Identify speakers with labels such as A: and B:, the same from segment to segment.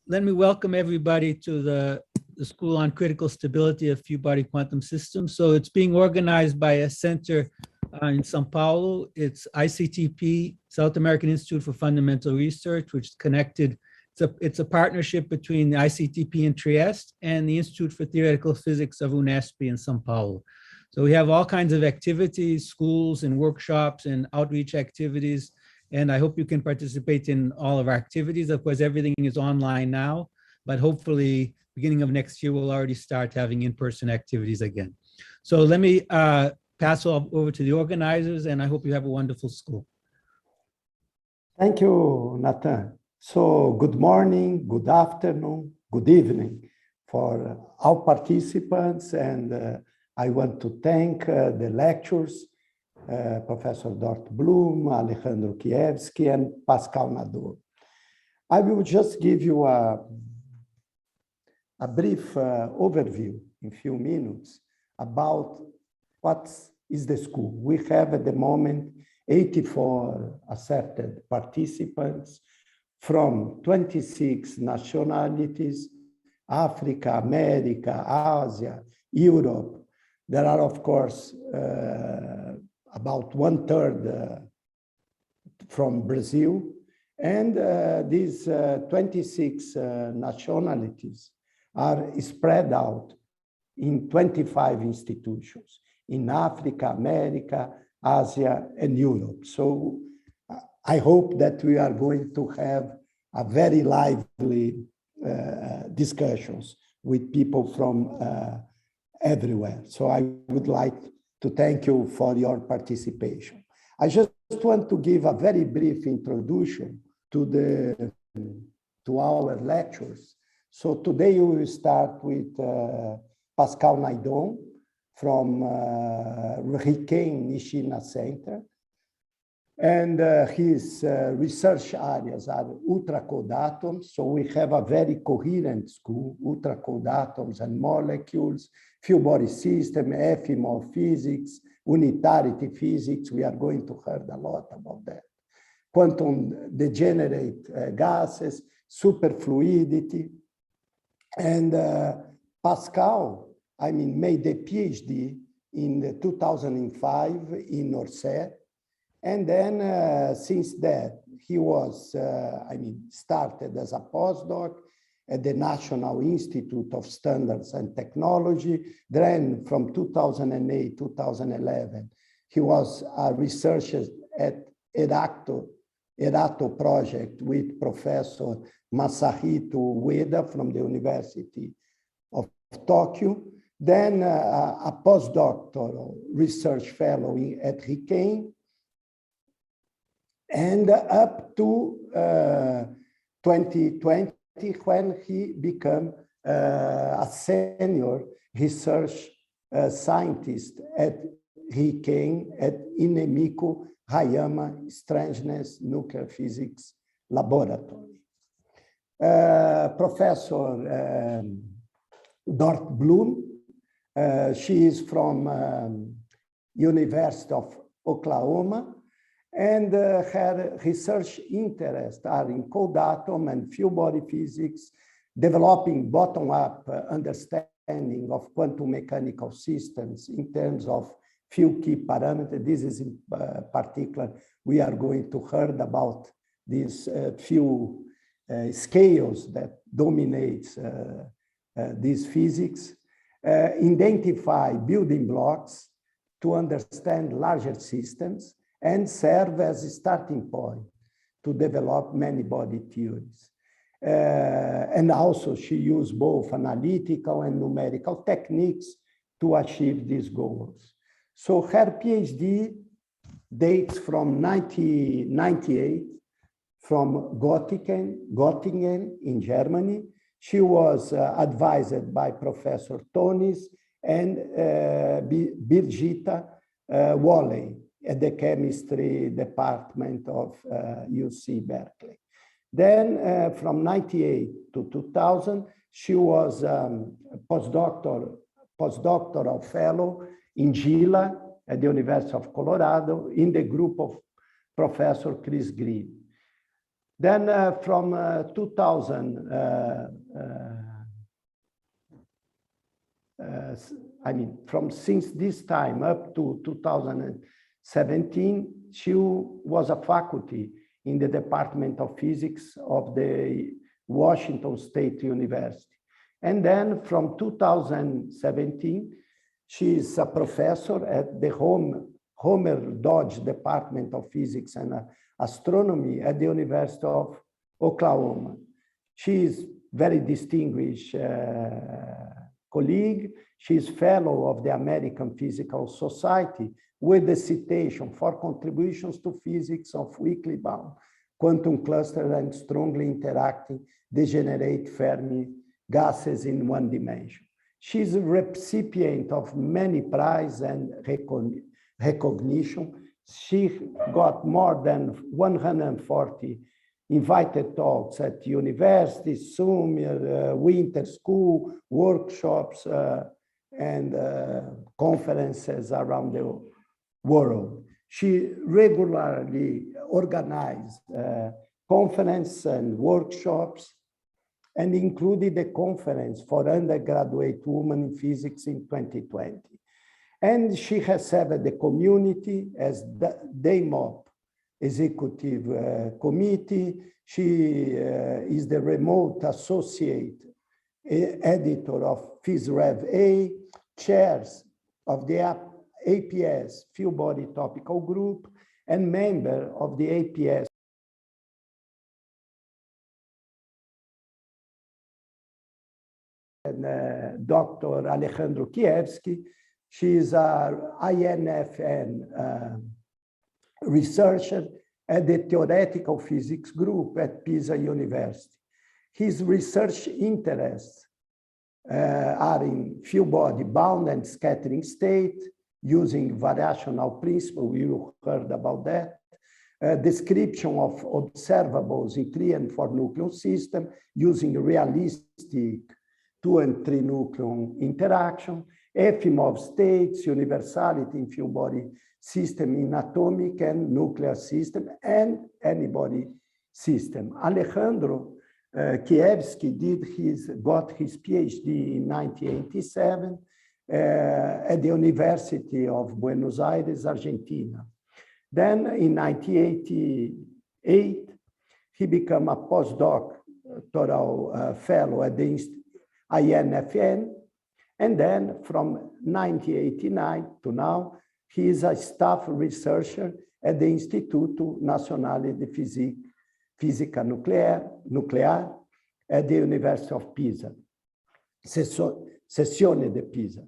A: let me welcome everybody to the School on Critical Stability of Few-Body Quantum Systems. So it's being organized by a center in Sao Paulo. It's ICTP, South American Institute for Fundamental Research, which is connected. It's a partnership between the ICTP in Trieste and the Institute for Theoretical Physics of Unesp in Sao Paulo. So we have all kinds of activities, schools and workshops and outreach activities. And I hope you can participate in all of our activities. Of course, everything is online now, but hopefully beginning of next year, we'll already start having in-person activities again. So let me pass over to the organizers, and I hope you have a wonderful school.
B: Thank you, Nathan. So good morning, good afternoon, good evening for our participants. And I want to thank the lecturers, Professor Debra Bloom, Alejandro Kievsky, and Pascal Naidon. I will just give you a brief overview in a few minutes about what is the school. We have at the moment 84 accepted participants from 26 nationalities, Africa, America, Asia, Europe. There are, of course, about 1/3 from Brazil. And these 26 nationalities are spread out in 25 institutions in Africa, America, Asia, and Europe. So I hope that we are going to have a very lively discussions with people from everywhere. So I would like to thank you for your participation. I just want to give a very brief introduction to our lectures. So today we will start with Pascal Naidon from RIKEN Nishina Centre. And his research areas are ultra-cold atoms. So we have a very coherent school, ultra-cold atoms and molecules, few-body system, ephemeral physics, unitarity physics. We are going to hear a lot about that. Quantum degenerate gases, superfluidity. And Pascal, made a PhD in 2005 in Orsay. And then since that, he was, started as a postdoc at the National Institute of Standards and Technology. Then from 2008, 2011, he was a researcher at ERATO project with Professor Masahito Ueda from the University of Tokyo. Then a postdoctoral research fellow at RIKEN. And up to 2020, when he became a senior research scientist at RIKEN at Inemico Hayama Strangeness Nuclear Physics Laboratory. Professor Debra Bloom, she is from University of Oklahoma. And her research interests are in cold atom and few-body physics, developing bottom-up understanding of quantum mechanical systems in terms of few key parameters. This is in particular, we are going to hear about these few scales that dominates this physics, identify building blocks to understand larger systems, and serve as a starting point to develop many-body theories. And also she used both analytical and numerical techniques to achieve these goals. So her PhD dates from 1998 from Göttingen in Germany. She was advised by Professor Tonis and Birgitta Walley at the chemistry department of UC Berkeley. Then from 1998 to 2000, she was postdoctoral fellow in Gila at the University of Colorado in the group of Professor Chris Green. Then from 2000, since this time up to 2017, she was a faculty in the Department of Physics of the Washington State University. And then from 2017, she is a professor at the Homer Dodge Department of Physics and Astronomy at the University of Oklahoma. She is very distinguished colleague. She is fellow of the American Physical Society with the citation for contributions to physics of weakly bound, quantum clusters and strongly interacting degenerate Fermi gases in one dimension. She's a recipient of many prizes and recognition. She got more than 140 invited talks at universities, summer, winter school, workshops, and conferences around the world. She regularly organized conferences and workshops, and included a conference for undergraduate women in physics in 2020. And she has served the community as the DAMOP Executive Committee. She is the remote associate editor of PhysRev-A, chairs of the APS Field Body Topical Group, and member of the APS and Dr. Alejandro Kievsky. She is an INFN researcher at the Theoretical Physics Group at Pisa University. His research interests are in field body bound and scattering state using variational principle. You heard about that. Description of observables in 3 and 4 nucleon system using realistic 2 and 3 nucleon interaction, Efimov states, universality in field body system in atomic and nuclear system, and antibody system. Alejandro Kievsky got his PhD in 1987 at the University of Buenos Aires, Argentina. Then in 1988, he became a postdoctoral fellow at the INFN. And then from 1989 to now, he is a staff researcher at the Instituto Nacional de Física Nuclear at the University of Pisa, Sezione di Pisa.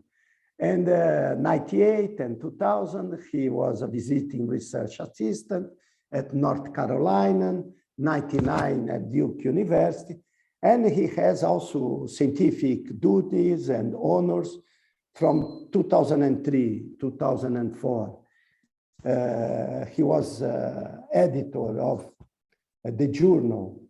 B: And 98 and 2000, he was a visiting research assistant at North Carolina, 99 at Duke University. And he has also scientific duties and honors from 2003, 2004. He was editor of the Journal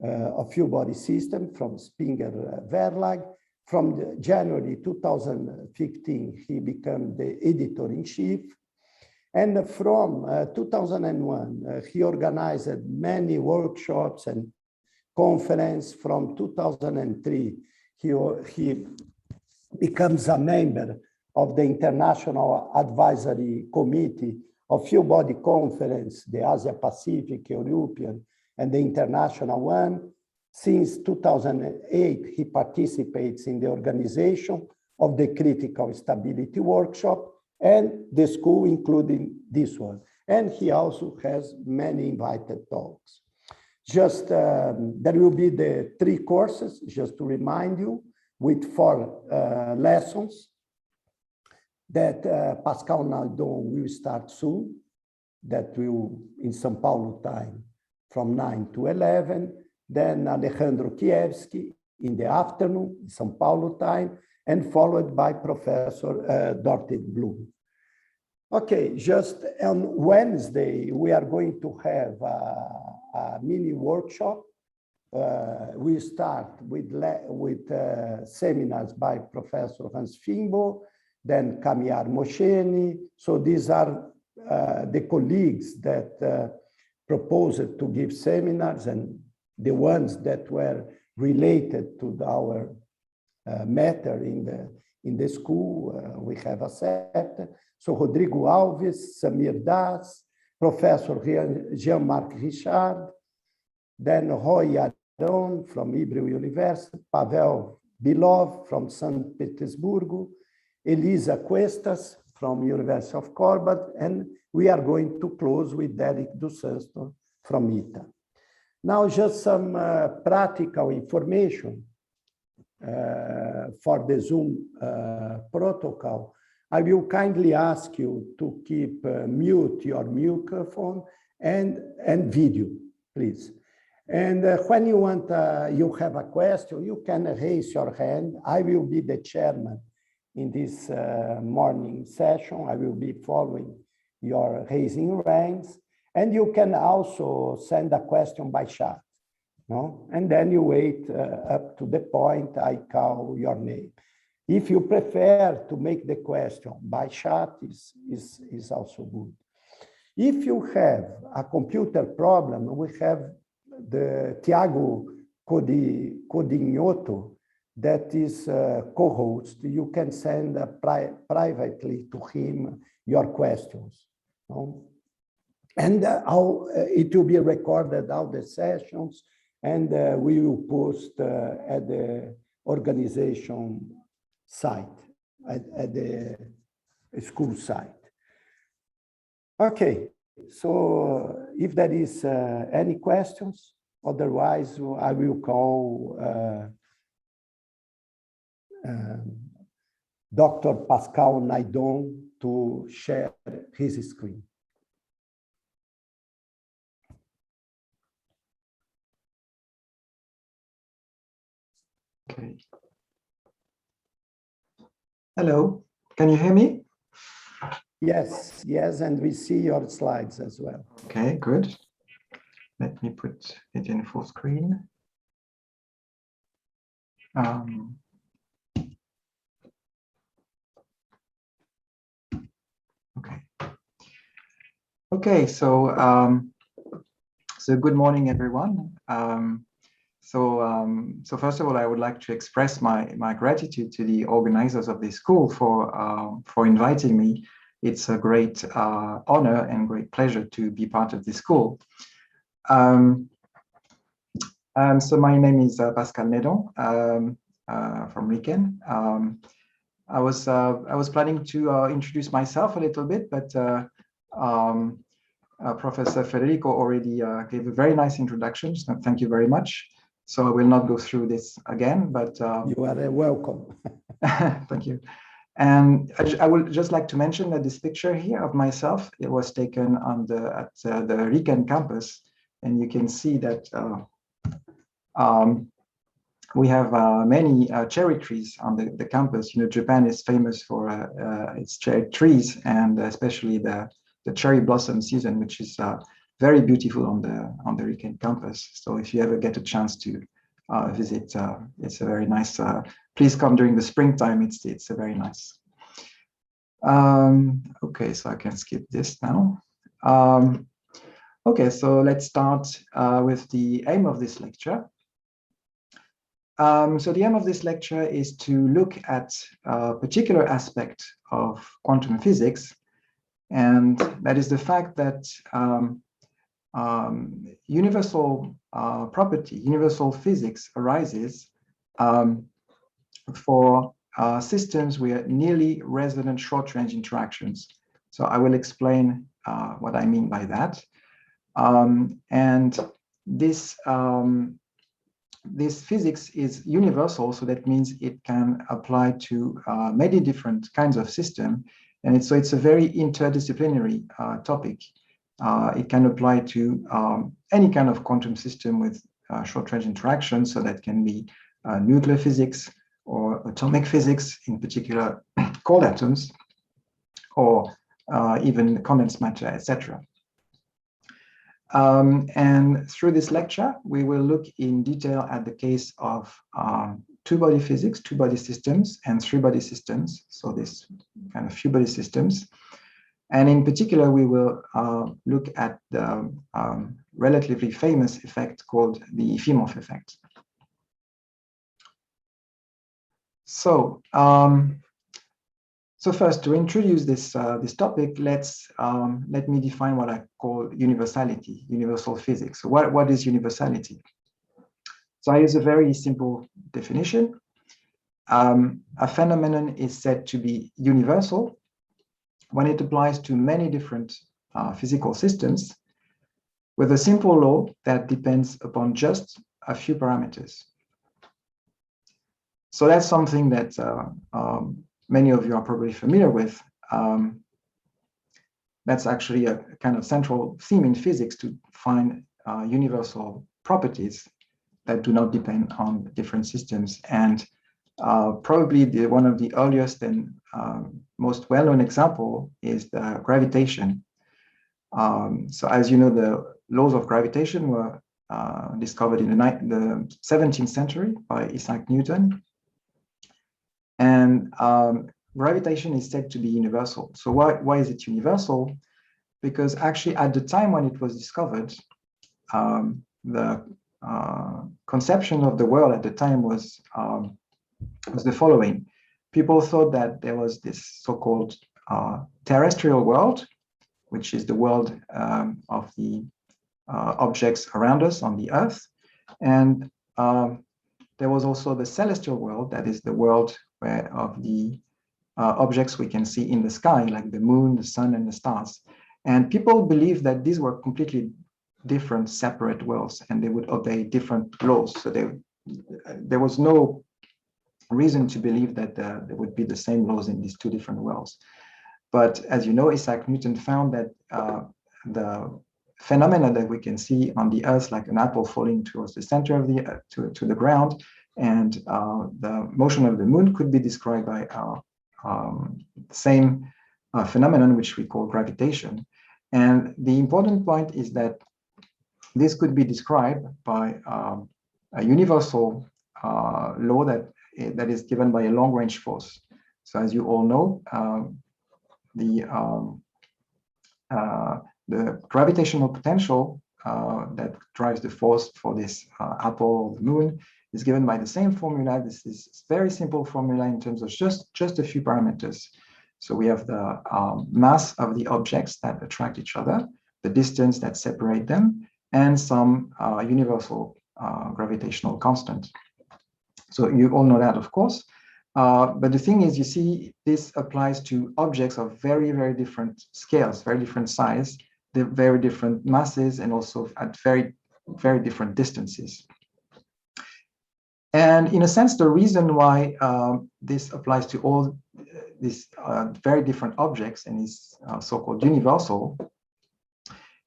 B: of Field Body System from Springer Verlag. From January 2015, he became the editor-in-chief. And from 2001, he organized many workshops and conference. From 2003, he becomes a member of the International Advisory Committee of Field Body Conference, the Asia Pacific, European, and the international one. Since 2008, he participates in the organization of the Critical Stability Workshop and the school, including this one. And he also has many invited talks. Just, there will be the 3 courses, just to remind you, with 4 lessons that Pascal Naidon will start soon, that will, in São Paulo time, from 9 to 11. Then Alejandro Kievsky in the afternoon, in São Paulo time, and followed by Professor Debra Bloom. Okay, just on Wednesday, we are going to have a mini workshop. We start with seminars by Professor Hans Fimbo, then Kamiar Mosheni. So these are the colleagues that proposed to give seminars, and the ones that were related to our matter in the school, we have accepted. So Rodrigo Alves, Samir Das, Professor Jean-Marc Richard, then Roy Aron from Hebrew University, Pavel Bilov from St. Petersburg, Elisa Cuestas from University of Corbat, and we are going to close with Derek dos Santos from ITA. Now, just some practical information for the Zoom protocol. I will kindly ask you to keep mute your microphone and video, please. And when you want, you have a question, you can raise your hand. I will be the chairman in this morning session. I will be following your raising hands. And you can also send a question by chat, no? And then you wait up to the point I call your name. If you prefer to make the question by chat, is also good. If you have a computer problem, we have the Tiago Codignoto that is co-host. You can send privately to him your questions, no? And it will be recorded, all the sessions, and we will post at the organization site, at the school site. Okay, so if there is any questions, otherwise I will call Dr. Pascal Naidon to share his screen.
C: Okay. Hello, can you hear me?
B: Yes, yes, and we see your slides as well.
C: Okay, good. Let me put it in full screen. Okay. Okay, so good morning, everyone. So first of all, I would like to express my gratitude to the organizers of this school for inviting me. It's a great honor and great pleasure to be part of this school. So my name is Pascal Naidon from RIKEN. I was planning to introduce myself a little bit, but Professor Federico already gave a very nice introduction. So thank you very much. So I will not go through this again, but
B: you are welcome.
C: Thank you. And I would just like to mention that this picture here of myself, it was taken on at the RIKEN campus, and you can see that we have many cherry trees on the campus. You know, Japan is famous for its cherry trees, and especially the cherry blossom season, which is very beautiful on the RIKEN campus. So if you ever get a chance to visit, it's a very nice. Please come during the springtime. It's a very nice. Okay, so I can skip this now. Okay, so let's start with the aim of this lecture. So the aim of this lecture is to look at a particular aspect of quantum physics, and that is the fact that universal property, universal physics arises for systems with nearly resonant short-range interactions. So I will explain what I mean by that. And this physics is universal, so that means it can apply to many different kinds of systems. And so it's a very interdisciplinary topic. It can apply to any kind of quantum system with short-range interactions, so that can be nuclear physics or atomic physics, in particular cold atoms, or even condensed matter, etc. And through this lecture, we will look in detail at the case of two-body physics, two-body systems, and three-body systems. So this kind of few-body systems. And in particular, we will look at the relatively famous effect called the Efimov effect. So, so first, to introduce this topic, let me define what I call universality, universal physics. So what is universality? So I use a very simple definition. A phenomenon is said to be universal when it applies to many different physical systems with a simple law that depends upon just a few parameters. So that's something that many of you are probably familiar with. That's actually a kind of central theme in physics, to find universal properties that do not depend on different systems. And probably one of the earliest and most well-known example is the gravitation. So as you know, the laws of gravitation were discovered in the 17th century by Isaac Newton. And gravitation is said to be universal. So why is it universal? Because actually at the time when it was discovered, the conception of the world at the time was the following. People thought that there was this so-called terrestrial world, which is the world of the objects around us on the Earth. And there was also the celestial world, that is the world of the objects we can see in the sky, like the moon, the sun, and the stars. And people believed that these were completely different, separate worlds, and they would obey different laws. So there was no reason to believe that there would be the same laws in these two different worlds. But as you know, Isaac Newton found that the phenomena that we can see on the Earth, like an apple falling towards the center of the to the ground, and the motion of the moon, could be described by the same phenomenon, which we call gravitation. And the important point is that this could be described by a universal law that is given by a long-range force. So as you all know, the gravitational potential that drives the force for this apple or the moon is given by the same formula. This is a very simple formula in terms of just a few parameters. So we have the mass of the objects that attract each other, the distance that separate them, and some universal gravitational constant. So you all know that, of course. But the thing is, you see, this applies to objects of very, very different scales, very different size, very different masses, and also at very, very different distances. And in a sense, the reason why this applies to all these very different objects and is so-called universal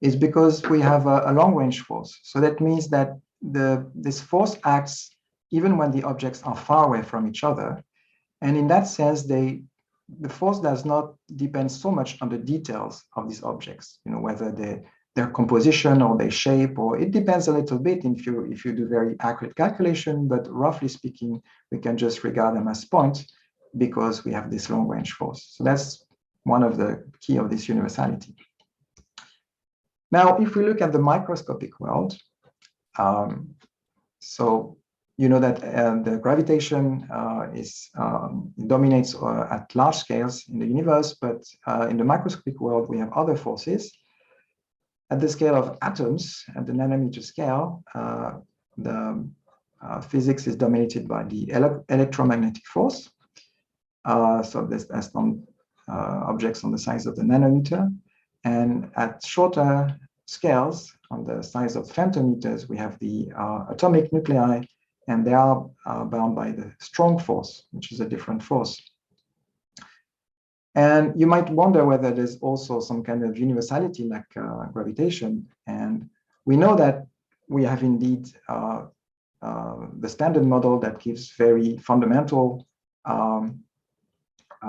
C: is because we have a long-range force. So that means that this force acts even when the objects are far away from each other. And in that sense, the force does not depend so much on the details of these objects, you know, whether their composition or their shape, or it depends a little bit if you do very accurate calculation, but roughly speaking, we can just regard them as points because we have this long-range force. So that's one of the key of this universality. Now, if we look at the microscopic world, so you know that the gravitation dominates at large scales in the universe, but in the microscopic world, we have other forces. At the scale of atoms, at the nanometer scale, the physics is dominated by the electromagnetic force. So that's on objects on the size of the nanometer. And at shorter scales, on the size of femtometers, we have the atomic nuclei, and they are bound by the strong force, which is a different force. And you might wonder whether there's also some kind of universality like gravitation. And we know that we have indeed the standard model that gives very fundamental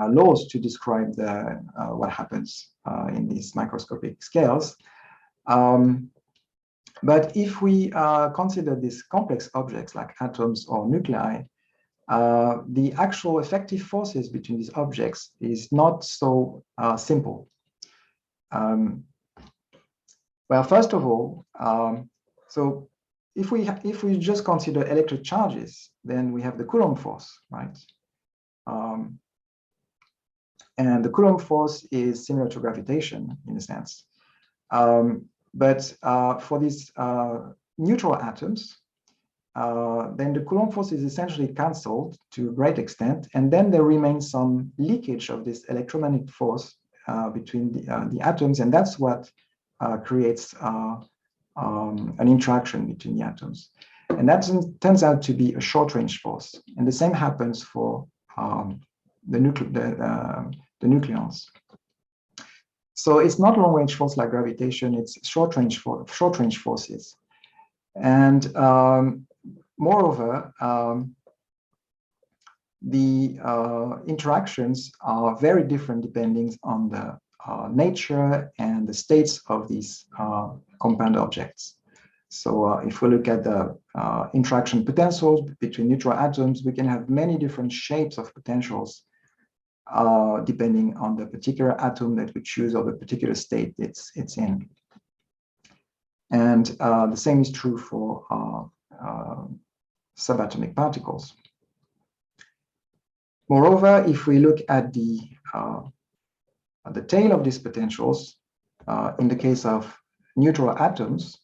C: laws to describe what happens in these microscopic scales. But if we consider these complex objects like atoms or nuclei, the actual effective forces between these objects is not so simple. Well, first of all, so if we just consider electric charges, then we have the Coulomb force, right? And the Coulomb force is similar to gravitation in a sense. But for these neutral atoms, then the Coulomb force is essentially cancelled to a great extent, and then there remains some leakage of this electromagnetic force between the atoms, and that's what creates an interaction between the atoms. And that turns out to be a short-range force. And the same happens for the nucleons. So it's not long-range force like gravitation, it's short-range forces. And moreover, the interactions are very different depending on the nature and the states of these compound objects. So if we look at the interaction potentials between neutral atoms, we can have many different shapes of potentials depending on the particular atom that we choose or the particular state it's in. And the same is true for subatomic particles. Moreover, if we look at the tail of these potentials, in the case of neutral atoms,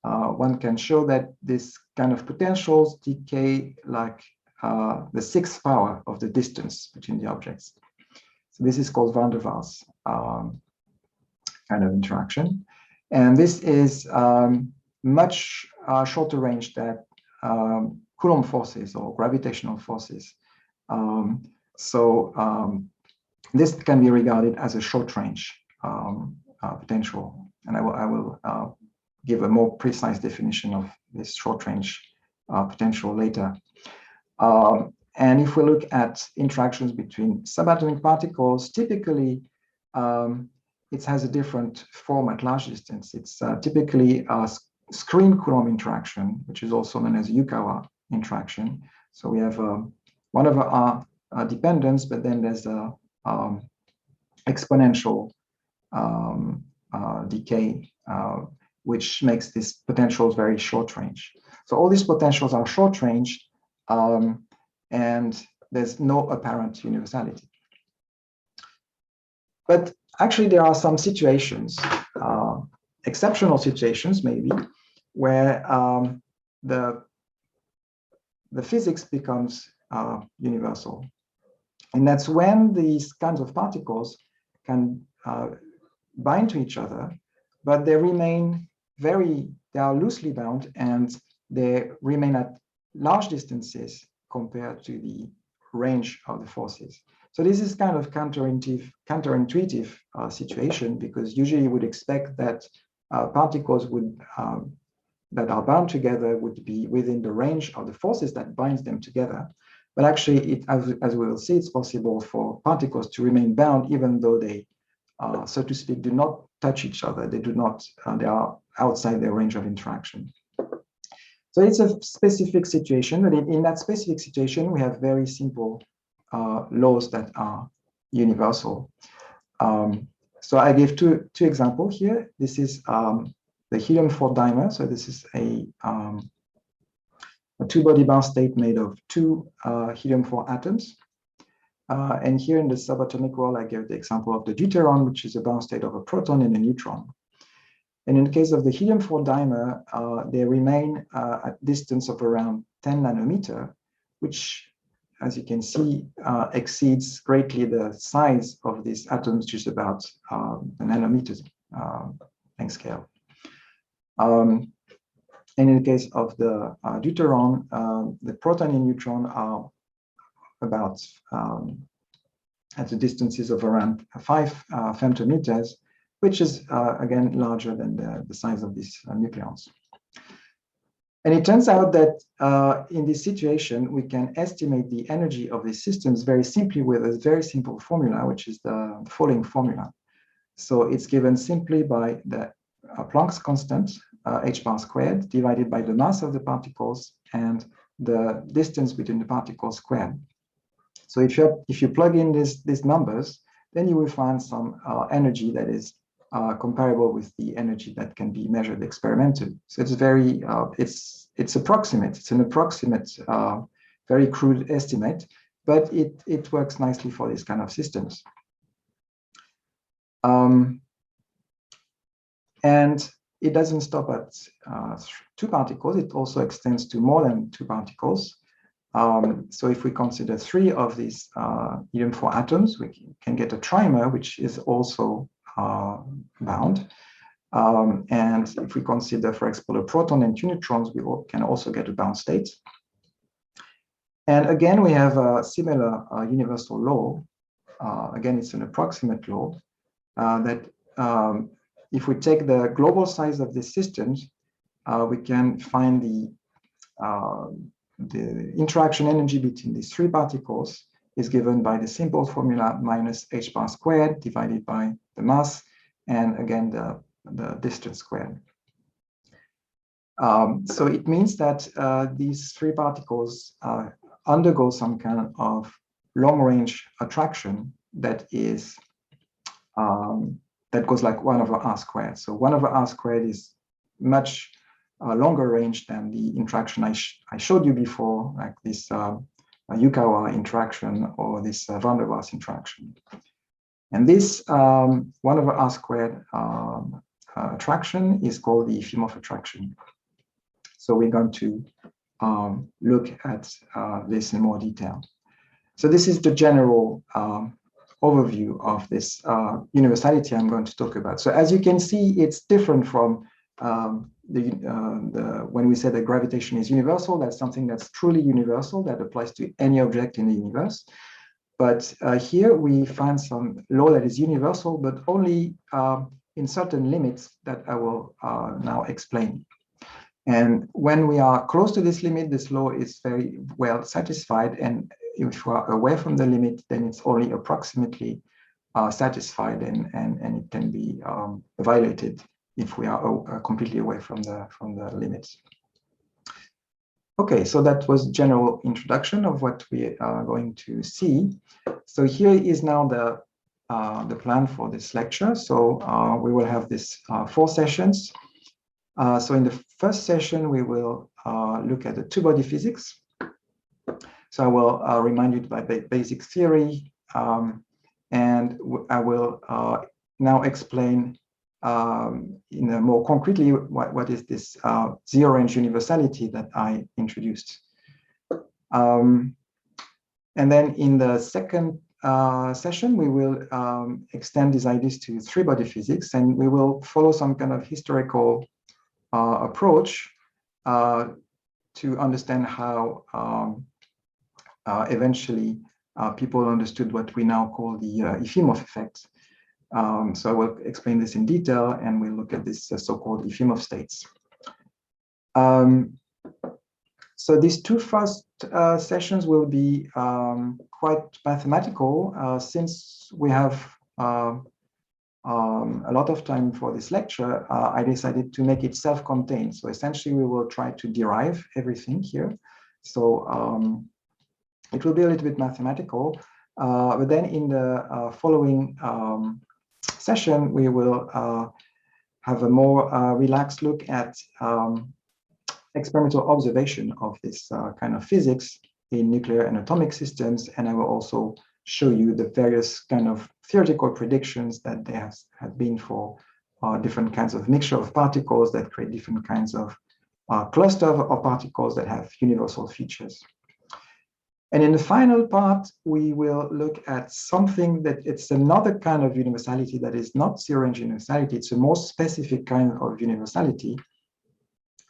C: one can show that this kind of potentials decay like the 6th power of the distance between the objects. So this is called van der Waals kind of interaction. And this is much shorter range than Coulomb forces or gravitational forces. This can be regarded as a short range potential. And I will give a more precise definition of this short range potential later. And if we look at interactions between subatomic particles, typically it has a different form at large distance. It's typically a screen Coulomb interaction, which is also known as Yukawa interaction. So we have one over R dependence, but then there's a exponential decay, which makes these potentials very short range. So all these potentials are short range, and there's no apparent universality. But actually, there are some situations, exceptional situations maybe, where the physics becomes universal. And that's when these kinds of particles can bind to each other, but they remain they are loosely bound, and they remain at large distances compared to the range of the forces. So this is kind of counterintuitive situation, because usually you would expect that particles would that are bound together would be within the range of the forces that binds them together. But actually, as we will see, it's possible for particles to remain bound even though they, so to speak, do not touch each other. They do not. They are outside their range of interaction. So it's a specific situation, but in that specific situation, we have very simple laws that are universal. So I gave two examples here. This is the helium-4 dimer. So this is a two-body bound state made of two helium-4 atoms. And here in the subatomic world, I gave the example of the deuteron, which is a bound state of a proton and a neutron. And in the case of the helium-4 dimer, they remain at distance of around 10 nanometer, which, as you can see, exceeds greatly the size of these atoms, which is about a nanometer length scale. And in the case of the deuteron, the proton and neutron are about at the distances of around 5 femtometers, which is again larger than the size of these nucleons. And it turns out that in this situation, we can estimate the energy of these systems very simply with a very simple formula, which is the following formula. So it's given simply by the Planck's constant, h bar squared, divided by the mass of the particles and the distance between the particles squared. So if you plug in these numbers, then you will find some energy that is comparable with the energy that can be measured experimentally. So it's very, it's approximate. It's an approximate, very crude estimate, but it works nicely for these kind of systems. And it doesn't stop at 2 particles. It also extends to more than 2 particles. So if we consider 3 of these helium-4 atoms, we can get a trimer, which is also bound. And if we consider, for example, a proton and 2 neutrons, we can also get a bound state. And again, we have a similar universal law. Again, it's an approximate law that if we take the global size of these systems, we can find the interaction energy between these 3 particles is given by the simple formula minus h bar squared divided by the mass, and again the distance squared. So it means that these 3 particles undergo some kind of long-range attraction that is that goes like 1/r squared. So 1/r squared is much longer range than the interaction I showed you before, like this Yukawa interaction or this van der Waals interaction. And this 1/r squared attraction is called the Efimov attraction. So we're going to look at this in more detail. So this is the general overview of this universality I'm going to talk about. So as you can see, it's different from when we say that gravitation is universal. That's something that's truly universal, that applies to any object in the universe. But here we find some law that is universal, but only in certain limits that I will now explain. And when we are close to this limit, this law is very well satisfied. And if we are away from the limit, then it's only approximately satisfied, and it can be violated if we are completely away from the limits. Okay, so that was general introduction of what we are going to see. So here is now the plan for this lecture. So we will have this 4 sessions. So in the first session, we will look at the 2-body physics. So I will remind you by basic theory, and I will now explain in a more concretely what is this zero-range universality that I introduced. And then in the second session, we will extend these ideas to 3-body physics, and we will follow some kind of historical approach to understand how eventually people understood what we now call the Efimov effect. So I will explain this in detail, and we'll look at this so-called Efimov states. So these 2 first sessions will be quite mathematical, since we have a lot of time for this lecture. I decided to make it self-contained. So essentially, we will try to derive everything here. So it will be a little bit mathematical, but then in the following session, we will have a more relaxed look at experimental observation of this kind of physics in nuclear and atomic systems, and I will also show you the various kind of theoretical predictions that there have been for different kinds of mixture of particles that create different kinds of cluster of particles that have universal features. And in the final part, we will look at something that it's another kind of universality that is not zero-range universality. It's a more specific kind of universality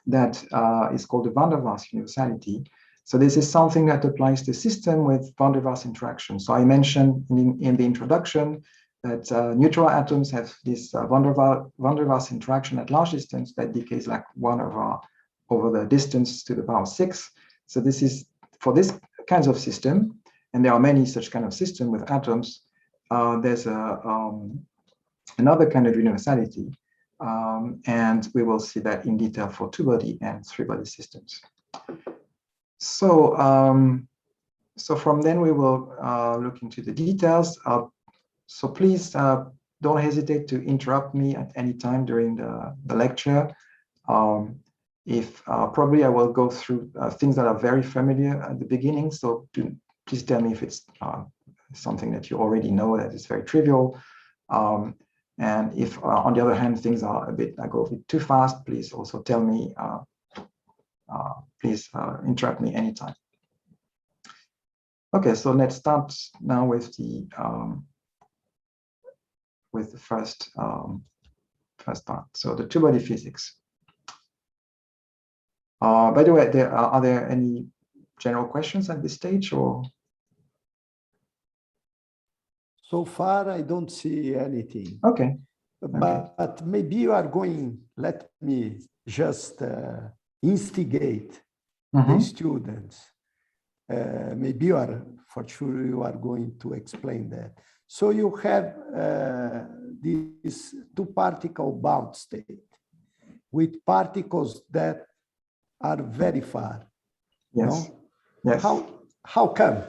C: that is called the van der Waals universality. So this is something that applies to system with van der Waals interaction. So I mentioned in the introduction that neutral atoms have this van der Waals interaction at large distance that decays like 1/r over the distance to the power 6. So this is for this kinds of system, and there are many such kind of system with atoms. There's another kind of universality, and we will see that in detail for 2-body and 3-body systems. So, so from then we will look into the details. So please don't hesitate to interrupt me at any time during the lecture. Probably I will go through things that are very familiar at the beginning, so please tell me if it's something that you already know that is very trivial. And if, on the other hand, things are I go a bit too fast, please also tell me, please interrupt me anytime. Okay, so let's start now with the first part. So the two-body physics. By the way, are there any general questions at this stage, or?
B: So far, I don't see anything.
C: Okay.
B: But maybe you are going, let me just instigate the students. Maybe you are, for sure, you are going to explain that. So you have this two-particle bound state with particles that are very far.
C: Yes.
B: No?
C: Yes.
B: How come?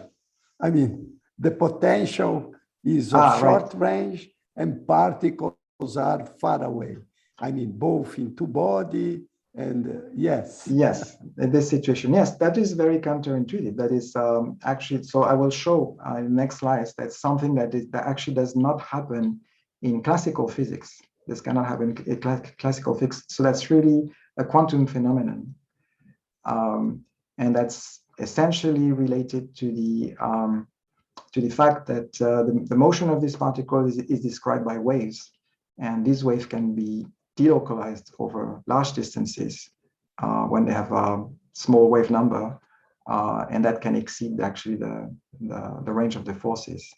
B: I mean, the potential is of short range and particles are far away. I mean, both in two-body and yes.
C: Yes, in this situation, yes, that is very counterintuitive. That is actually, so I will show in the next slides that's something that actually does not happen in classical physics. This cannot happen in classical physics. So that's really a quantum phenomenon. And that's essentially related to the fact that the motion of this particle is described by waves. And these waves can be delocalized over large distances when they have a small wave number, and that can exceed actually the range of the forces.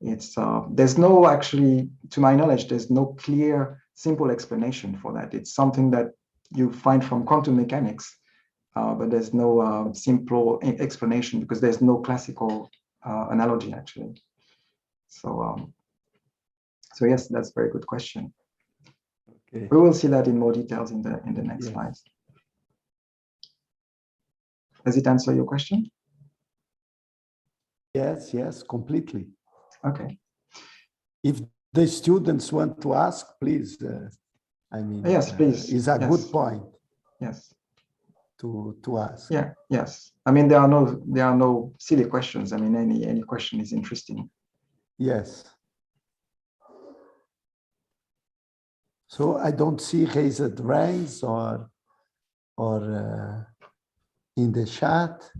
C: It's there's no, actually, to my knowledge, there's no clear, simple explanation for that. It's something that you find from quantum mechanics, but there's no simple explanation because there's no classical analogy actually. So, so yes, that's a very good question. Okay. We will see that in more details in the next slides. Does it answer your question?
B: Yes, yes, completely.
C: Okay.
B: If the students want to ask, please. I mean,
C: yes, please.
B: Is a good point.
C: Yes.
B: To ask.
C: Yeah. Yes. I mean, there are no silly questions. I mean, any question is interesting.
B: Yes. So I don't see raised hands or in the chat.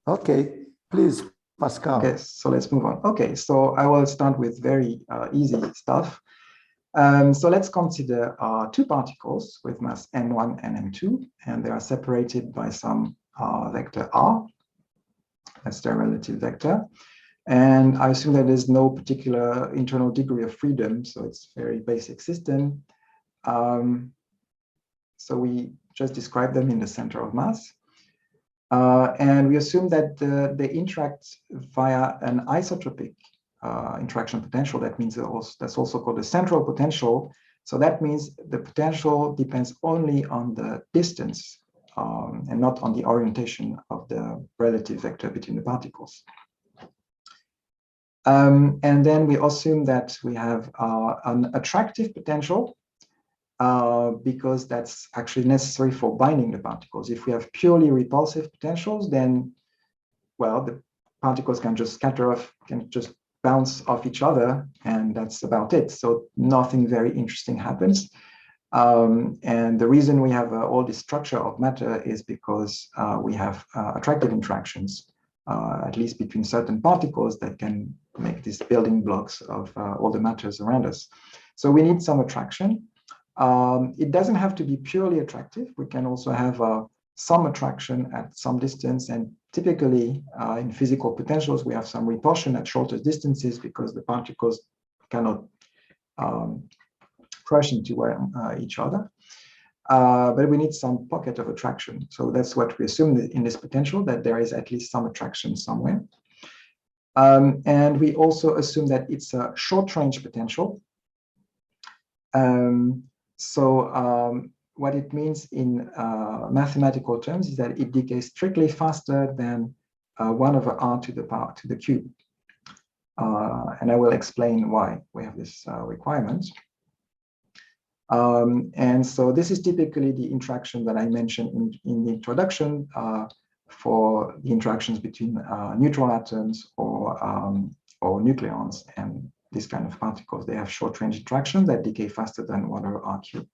B: Okay, please, Pascal.
C: Okay, so let's move on. Okay, so I will start with very easy stuff. So let's consider two particles with mass m1 and m2, and they are separated by some vector r. That's their relative vector. And I assume that there's no particular internal degree of freedom, so it's a very basic system. So we just describe them in the center of mass. And we assume that they interact via an isotropic interaction potential. That means that's also called the central potential. So that means the potential depends only on the distance and not on the orientation of the relative vector between the particles. And then we assume that we have an attractive potential because that's actually necessary for binding the particles. If we have purely repulsive potentials, then, well, the particles can just scatter off, can just bounce off each other, and that's about it. So nothing very interesting happens. And the reason we have all this structure of matter is because we have attractive interactions, at least between certain particles, that can make these building blocks of all the matters around us. So we need some attraction. It doesn't have to be purely attractive. We can also have some attraction at some distance, and typically in physical potentials, we have some repulsion at shorter distances because the particles cannot crash into each other. But we need some pocket of attraction. So that's what we assume in this potential, that there is at least some attraction somewhere. And we also assume that it's a short-range potential. What it means in mathematical terms is that it decays strictly faster than 1 over r to the power to the cube. And I will explain why we have this requirement. And so this is typically the interaction that I mentioned in the introduction for the interactions between neutral atoms or nucleons and these kind of particles. They have short-range interactions that decay faster than 1/r³.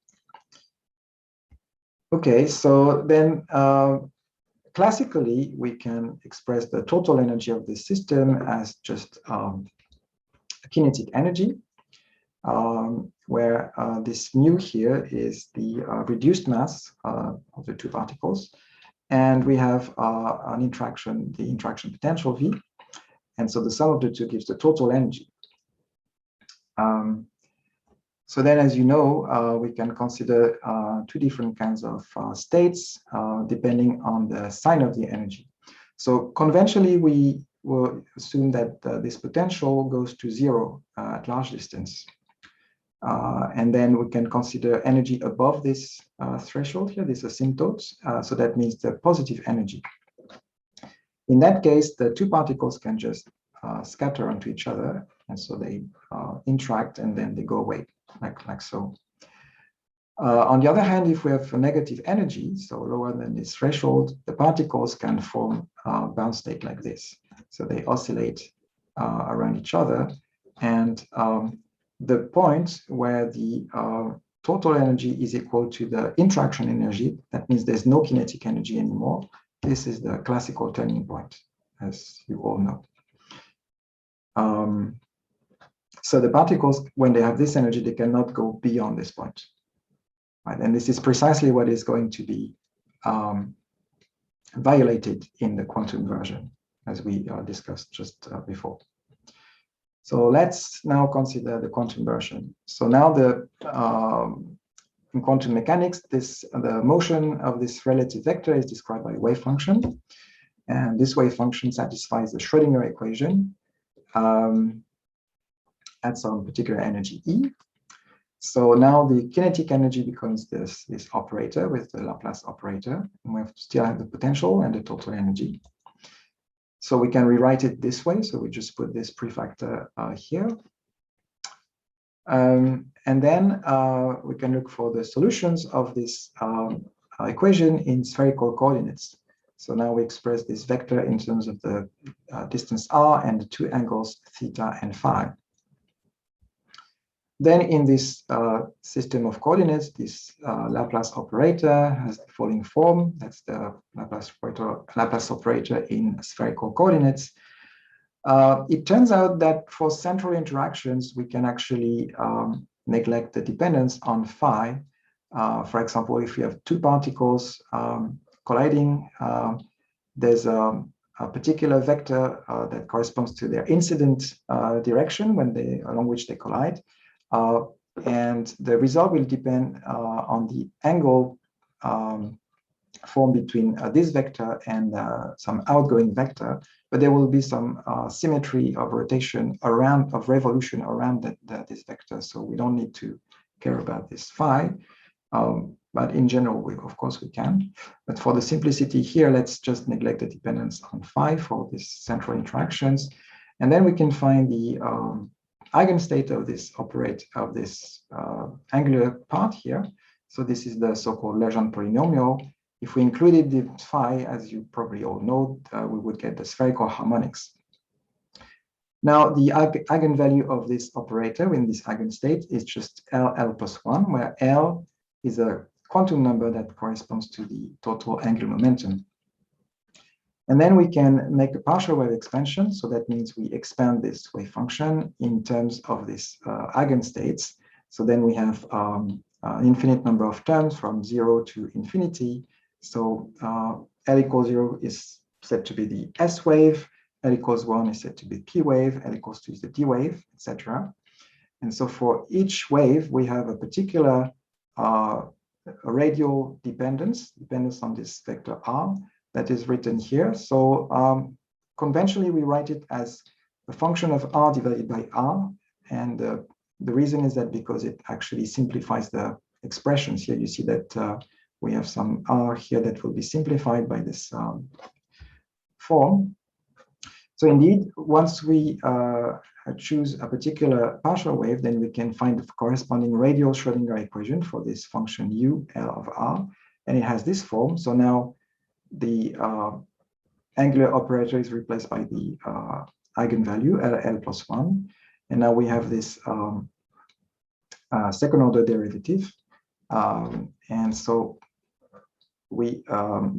C: Okay, so then classically, we can express the total energy of this system as just kinetic energy, where this mu here is the reduced mass of the two particles. And we have an interaction, the interaction potential V. And so the sum of the two gives the total energy. So then, as you know, we can consider two different kinds of states depending on the sign of the energy. So conventionally, we will assume that this potential goes to 0 at large distance. And then we can consider energy above this threshold here, this asymptote. So that means the positive energy. In that case, the two particles can just scatter onto each other. And so they interact and then they go away, like so. On the other hand, if we have a negative energy, so lower than this threshold, the particles can form a bound state like this. So they oscillate around each other. And the point where the total energy is equal to the interaction energy, that means there's no kinetic energy anymore. This is the classical turning point, as you all know. So the particles, when they have this energy, they cannot go beyond this point. Right? And this is precisely what is going to be violated in the quantum version, as we discussed just before. So let's now consider the quantum version. So now in quantum mechanics, the motion of this relative vector is described by a wave function. And this wave function satisfies the Schrödinger equation at some particular energy E. So now the kinetic energy becomes this operator with the Laplace operator. And we still have the potential and the total energy. So we can rewrite it this way. So we just put this prefactor here. And then we can look for the solutions of this equation in spherical coordinates. So now we express this vector in terms of the distance r and the two angles theta and phi. Then in this system of coordinates, this Laplace operator has the following form. That's the Laplace operator in spherical coordinates. It turns out that for central interactions, we can actually neglect the dependence on phi. For example, if we have two particles colliding, there's a particular vector that corresponds to their incident direction along which they collide. And the result will depend on the angle formed between this vector and some outgoing vector, but there will be some symmetry of rotation of revolution around this vector. So we don't need to care about this phi, but in general, of course we can. But for the simplicity here, let's just neglect the dependence on phi for these central interactions. And then we can find the eigenstate of this angular part here. So this is the so-called Legendre polynomial. If we included the phi, as you probably all know, we would get the spherical harmonics. Now, the eigenvalue of this operator in this eigenstate is just L plus 1, where L is a quantum number that corresponds to the total angular momentum. And then we can make a partial wave expansion. So that means we expand this wave function in terms of this eigenstates. So then we have an infinite number of terms from 0 to infinity. So L equals 0 is said to be the S wave. L equals 1 is said to be P wave. L equals 2 is the D wave, etc. And so for each wave, we have a particular radial dependence on this vector R. That is written here. So conventionally, we write it as a function of R divided by R. And the reason is that because it actually simplifies the expressions. Here you see that we have some R here that will be simplified by this form. So indeed, once we choose a particular partial wave, then we can find the corresponding radial Schrödinger equation for this function u L of r, and it has this form. So now the angular operator is replaced by the eigenvalue L plus 1, and now we have this second order derivative, and so we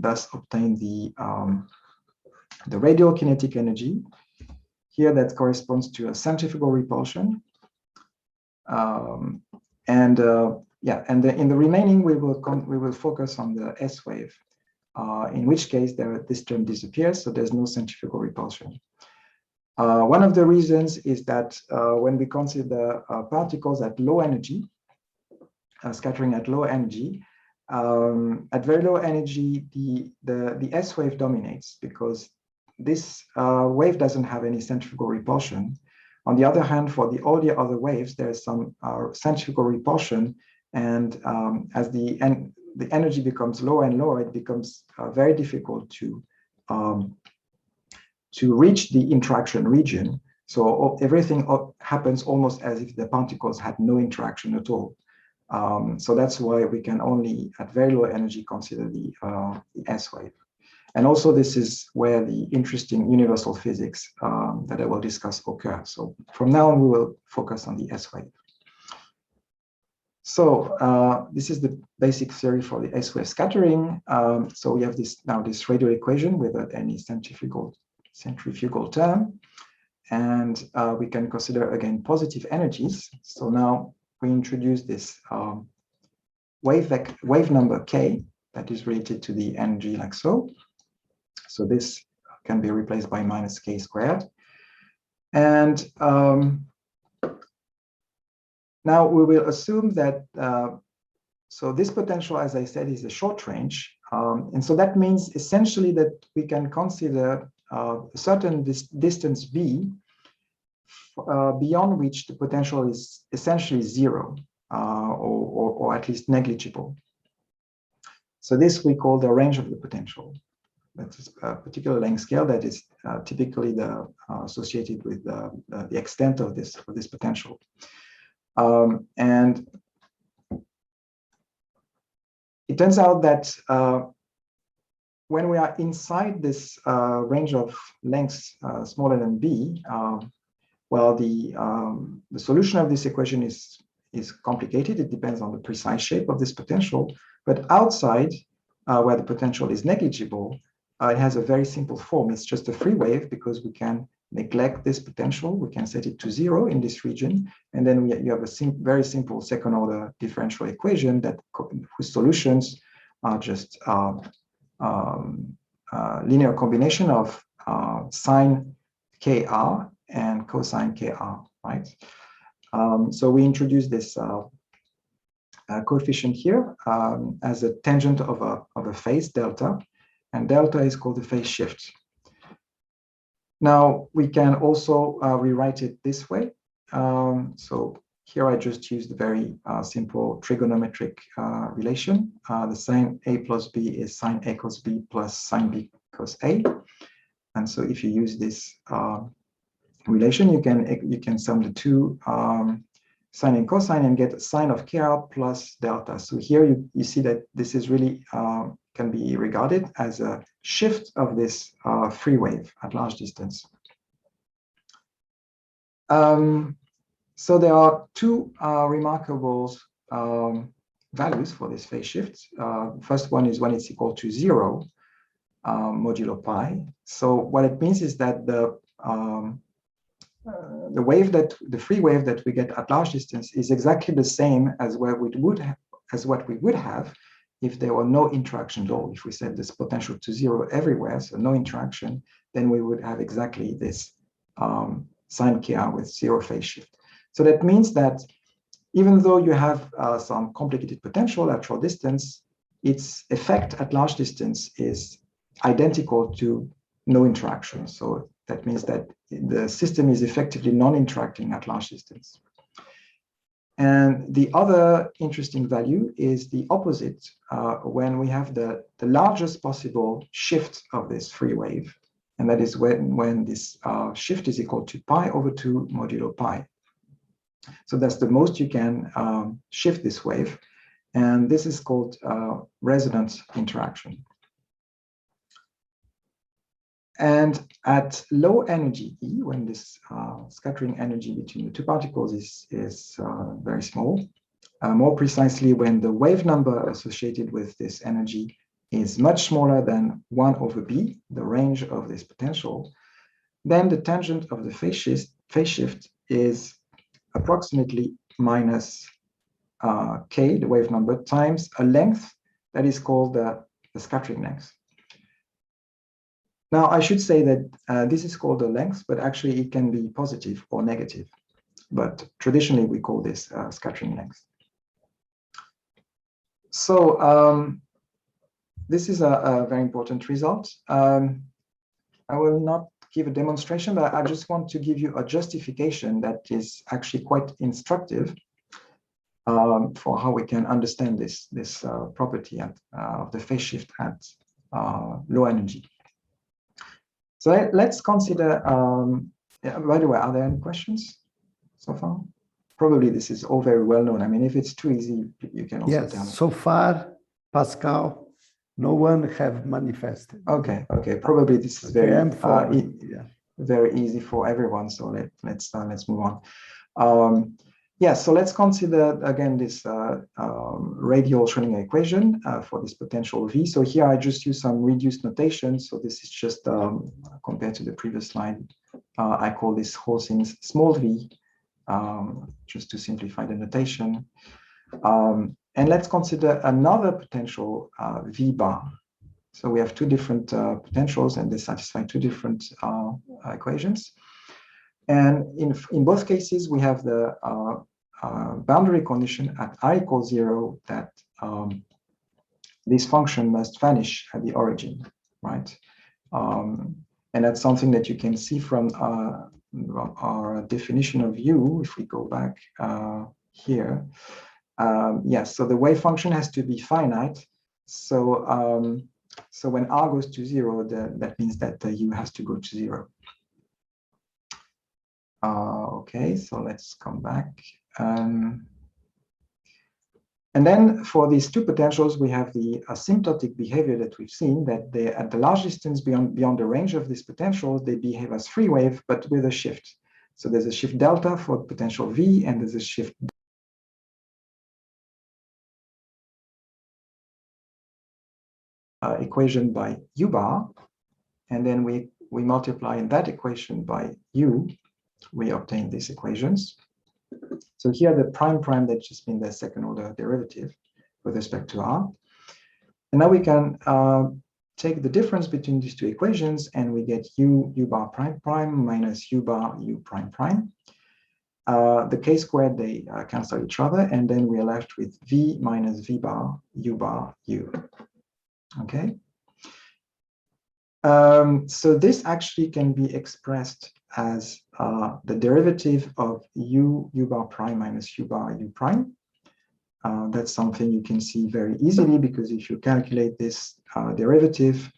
C: thus obtain the radial kinetic energy here that corresponds to a centrifugal repulsion, and in the remaining we will focus on the S wave, in which case this term disappears, so there's no centrifugal repulsion. One of the reasons is that when we consider particles at low energy, scattering at low energy, at very low energy, the S wave dominates because this wave doesn't have any centrifugal repulsion. On the other hand, for all the other waves, there's some centrifugal repulsion, and as the energy becomes lower and lower, it becomes very difficult to reach the interaction region. So everything happens almost as if the particles had no interaction at all. So that's why we can only, at very low energy, consider the S wave. And also this is where the interesting universal physics that I will discuss occur. So from now on, we will focus on the S wave. So this is the basic theory for the S wave scattering. So we have this radial equation without any centrifugal term. And we can consider again positive energies. So now we introduce this wave number k that is related to the energy like so. So this can be replaced by minus k squared. And now we will assume that, so this potential, as I said, is a short range. And so that means essentially that we can consider a certain distance v beyond which the potential is essentially zero, or at least negligible. So this we call the range of the potential. That's a particular length scale that is typically associated with the extent of this potential. And it turns out that when we are inside this range of lengths smaller than b, well, the solution of this equation is complicated. It depends on the precise shape of this potential. But outside, where the potential is negligible, it has a very simple form. It's just a free wave because we can neglect this potential. We can set it to 0 in this region. And then you have a very simple second order differential equation whose solutions are just linear combination of sine kr and cosine kr, right? So we introduce this coefficient here as a tangent of a phase delta, and delta is called the phase shift. Now we can also rewrite it this way. So here I just used the very simple trigonometric relation. The sine a plus b is sine a cos b plus sine b cos a. And so if you use this relation, you can sum the two sine and cosine and get sine of kr plus delta. So here you see that this is really can be regarded as a shift of this free wave at large distance. So there are two remarkable values for this phase shift. First one is when it's equal to 0 modulo pi. So what it means is that the free wave that we get at large distance is exactly the same as what we would have if there were no interaction at all. If we set this potential to 0 everywhere, so no interaction, then we would have exactly this sine kr with 0 phase shift. So that means that even though you have some complicated potential at short distance, its effect at large distance is identical to no interaction. So that means that the system is effectively non-interacting at large distance. And the other interesting value is the opposite when we have the largest possible shift of this free wave. And that is when this shift is equal to pi over 2 modulo pi. So that's the most you can shift this wave. And this is called resonance interaction. And at low energy E, when this scattering energy between the two particles is very small, more precisely when the wave number associated with this energy is much smaller than 1 over b, the range of this potential, then the tangent of the phase shift is approximately minus k, the wave number, times a length that is called the scattering length. Now, I should say that this is called a length, but actually it can be positive or negative. But traditionally, we call this scattering length. So this is a very important result. I will not give a demonstration, but I just want to give you a justification that is actually quite instructive for how we can understand this property of the phase shift at low energy. So let's consider, by the way, are there any questions so far? Probably this is all very well known. I mean, if it's too easy, you can also tell me.
B: So far, Pascal, no one have manifested.
C: Okay. Probably this is very easy for everyone. So let's move on. Yeah, so let's consider again this radial Schrödinger equation for this potential V. So here I just use some reduced notation. So this is just compared to the previous slide. I call this whole thing small v, just to simplify the notation. And let's consider another potential V bar. So we have two different potentials, and they satisfy two different equations. And in both cases, we have the boundary condition at I equals 0 that this function must vanish at the origin, right? And that's something that you can see from our definition of U. If we go back here, yes, so the wave function has to be finite. So so when R goes to 0, that means that the U has to go to 0. Okay, so let's come back. And then for these two potentials, we have the asymptotic behavior that we've seen, that they, at the large distance beyond the range of these potentials, they behave as free wave, but with a shift. So there's a shift delta for potential V, and there's a shift equation by U bar. And then we multiply in that equation by U, we obtain these equations. So here the prime that's just been the second order derivative with respect to R. And now we can take the difference between these two equations, and we get U bar prime prime minus U bar U prime prime. The k squared, they cancel each other, and then we are left with V minus V bar U. Okay. So this actually can be expressed as the derivative of U bar prime minus U bar U prime. That's something you can see very easily, because if you calculate this derivative,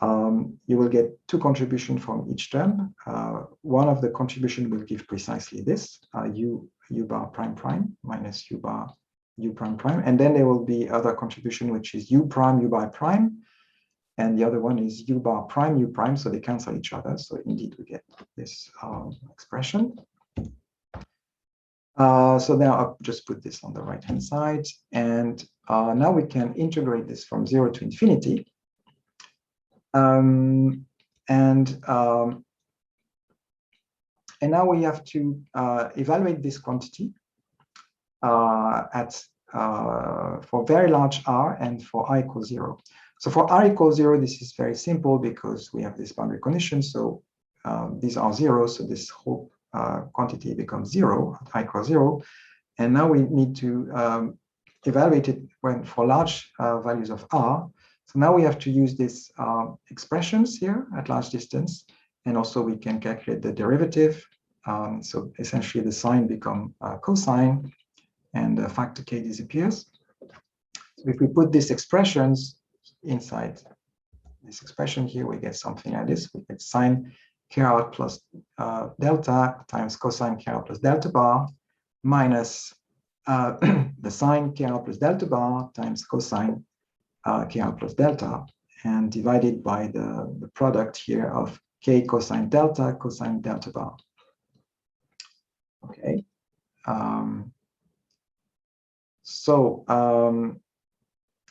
C: you will get two contributions from each term. One of the contribution will give precisely this, U bar prime prime minus U bar U prime prime. And then there will be other contribution, which is U prime U bar prime. And the other one is U bar prime U prime, so they cancel each other. So indeed, we get this expression. So now I'll just put this on the right-hand side. And now we can integrate this from 0 to infinity. And now we have to evaluate this quantity for very large R and for I equals 0. So for R equals 0, this is very simple because we have this boundary condition. So these are 0, so this whole quantity becomes 0 at I equals 0. And now we need to evaluate it for large values of R. So now we have to use these expressions here at large distance, and also we can calculate the derivative. So essentially the sign becomes cosine, and the factor k disappears. So if we put these expressions inside this expression here, we get something like this. We get sine k out plus delta times cosine k out plus delta bar minus the sine k out plus delta bar times cosine k out plus delta, and divided by the product here of k cosine delta bar. Okay.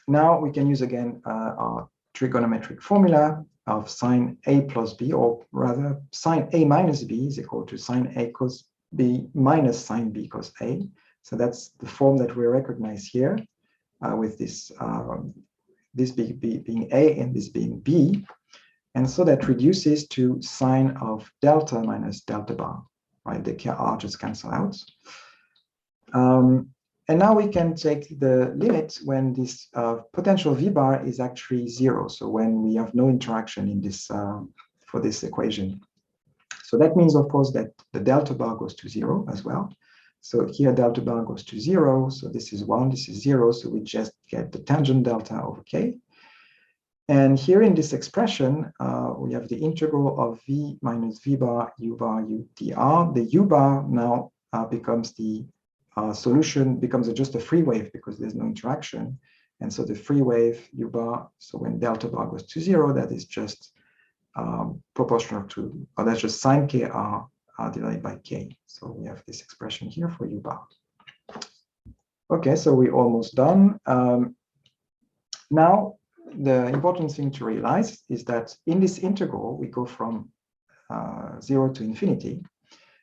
C: Now we can use again our trigonometric formula of sine A plus B, or rather sine A minus B is equal to sine A cos B minus sine B cos A. So that's the form that we recognize here with this this being A and this being B. And so that reduces to sine of delta minus delta bar, right? The KR just cancel out. And now we can take the limit when this potential V bar is actually 0. So when we have no interaction in this for this equation. So that means, of course, that the delta bar goes to 0 as well. So here delta bar goes to 0. So this is 1, this is 0. So we just get the tangent delta over K. And here in this expression, we have the integral of V minus V bar U dr. The U bar now becomes the solution, becomes just a free wave because there's no interaction. And so the free wave U bar, so when delta bar goes to 0, that is just proportional to, or that's just sine KR divided by K. So we have this expression here for U bar. Okay, so we're almost done. Now, the important thing to realize is that in this integral, we go from 0 to infinity.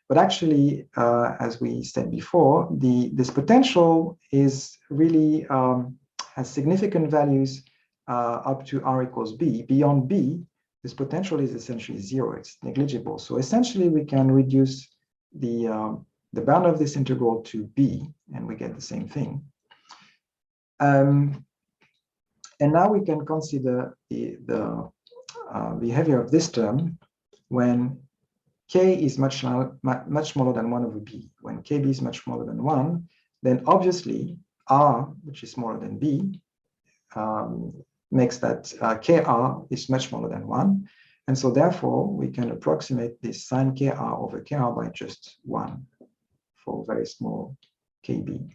C: But actually, as we said before, this potential is really has significant values up to r equals b. Beyond b, this potential is essentially 0. It's negligible. So essentially, we can reduce the bound of this integral to b, and we get the same thing. And now we can consider the behavior of this term when k is much smaller than 1 over b. When kb is much smaller than 1, then obviously r, which is smaller than b, makes that kr is much smaller than 1. And so therefore, we can approximate this sine kr over kr by just 1 for very small kb.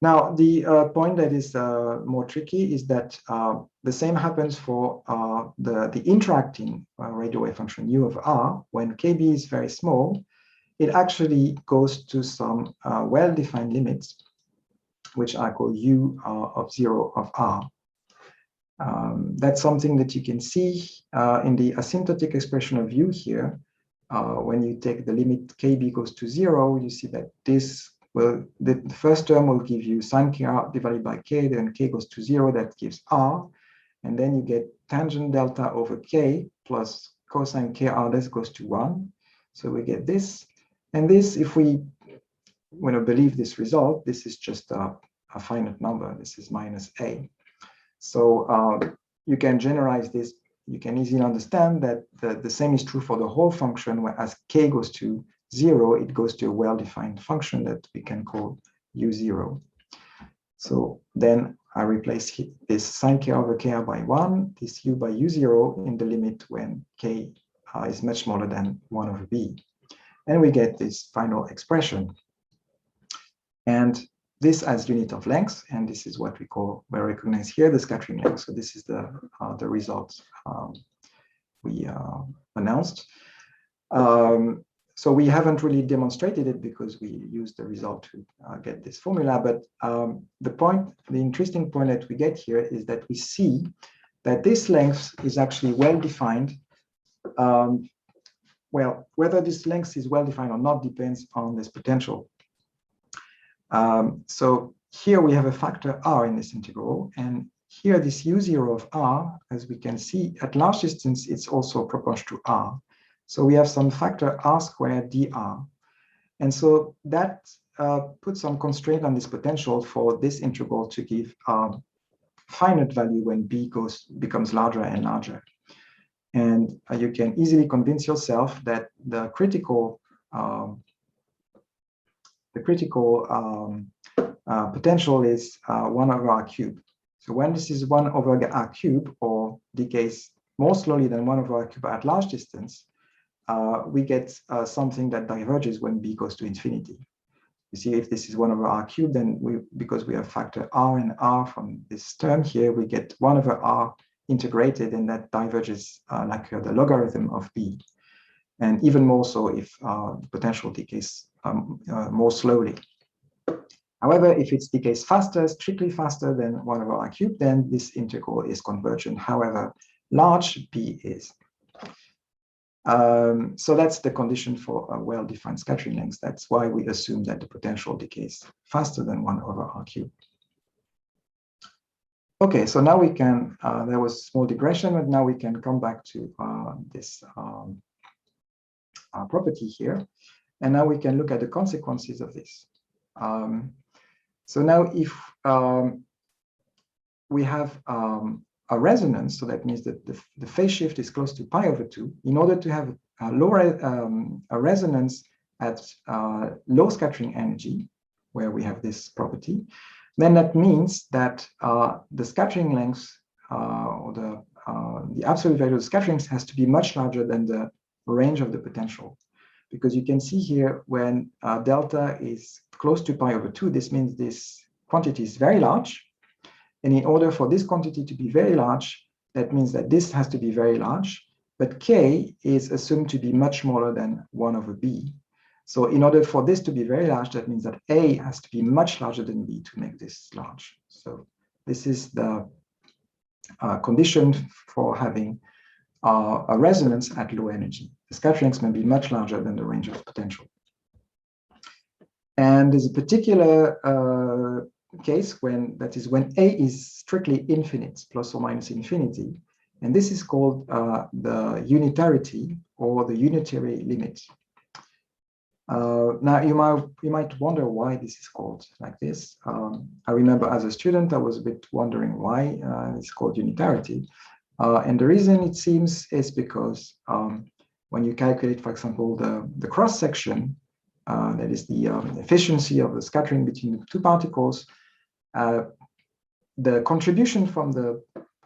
C: Now, the point that is more tricky is that the same happens for the interacting radio wave function u of r. When kb is very small, it actually goes to some well-defined limits, which I call u of 0 of r. That's something that you can see in the asymptotic expression of u here. When you take the limit kb goes to 0, you see that this well, the first term will give you sine kr divided by k, then k goes to 0, that gives r. And then you get tangent delta over k plus cosine kr, this goes to 1. So we get this. And this, if we believe this result, this is just a finite number. This is minus a. So you can generalize this. You can easily understand that the same is true for the whole function, where as k goes to 0, it goes to a well-defined function that we can call u0. So then I replace this sine k over kr by 1, this u by u0 in the limit when k is much smaller than 1 over b. And we get this final expression. And this as unit of length, and this is what we recognize here the scattering length. So this is the result we announced. So we haven't really demonstrated it because we used the result to get this formula. But the interesting point that we get here is that we see that this length is actually well-defined. Well, whether this length is well-defined or not depends on this potential. So here we have a factor r in this integral. And here this u0 of r, as we can see, at large distance, it's also proportional to r. So we have some factor r squared dr. And so that puts some constraint on this potential for this integral to give finite value when b becomes larger and larger. And you can easily convince yourself that the critical potential is 1 over r cubed. So when this is 1 over r cube, or decays more slowly than 1 over r cube at large distance, we get something that diverges when b goes to infinity. You see, if this is 1 over r cubed, then because we have factor r and r from this term here, we get 1 over r integrated, and that diverges like the logarithm of b. And even more so if the potential decays more slowly. However, if it decays faster, strictly faster than 1 over r cubed, then this integral is convergent, however large b is. So that's the condition for a well-defined scattering length. That's why we assume that the potential decays faster than 1 over r cubed. Okay, so now we can, there was a small digression, but now we can come back to this property here. And now we can look at the consequences of this. So now if we have a resonance, so that means that the phase shift is close to pi over 2. In order to have a resonance at low scattering energy, where we have this property, then that means that the scattering length or the absolute value of the scattering has to be much larger than the range of the potential. Because you can see here when delta is close to pi over 2, this means this quantity is very large. And in order for this quantity to be very large, that means that this has to be very large, but k is assumed to be much smaller than 1 over b. So in order for this to be very large, that means that a has to be much larger than b to make this large. So this is the condition for having a resonance at low energy. The scattering length may be much larger than the range of potential. And there's a particular case when a is strictly infinite, plus or minus infinity, and this is called the unitarity or the unitary limit. Now you might wonder why this is called like this. I remember as a student I was a bit wondering why it's called unitarity, and the reason it seems is because when you calculate, for example, the cross section, that is the efficiency of the scattering between the two particles. The contribution from the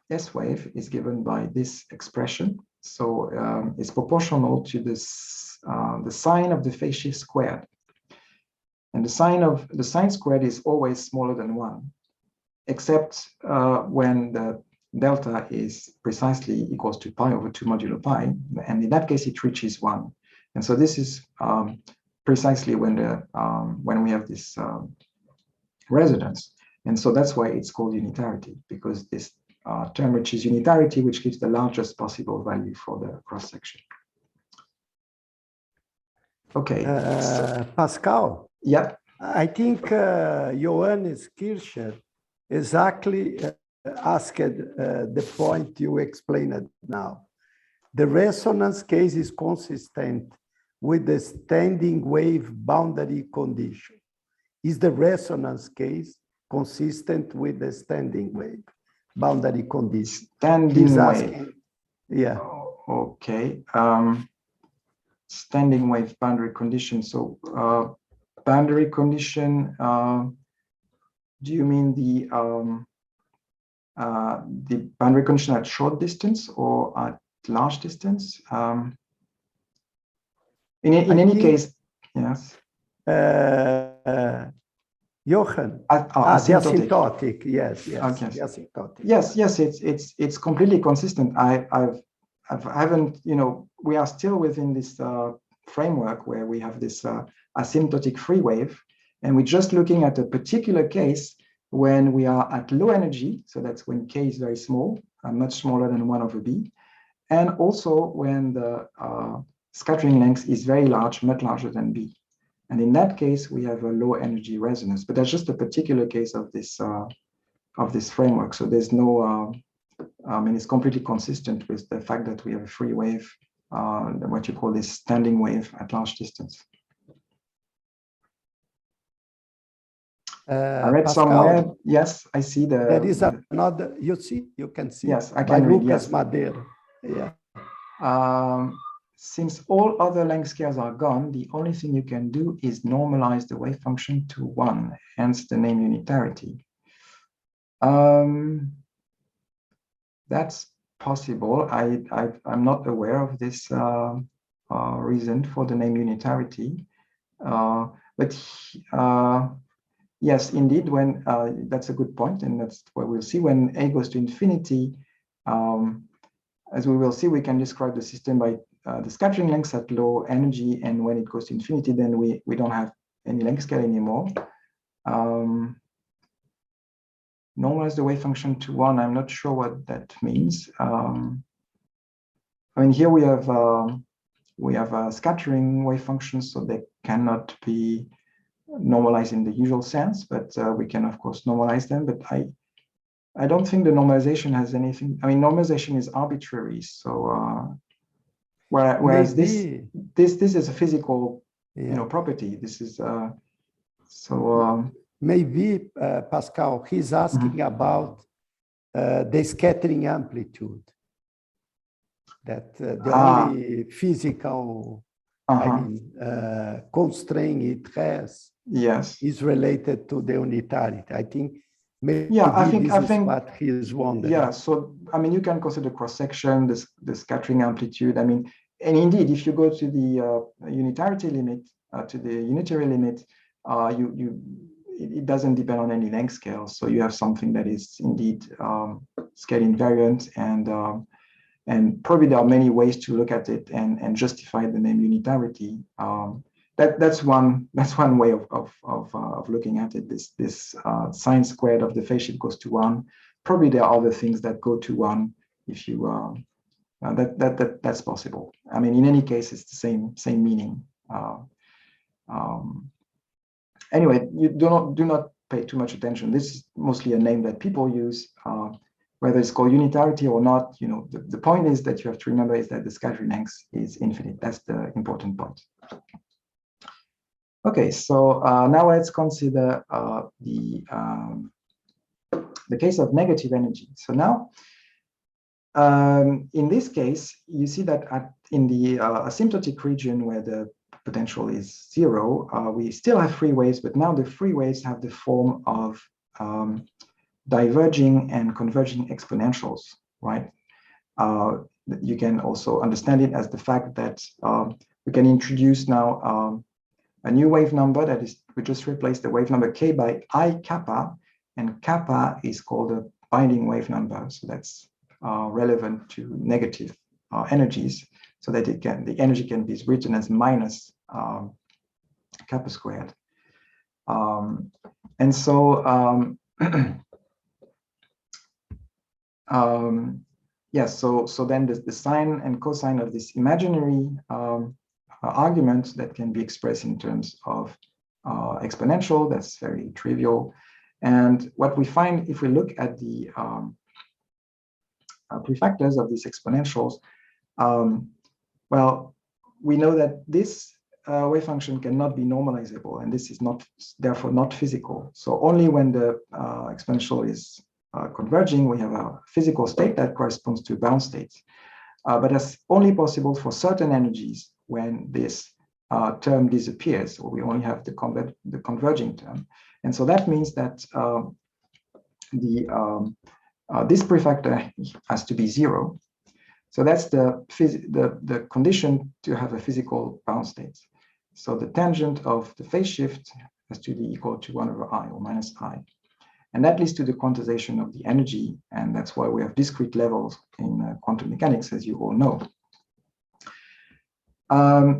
C: S wave is given by this expression. So it's proportional to this, the sine of the phase shift squared. And the sine squared is always smaller than 1, except when the delta is precisely equals to pi over 2 modulo pi. And in that case, it reaches 1. And so this is precisely when we have this resonance. And so that's why it's called unitarity, because this term reaches unitarity, which gives the largest possible value for the cross section. Okay.
B: Pascal.
C: Yeah.
B: I think Johannes Kircher exactly asked the point you explained now. The resonance case is consistent with the standing wave boundary condition. Is the resonance case consistent with the standing wave boundary condition?
C: Standing wave.
B: Yeah.
C: Okay. Standing wave boundary condition. So boundary condition, do you mean the boundary condition at short distance or at large distance? In any case, yes.
B: Jochen.
C: Asymptotic.
B: The asymptotic. Yes.
C: Okay.
B: The asymptotic.
C: Yes. It's completely consistent. I haven't, we are still within this framework where we have this asymptotic free wave, and we're just looking at a particular case when we are at low energy. So that's when k is very small, much smaller than 1 over b, and also when the scattering length is very large, much larger than b. And in that case, we have a low energy resonance, but that's just a particular case of this framework. So there's no, it's completely consistent with the fact that we have a free wave, what you call this standing wave at large distance. I read
B: Pascal,
C: somewhere, yes, I see the...
B: There is another, you can see.
C: Yes, I can read,
B: Lucas
C: yes.
B: Madeira. Yeah.
C: Since all other length scales are gone, the only thing you can do is normalize the wave function to 1, hence the name unitarity. That's possible. I'm not aware of this reason for the name unitarity, but yes, indeed, when that's a good point, and that's what we'll see when A goes to infinity. As we will see, we can describe the system by the scattering lengths at low energy, and when it goes to infinity, then we don't have any length scale anymore. Normalize the wave function to 1. I'm not sure what that means. I mean, here we have a scattering wave function, so they cannot be normalized in the usual sense, but we can of course normalize them. But I don't think the normalization has anything. I mean, normalization is arbitrary. So whereas
B: Maybe,
C: this is a physical, property. This is
B: maybe Pascal, he's asking about the scattering amplitude. That the only physical, I mean, constraint it has,
C: yes,
B: is related to the unitarity. I think maybe
C: I think
B: what he is wondering.
C: Yeah, so I mean, you can consider cross section, the scattering amplitude. I mean, and indeed, if you go to the unitarity limit, to the unitary limit, it doesn't depend on any length scale. So you have something that is indeed scale invariant, and probably there are many ways to look at it and justify the name unitarity. That's one way of looking at it. This sine squared of the phase shift goes to 1. Probably there are other things that go to 1. If you that's possible. I mean, in any case, it's the same meaning. Anyway, you do not pay too much attention. This is mostly a name that people use. Whether it's called unitarity or not, the point is that you have to remember is that the scattering length is infinite. That's the important point. Okay, so now let's consider the case of negative energy. So now, in this case, you see that in the asymptotic region where the potential is 0, we still have free waves, but now the free waves have the form of diverging and converging exponentials, right? You can also understand it as the fact that we can introduce now a new wave number that is, we just replace the wave number k by I kappa, and kappa is called a binding wave number. So that's relevant to negative energies, so that the energy can be written as minus kappa squared. And so yes, so then the sine and cosine of this imaginary argument that can be expressed in terms of exponential, that's very trivial. And what we find if we look at the prefactors of these exponentials, well, we know that this wave function cannot be normalizable, and this is not, therefore not physical. So only when the exponential is converging, we have a physical state that corresponds to bound states. But that's only possible for certain energies when this term disappears, or we only have the converging term. And so that means that this prefactor has to be 0. So that's the condition to have a physical bound state. So the tangent of the phase shift has to be equal to 1 over I, or minus I. And that leads to the quantization of the energy, and that's why we have discrete levels in quantum mechanics, as you all know. Now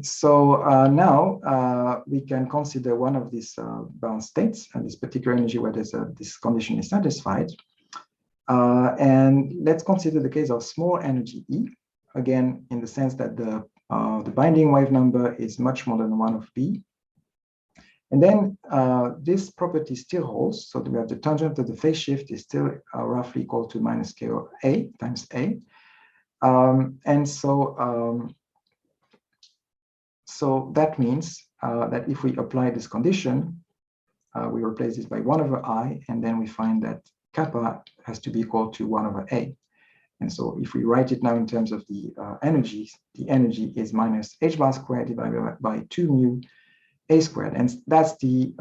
C: we can consider one of these bound states, and this particular energy where this condition is satisfied. And let's consider the case of small energy E, again, in the sense that the binding wave number is much more than 1 of B. And then this property still holds, so we have the tangent of the phase shift is still roughly equal to minus k or A times A. And so that means that if we apply this condition, we replace this by 1 over I, and then we find that kappa has to be equal to 1 over A. And so if we write it now in terms of the energy is minus h bar squared divided by 2 mu A squared, and that's the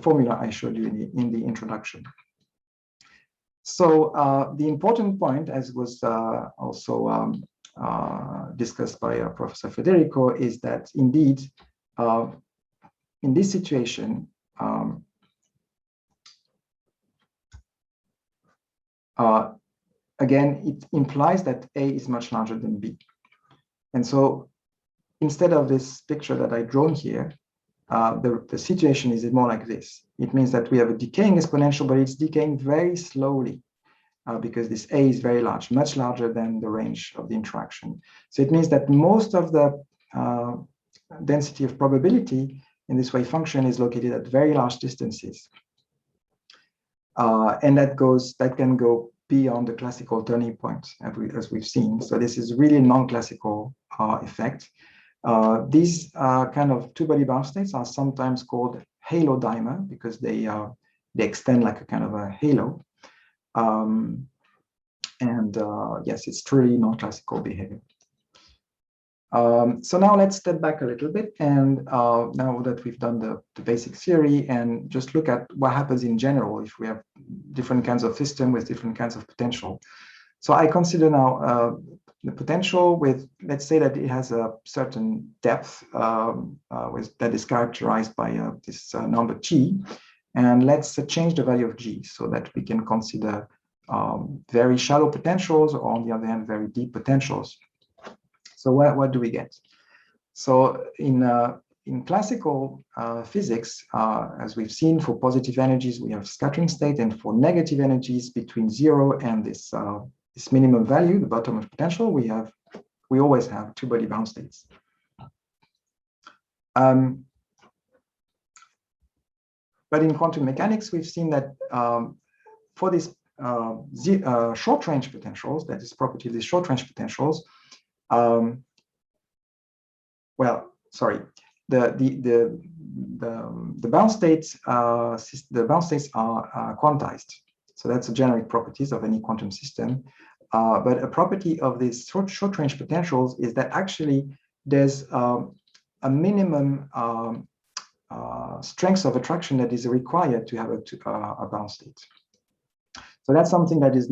C: formula I showed you in the introduction. So the important point, as was also discussed by Professor Federico, is that indeed, in this situation, again, it implies that A is much larger than B. And so instead of this picture that I've drawn here, the situation is more like this. It means that we have a decaying exponential, but it's decaying very slowly because this A is very large, much larger than the range of the interaction. So it means that most of the density of probability in this wave function is located at very large distances. And that can go beyond the classical turning point, as we've seen. So this is really a non-classical effect. These kind of two-body bound states are sometimes called halo dimer because they extend like a kind of a halo. Yes, it's truly non-classical behavior. So now let's step back a little bit, and now that we've done the basic theory, and just look at what happens in general if we have different kinds of system with different kinds of potential. So I consider now the potential with, let's say that it has a certain depth that is characterized by this number G, and let's change the value of G so that we can consider very shallow potentials, or on the other hand, very deep potentials. So what do we get? So in classical physics, as we've seen, for positive energies, we have scattering state, and for negative energies between 0 and this minimum value, the bottom of potential, we always have two-body bound states. But in quantum mechanics, we've seen that for these short-range potentials, that is property of these short-range potentials, well, sorry, the bound states are quantized. So that's a generic properties of any quantum system. But a property of these short-range potentials is that actually there's a minimum strength of attraction that is required to have a bound state. So that's something that does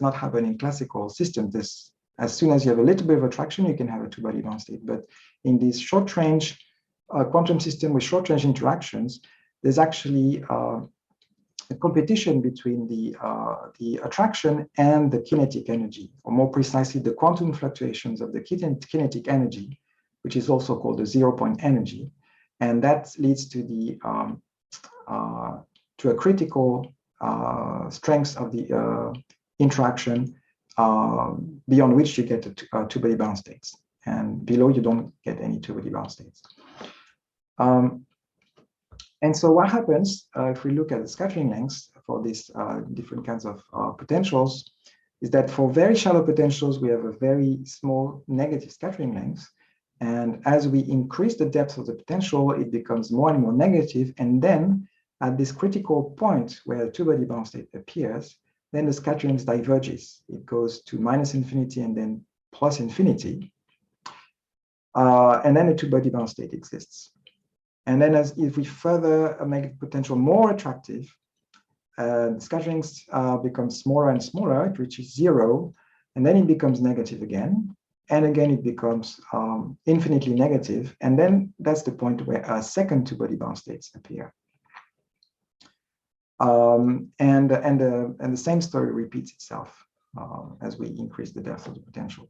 C: not happen in classical systems. As soon as you have a little bit of attraction, you can have a two-body bound state. But in this short-range quantum system with short-range interactions, there's actually a competition between the attraction and the kinetic energy, or more precisely, the quantum fluctuations of the kinetic energy, which is also called the zero-point energy, and that leads to a critical strength of the interaction, beyond which you get two-body bound states, and below you don't get any two-body bound states. And so what happens if we look at the scattering lengths for these different kinds of potentials is that for very shallow potentials, we have a very small negative scattering length. And as we increase the depth of the potential, it becomes more and more negative. And then at this critical point where the two-body bound state appears, then the scattering diverges. It goes to -infinity and then +infinity. And then a two-body bound state exists. And then if we further make the potential more attractive, the scattering becomes smaller and smaller, it reaches 0, and then it becomes negative again. And again, it becomes infinitely negative. And then that's the point where a second two-body bound states appear. And the same story repeats itself as we increase the depth of the potential.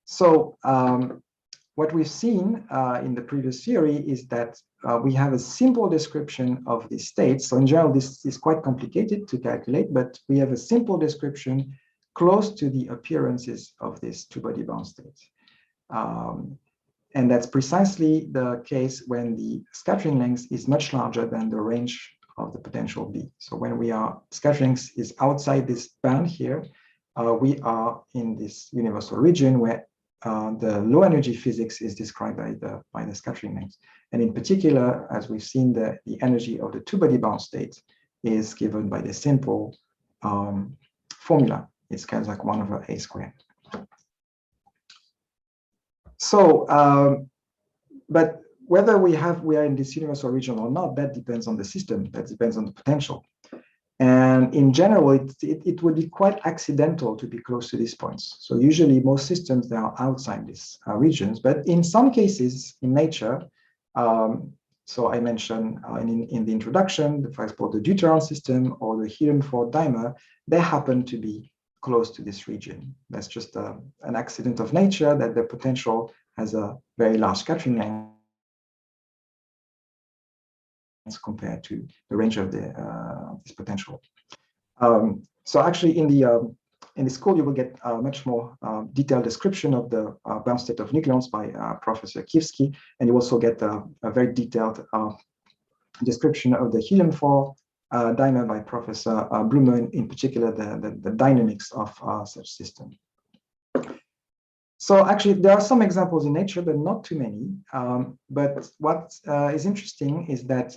C: So what we've seen in the previous theory is that we have a simple description of these states. So in general, this is quite complicated to calculate, but we have a simple description close to the appearances of these two-body bound states. And that's precisely the case when the scattering length is much larger than the range of the potential B. So when scattering is outside this band here, we are in this universal region where the low energy physics is described by the scattering length. And in particular, as we've seen, the energy of the two-body bound state is given by the simple formula. It's kind of like 1/a². So, but whether we are in this universal region or not, that depends on the system, that depends on the potential. And in general, it would be quite accidental to be close to these points. So usually most systems, they are outside these regions, but in some cases in nature, so I mentioned in the introduction, for example, the deuteron system or the helium-4 dimer, they happen to be close to this region. That's just an accident of nature that the potential has a very large scattering length compared to the range of this potential. So actually in the school, you will get a much more detailed description of the bound state of nucleons by Professor Kievsky, and you also get a very detailed description of the helium-4 dimer by Professor Bloom, in particular the dynamics of such system. So actually, there are some examples in nature, but not too many. But what is interesting is that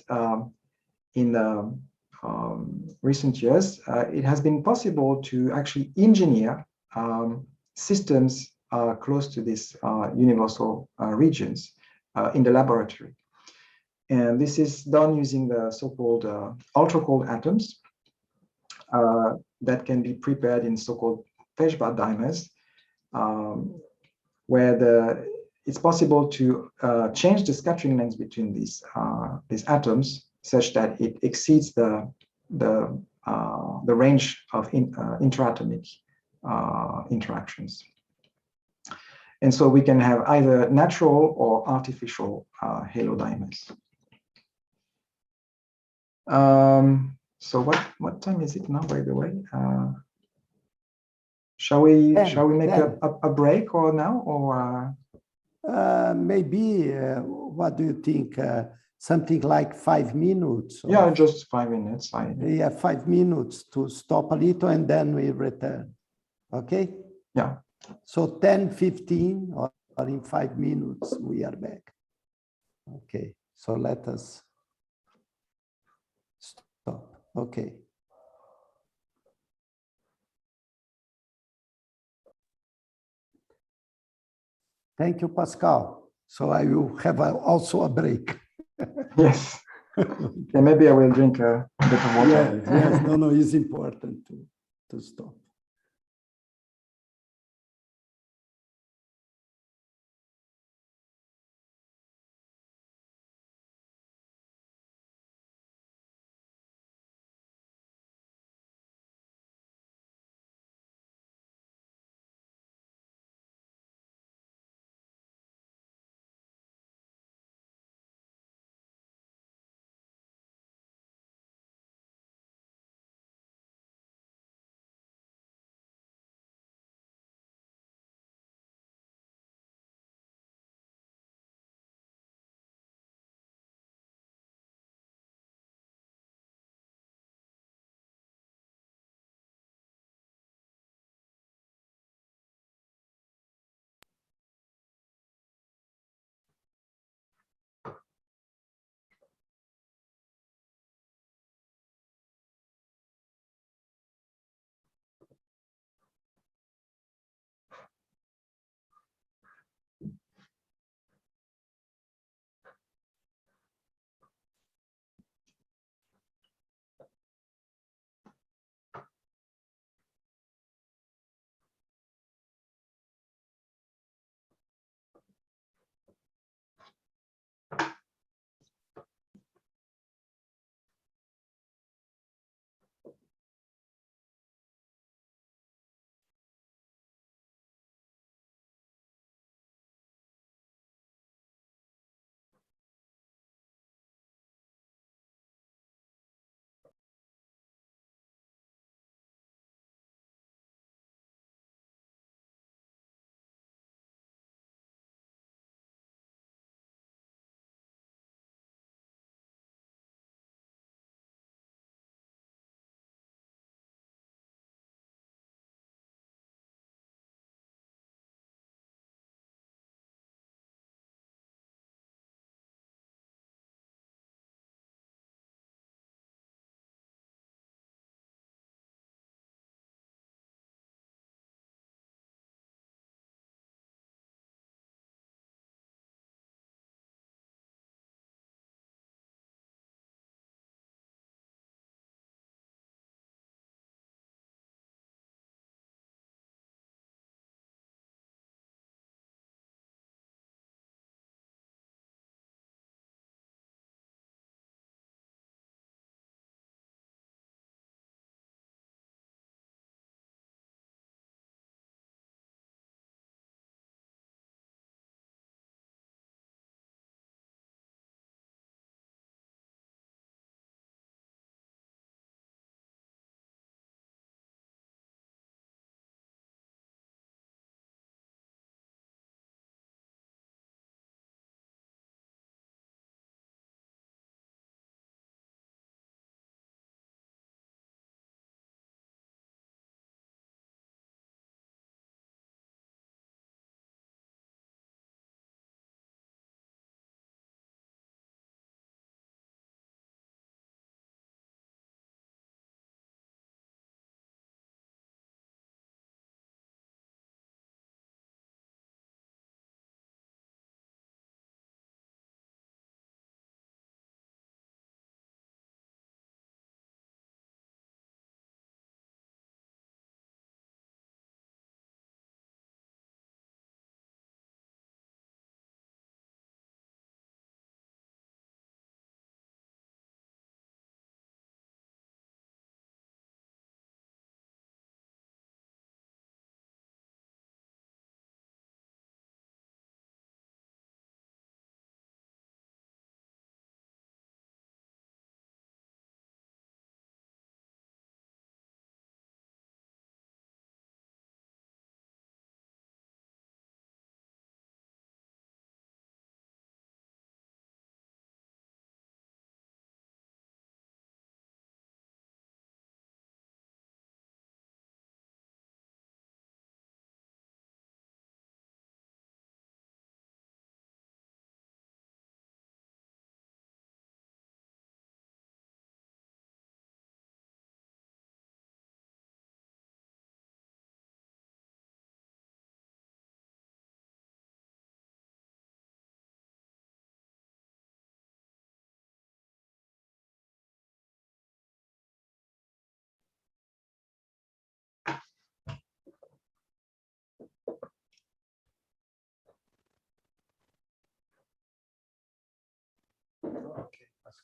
C: in recent years, it has been possible to actually engineer systems close to these universal regions in the laboratory. And this is done using the so-called ultra-cold atoms that can be prepared in so-called Feshbach dimers, where it's possible to change the scattering lengths between these atoms such that it exceeds the range of interatomic interactions. And so we can have either natural or artificial halo dimers. So what time is it now, by the way? Shall we make a break or now, or
B: maybe what do you think? Something like 5 minutes? Or...
C: Yeah, just 5 minutes.
B: Yeah, 5 minutes to stop a little and then we return. Okay?
C: Yeah.
B: So 10:15 or in 5 minutes we are back. Okay, so let us stop. Okay. Thank you, Pascal. So I will have also a break.
C: Yes. Yeah, maybe I will drink a bit of water.
B: Yes, no, it's important to stop.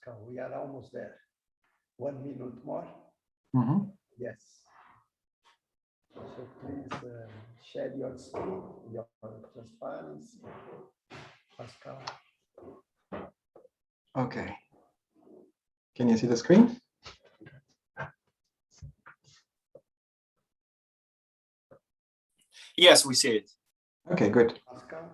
B: Pascal, we are almost there. 1 minute more. Yes. So please share your screen, your transparency. Pascal.
C: Okay. Can you see the screen?
D: Yes, we see it.
C: Okay, good.
B: Pascal.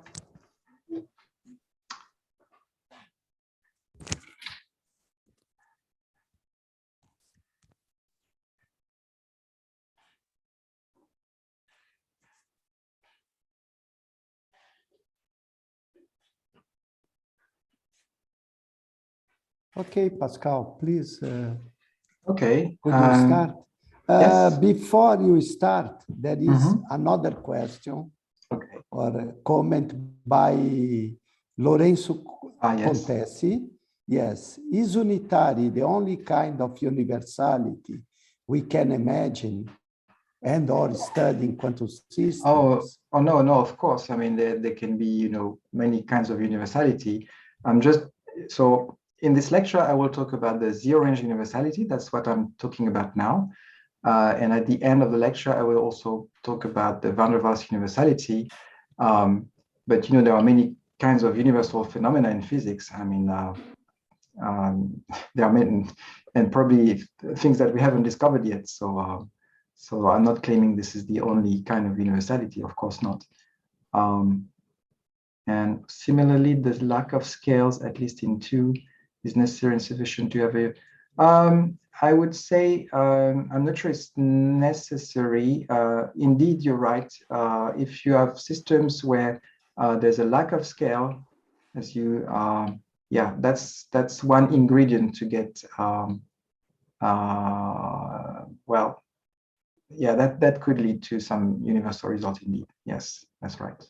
B: Okay, Pascal, please.
C: Okay.
B: Could you start?
C: Yes.
B: Before you start, there is another question
C: Okay.
B: or a comment by Lorenzo
C: Yes.
B: Contesi. Yes, is unitary the only kind of universality we can imagine and or study in quantum systems?
C: Oh no, of course. I mean, there can be, many kinds of universality. So in this lecture, I will talk about the zero range universality. That's what I'm talking about now. And at the end of the lecture, I will also talk about the van der Waals universality. But there are many kinds of universal phenomena in physics. I mean, there are many, and probably things that we haven't discovered yet. So I'm not claiming this is the only kind of universality, of course not. And similarly, the lack of scales, at least in 2, is necessary and sufficient to have a. I would say I'm not sure it's necessary. Indeed, you're right. If you have systems where there's a lack of scale, as you, that's one ingredient to get. Well, yeah, that could lead to some universal result indeed. Yes, that's right.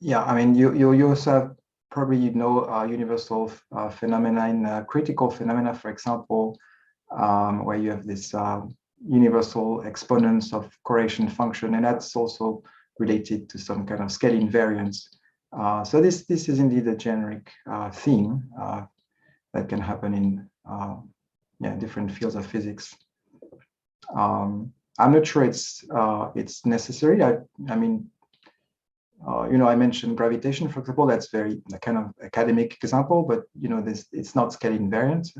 C: Yeah, I mean, you also have probably universal phenomena in critical phenomena, for example, where you have this universal exponents of correlation function, and that's also related to some kind of scale invariance. So this is indeed a generic theme that can happen in different fields of physics. I'm not sure it's necessary. I mean, I mentioned gravitation, for example. That's very a kind of academic example, but it's not scale invariant,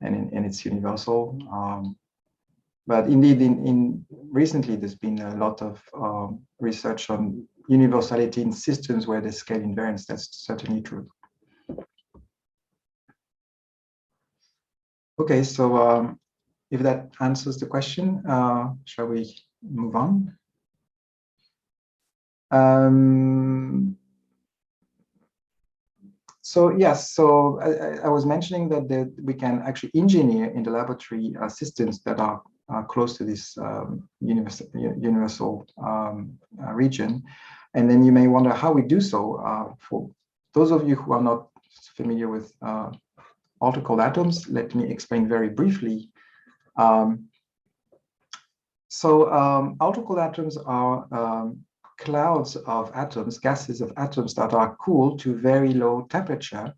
C: and it's universal. But indeed, in recently, there's been a lot of research on universality in systems where there's scale invariance. That's certainly true. Okay, so if that answers the question, shall we move on? So yes, so I was mentioning that we can actually engineer in the laboratory systems that are close to this universal region. And then you may wonder how we do so. For those of you who are not familiar with optical atoms, let me explain very briefly. Optical atoms are clouds of atoms, gases of atoms that are cooled to very low temperature,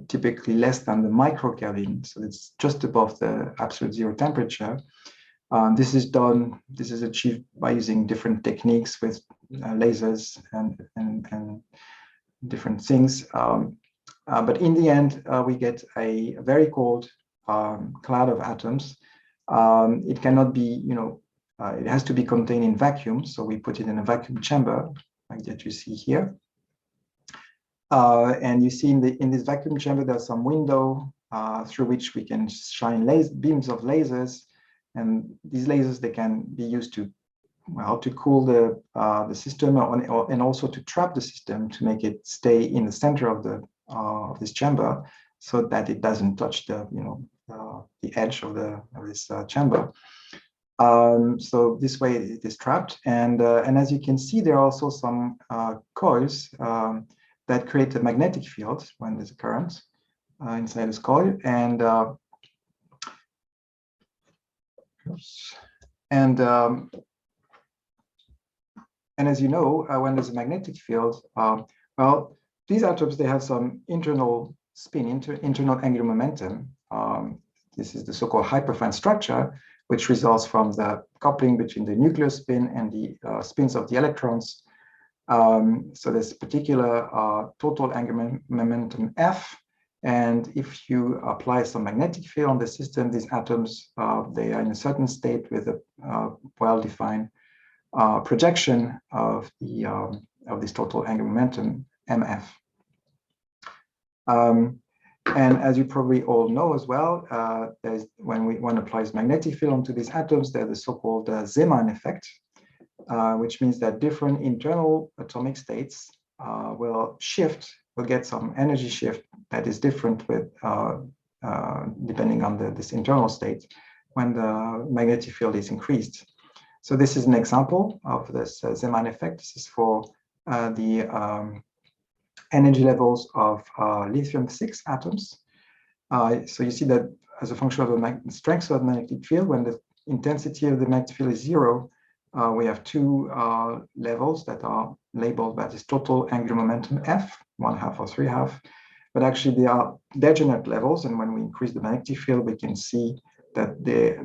C: typically less than the microkelvin. So it's just above the absolute zero temperature. This is achieved by using different techniques with lasers and different things. But in the end, we get a very cold cloud of atoms. It cannot be, it has to be contained in vacuum. So we put it in a vacuum chamber like that you see here. And you see in this vacuum chamber, there's some window through which we can shine beams of lasers. And these lasers, they can be used to cool the system and also to trap the system to make it stay in the center of this chamber so that it doesn't touch the edge of this chamber. So this way it is trapped, and as you can see, there are also some coils that create a magnetic field when there's a current inside this coil, and And as you know, when there's a magnetic field, well, these atoms, they have some internal spin, internal angular momentum. This is the so-called hyperfine structure, which results from the coupling between the nuclear spin and the spins of the electrons. So there's a particular total angular momentum F. And if you apply some magnetic field on the system, these atoms, they are in a certain state with a well-defined projection of this total angular momentum MF. And as you probably all know as well, when one applies magnetic field onto these atoms, there's the so-called Zeeman effect, which means that different internal atomic states will get some energy shift that is different with depending on this internal state when the magnetic field is increased. So this is an example of this Zeeman effect. This is for the energy levels of lithium-6 atoms. So you see that as a function of the strength of the magnetic field, when the intensity of the magnetic field is 0, we have two levels that are labeled by this total angular momentum F, 1/2 or 3/2. But actually they are degenerate levels. And when we increase the magnetic field, we can see that there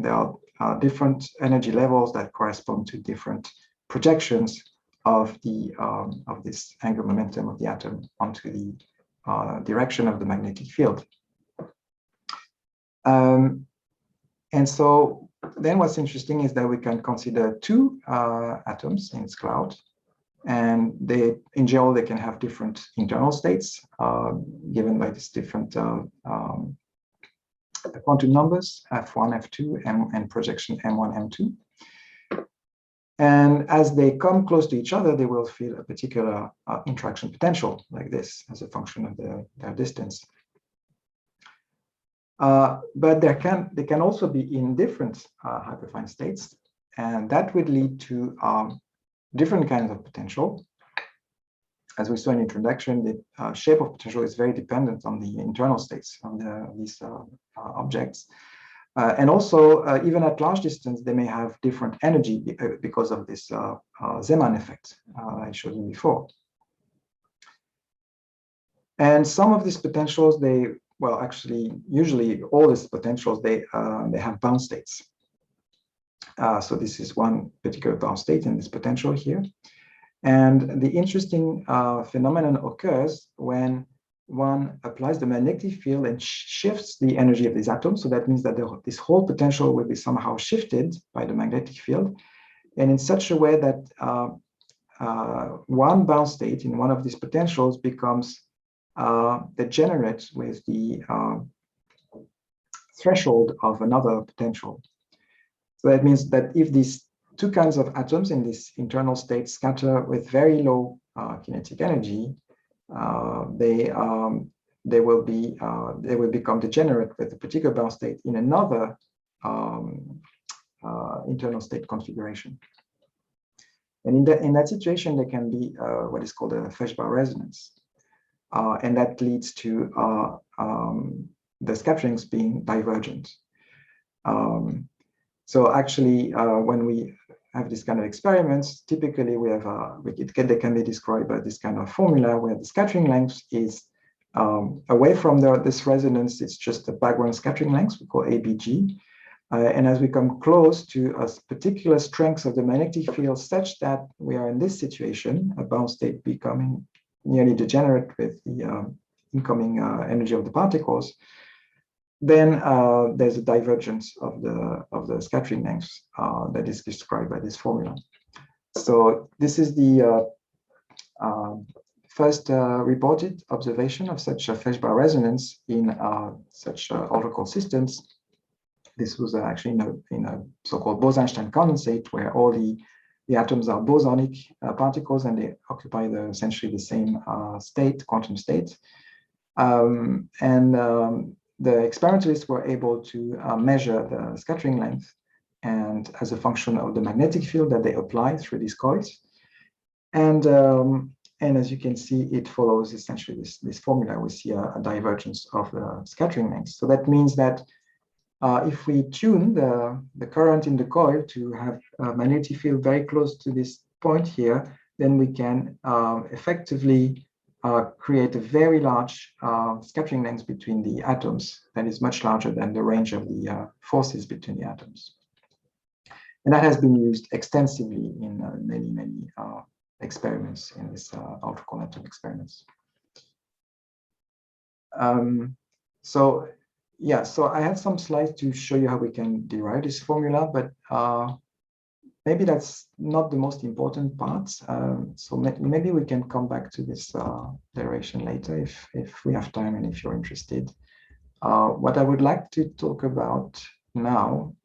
C: are different energy levels that correspond to different projections of this angular momentum of the atom onto the direction of the magnetic field. And so then what's interesting is that we can consider two atoms in its cloud, and in general they can have different internal states given by these different quantum numbers, F1, F2, and projection M1, M2. And as they come close to each other, they will feel a particular interaction potential like this as a function of their distance. But they can also be in different hyperfine states, and that would lead to different kinds of potential. As we saw in the introduction, the shape of potential is very dependent on the internal states of these objects. And also, even at large distance, they may have different energy because of this Zeeman effect I showed you before. And some of these potentials, usually all these potentials, they have bound states. So this is one particular bound state in this potential here. And the interesting phenomenon occurs when one applies the magnetic field and shifts the energy of these atoms. So that means that this whole potential will be somehow shifted by the magnetic field, and in such a way that one bound state in one of these potentials becomes degenerate with the threshold of another potential. So that means that if these two kinds of atoms in this internal state scatter with very low kinetic energy, they will become degenerate with a particular bound state in another internal state configuration. And in that situation, there can be what is called a Feshbach resonance, and that leads to the scatterings being divergent. So actually, when we have this kind of experiments, typically we have they can be described by this kind of formula where the scattering length is away from this resonance. It's just the background scattering length we call ABG, and as we come close to a particular strength of the magnetic field, such that we are in this situation, a bound state becoming nearly degenerate with the incoming energy of the particles, then there's a divergence of the scattering lengths that is described by this formula. So this is the first reported observation of such a Feshbach resonance in such orbital systems. This was actually in a so-called Bose-Einstein condensate, where all the atoms are bosonic particles, and they occupy essentially the same quantum state. The experimentalists were able to measure the scattering length and as a function of the magnetic field that they apply through these coils. And as you can see, it follows essentially this formula. We see a divergence of the scattering length. So that means that if we tune the current in the coil to have a magnetic field very close to this point here, then we can effectively create a very large scattering length between the atoms that is much larger than the range of the forces between the atoms. And that has been used extensively in many experiments in this ultra-quantum experiments. So yeah, so I had some slides to show you how we can derive this formula, but maybe that's not the most important part. So maybe we can come back to this derivation later if we have time and if you're interested. What I would like to talk about now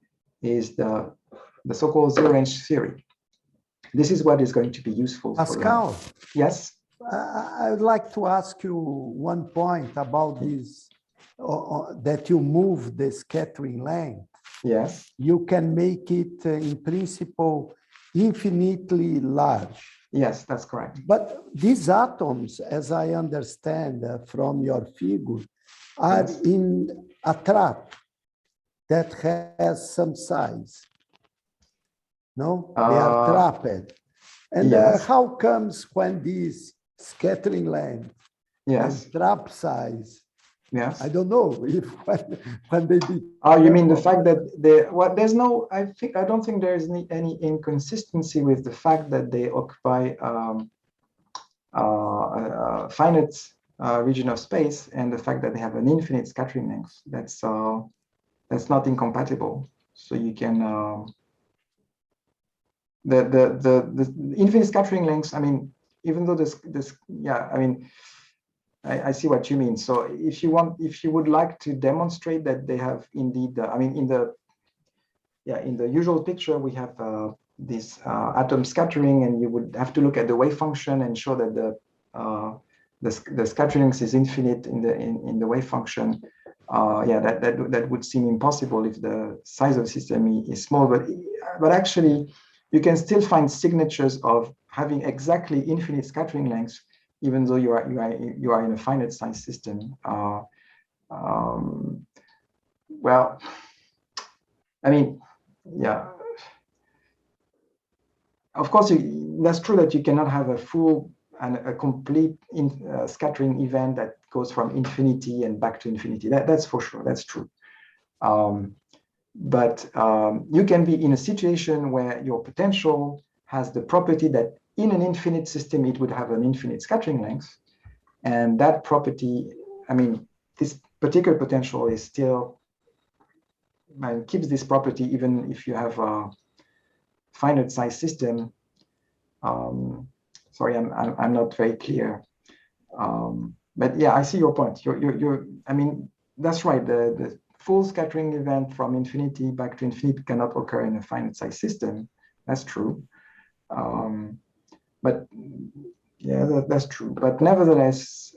C: is the so-called zero-range theory. This is what is going to be useful.
B: Pascal,
C: yes?
B: I would like to ask you one point about this, that you move the scattering length.
C: Yes.
B: You can make it, in principle, infinitely large.
C: Yes, that's correct.
B: But these atoms, as I understand from your figure, are
C: Yes.
B: in a trap that has some size. No, they are trapped. And
C: yes.
B: how comes when this scattering length
C: Yes.
B: and trap size?
C: Yes.
B: I don't know if when they be.
C: Oh, you mean the fact that there's no, I don't think there is any inconsistency with the fact that they occupy a finite region of space and the fact that they have an infinite scattering length. That's not incompatible. So you can the infinite scattering lengths. I mean, even though this yeah, I mean, I see what you mean. So if you would like to demonstrate that they have indeed, I mean, in the usual picture, we have this atom scattering, and you would have to look at the wave function and show that the scattering length is infinite in the wave function. Yeah, that would seem impossible if the size of the system is small, but actually you can still find signatures of having exactly infinite scattering lengths, even though you are in a finite size system. Well, I mean, yeah. Of course, that's true that you cannot have a full and a complete scattering event that goes from infinity and back to infinity. That's for sure. That's true. But you can be in a situation where your potential has the property that in an infinite system, it would have an infinite scattering length. And that property, I mean, this particular potential is still, keeps this property even if you have a finite size system. Sorry, I'm not very clear. But yeah, I see your point. I mean, that's right. The full scattering event from infinity back to infinity cannot occur in a finite size system. That's true. But yeah, that's true. But nevertheless,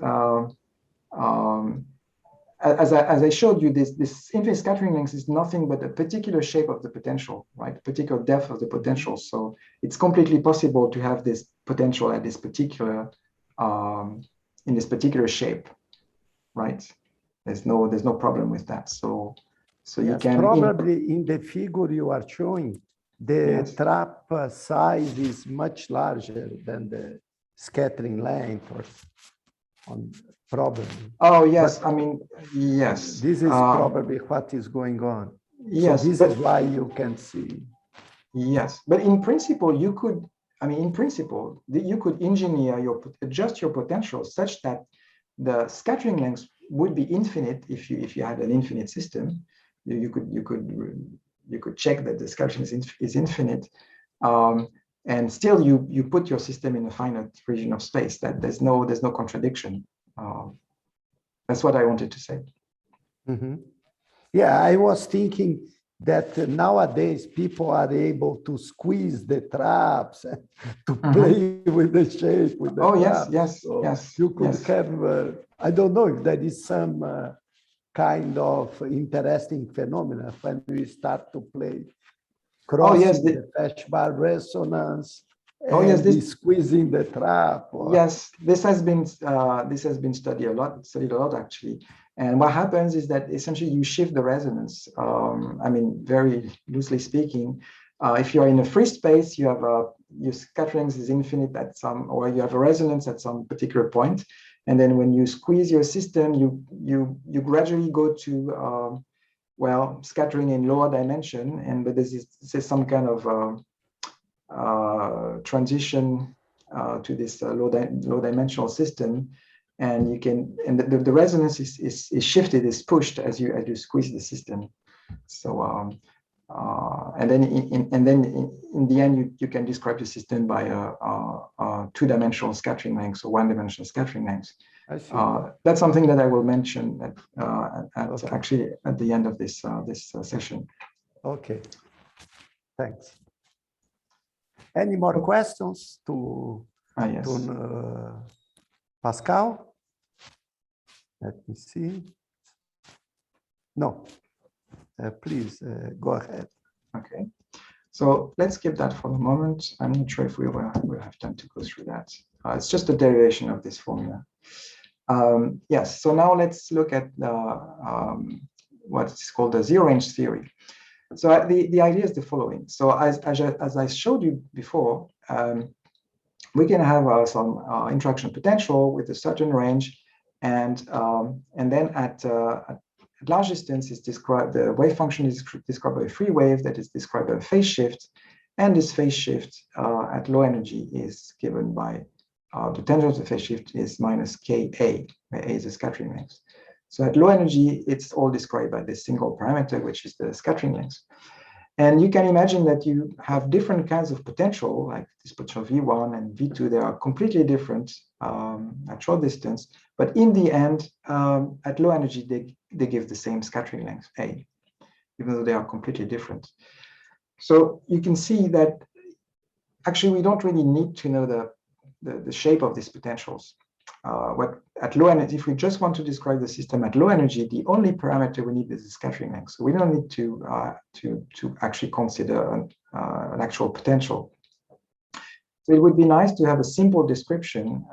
C: as I showed you, this infinite scattering length is nothing but a particular shape of the potential, right? A particular depth of the potential. So it's completely possible to have this potential at this particular, in this particular shape, right? There's no problem with that. So you
B: Yes,
C: can
B: probably in the figure you are showing, the
C: yes.
B: trap size is much larger than the scattering length or probably.
C: Oh yes,
B: But
C: I mean yes.
B: this is probably what is going on.
C: Yes,
B: so this is why you can see.
C: Yes, but in principle, you could. I mean, in principle, you could engineer adjust your potential such that the scattering length would be infinite if you had an infinite system. You could check that the scattering is infinite, and still you put your system in a finite region of space. That there's no contradiction. That's what I wanted to say.
B: Mm-hmm. Yeah, I was thinking that nowadays people are able to squeeze the traps, to play with the shape, with the traps.
C: Yes,
B: so
C: yes.
B: You could have, I don't know if there is some kind of interesting phenomena when we start to play crossing the Feshbach resonance and squeezing the trap.
C: Yes, this has been studied a lot actually. And what happens is that essentially you shift the resonance. I mean, very loosely speaking, if you're in a free space, you have your scattering length is infinite at some, or you have a resonance at some particular point, and then when you squeeze your system, you gradually go to well, scattering in lower dimension, and but this is some kind of transition to this low dimensional system, and you can, and the resonance is shifted, is pushed as you squeeze the system. So and then in the end you can describe the system by a two-dimensional scattering length or one-dimensional scattering length.
B: I see.
C: That's something that I will mention
B: Okay.
C: actually at the end of this session.
B: Okay, thanks. Any more questions to
C: Yes.
B: Pascal? Let me see. No, please go ahead.
C: Okay, so let's skip that for the moment. I'm not sure if we will have time to go through that. It's just a derivation of this formula. Yes, so now let's look at what's called the zero-range theory. So the idea is the following. So as I showed you before, we can have some interaction potential with a certain range, and then at large distance is described, the wave function is described by a free wave that is described by a phase shift, and this phase shift at low energy is given by the tangent of the phase shift is minus Ka, where A is the scattering length. So at low energy, it's all described by this single parameter, which is the scattering length. And you can imagine that you have different kinds of potential, like this potential V1 and V2, they are completely different at short distance, but in the end, at low energy, they give the same scattering length, A, even though they are completely different. So you can see that actually we don't really need to know the shape of these potentials. What at low energy, if we just want to describe the system at low energy, the only parameter we need is the scattering length. So we don't need to actually consider an actual potential. So it would be nice to have a simple description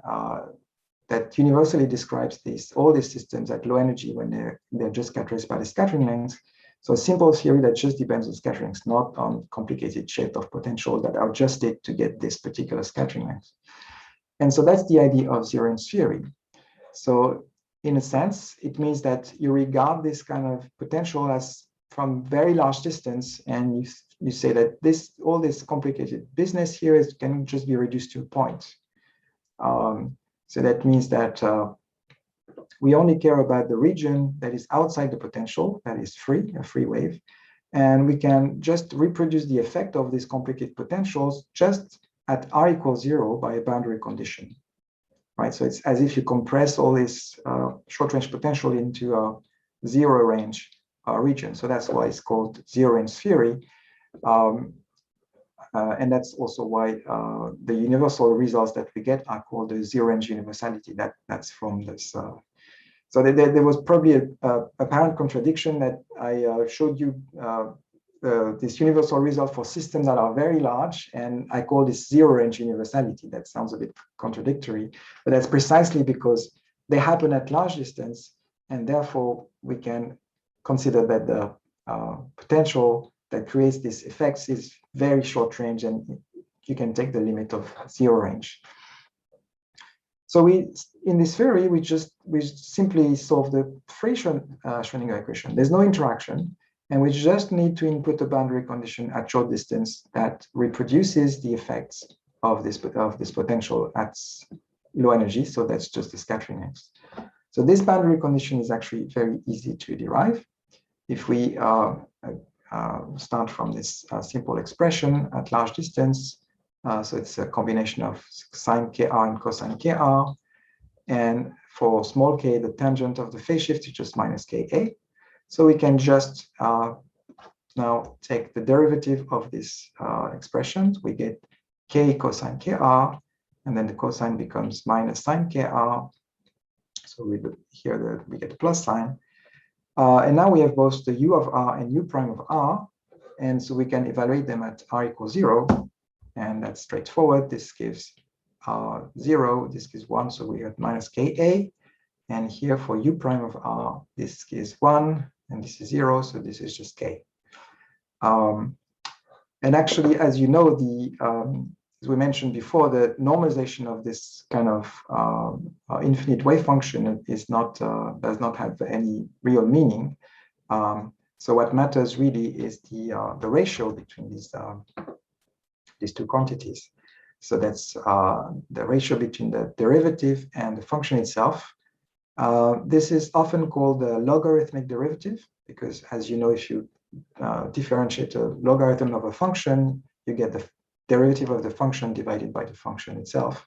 C: that universally describes all these systems at low energy when they're just characterized by the scattering length. So a simple theory that just depends on scattering length, not on complicated shape of potential that are adjusted to get this particular scattering length. And so that's the idea of zero-range theory. So in a sense, it means that you regard this kind of potential as from very large distance, and you say that all this complicated business here can just be reduced to a point. So that means that we only care about the region that is outside the potential, that is free, a free wave, and we can just reproduce the effect of these complicated potentials just at r equals 0 by a boundary condition, right? So it's as if you compress all this short-range potential into a zero-range region. So that's why it's called zero-range theory. And that's also why the universal results that we get are called the zero-range universality. That's from this. So there was probably a apparent contradiction that I showed you this universal result for systems that are very large, and I call this zero-range universality. That sounds a bit contradictory, but that's precisely because they happen at large distance, and therefore we can consider that the potential that creates these effects is very short range, and you can take the limit of zero range. So in this theory, we simply solve the free Schrödinger equation. There's no interaction, and we just need to input a boundary condition at short distance that reproduces the effects of this potential at low energy. So that's just the scattering length. So this boundary condition is actually very easy to derive. If we start from this simple expression at large distance, so it's a combination of sine kr and cosine kr, and for small k, the tangent of the phase shift is just minus ka. So we can just now take the derivative of this expression. We get k cosine kr, and then the cosine becomes minus sine kr. So we get the plus sign. And now we have both the u of r and u prime of r, and so we can evaluate them at r equals 0, and that's straightforward. This gives 0, this gives 1, so we have minus ka, and here for u prime of r, this gives 1, and this is 0, so this is just k. And actually, as you know, the as we mentioned before, the normalization of this kind of infinite wave function is not does not have any real meaning. So what matters really is the ratio between these two quantities. So that's the ratio between the derivative and the function itself. This is often called the logarithmic derivative, because as you know, if you differentiate a logarithm of a function, you get the derivative of the function divided by the function itself.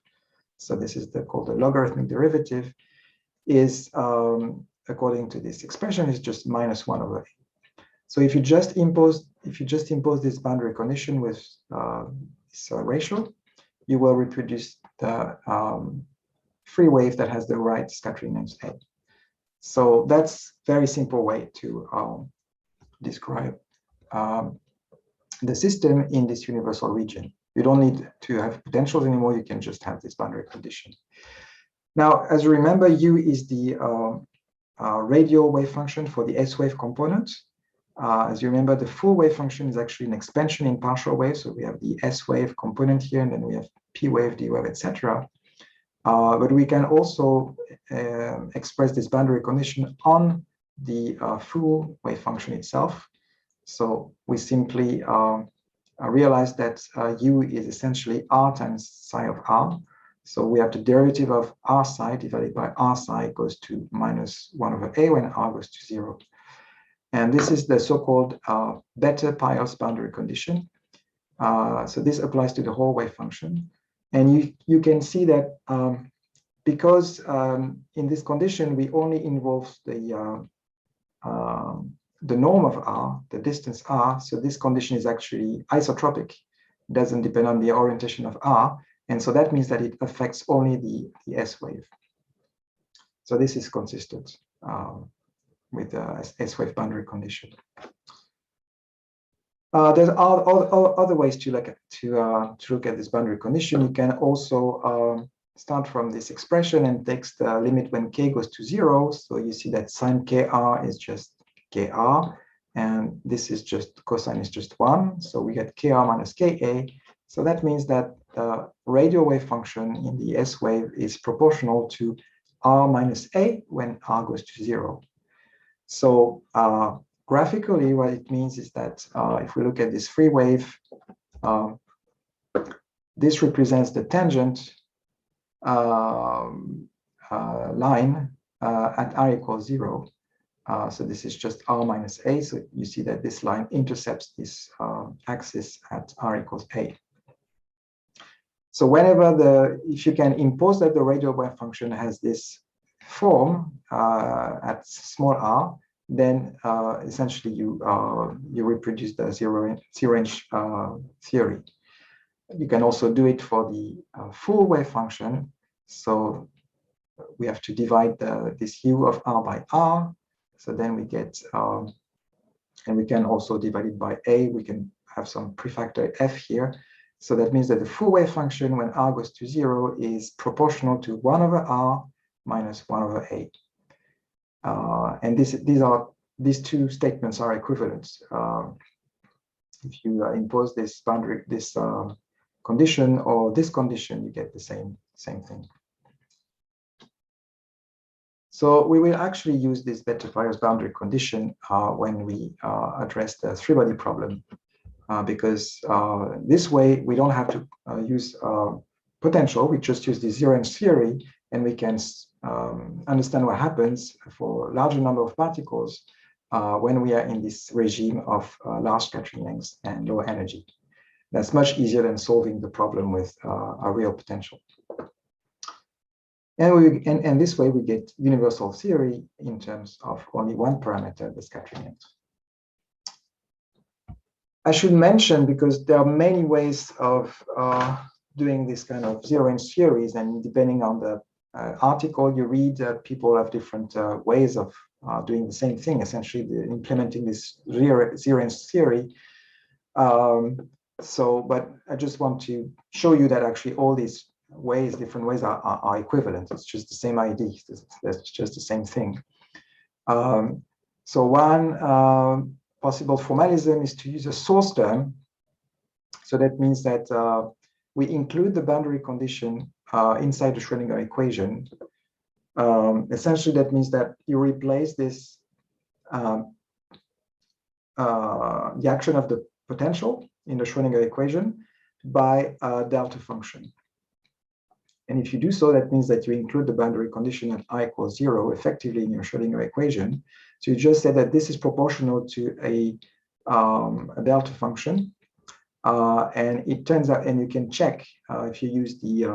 C: So this is called the logarithmic derivative, is according to this expression, is just -1/a. So if you just impose this boundary condition with this ratio, you will reproduce the free wave that has the right scattering length A. So that's very simple way to describe the system in this universal region. You don't need to have potentials anymore. You can just have this boundary condition. Now, as you remember, U is the radial wave function for the S wave component. As you remember, the full wave function is actually an expansion in partial waves. So we have the S wave component here, and then we have P wave, D wave, etc. But we can also express this boundary condition on the full wave function itself. So we simply realize that U is essentially R times psi of R. So we have the derivative of R psi divided by R psi goes to -1/a when R goes to 0. And this is the so-called Bethe-Pios boundary condition. So this applies to the whole wave function. And you can see that because in this condition, we only involve the norm of R, the distance R. So this condition is actually isotropic. It doesn't depend on the orientation of R. And so that means that it affects only the S wave. So this is consistent with the S wave boundary condition. There's other ways to look at this boundary condition. You can also start from this expression and take the limit when k goes to 0. So you see that sine kr is just kr, and this is just cosine is just 1. So we get kr minus ka. So that means that the radial wave function in the S wave is proportional to r minus a when r goes to 0. So graphically, what it means is that if we look at this free wave, this represents the tangent line at r equals 0. So this is just r minus a. So you see that this line intercepts this axis at r equals a. So whenever if you can impose that the radial wave function has this form at small r, then essentially you reproduce the zero-range theory. You can also do it for the full wave function. So we have to divide this u of r by r. So then we get, and we can also divide it by a. We can have some prefactor f here. So that means that the full wave function when r goes to 0 is proportional to 1/r minus 1/a. And these two statements are equivalent. If you impose this boundary, this condition or this condition, you get the same thing. So we will actually use this Bethe-Pios boundary condition when we address the three-body problem, because this way we don't have to use potential. We just use the zero-range theory, and we can understand what happens for a larger number of particles when we are in this regime of large scattering lengths and low energy. That's much easier than solving the problem with a real potential. And this way we get universal theory in terms of only one parameter, the scattering length. I should mention, because there are many ways of doing this kind of zero-range theories, and depending on the article you read, people have different ways of doing the same thing, essentially implementing this zero-range theory. But I just want to show you that actually all these different ways are equivalent. It's just the same idea. It's just the same thing. So one possible formalism is to use a source term. So that means that we include the boundary condition inside the Schrödinger equation. Essentially, that means that you replace this the action of the potential in the Schrödinger equation by a delta function. And if you do so, that means that you include the boundary condition at I equals 0 effectively in your Schrödinger equation. So you just say that this is proportional to a delta function. And it turns out, and you can check if you use the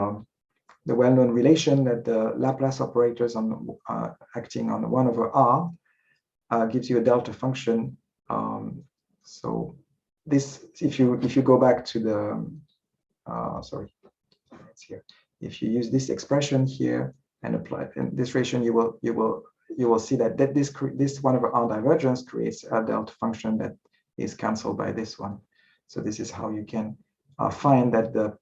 C: well-known relation that the Laplace operators on acting on 1 over R gives you a delta function. So this, if you go back to the sorry, it's here. If you use this expression here and apply this relation, you will see that this 1 over R divergence creates a delta function that is cancelled by this one. So this is how you can find that the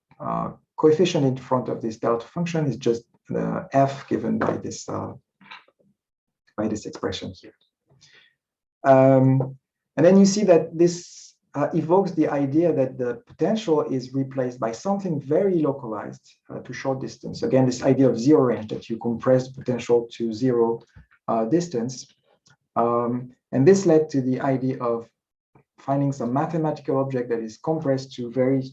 C: coefficient in front of this delta function is just the f given by this expression here. And then you see that this evokes the idea that the potential is replaced by something very localized to short distance. Again, this idea of zero range, that you compress the potential to zero distance. And this led to the idea of finding some mathematical object that is compressed to very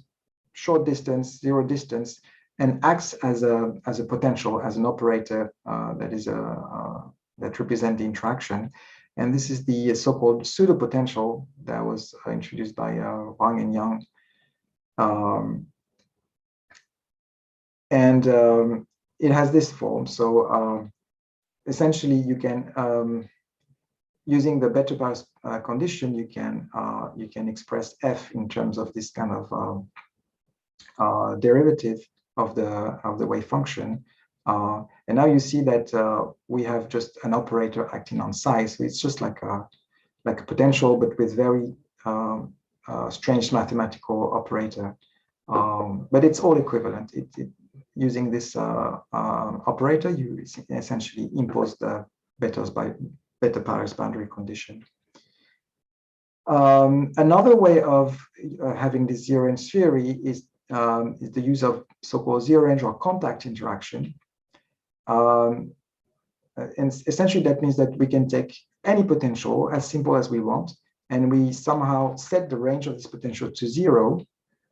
C: short distance, zero distance, and acts as a potential, as an operator that is that represents the interaction. And this is the so-called pseudo-potential that was introduced by Wang and Yang. It has this form. So essentially, you can, using the Bethe-Paris condition, you can express f in terms of this kind of derivative of the wave function. And now you see that we have just an operator acting on psi. So it's just like a potential, but with very strange mathematical operator. But it's all equivalent. Using this operator, you essentially impose the Bethe-Paris boundary condition. Another way of having this zero-range theory is the use of so-called zero-range or contact interaction. And essentially, that means that we can take any potential as simple as we want, and we somehow set the range of this potential to 0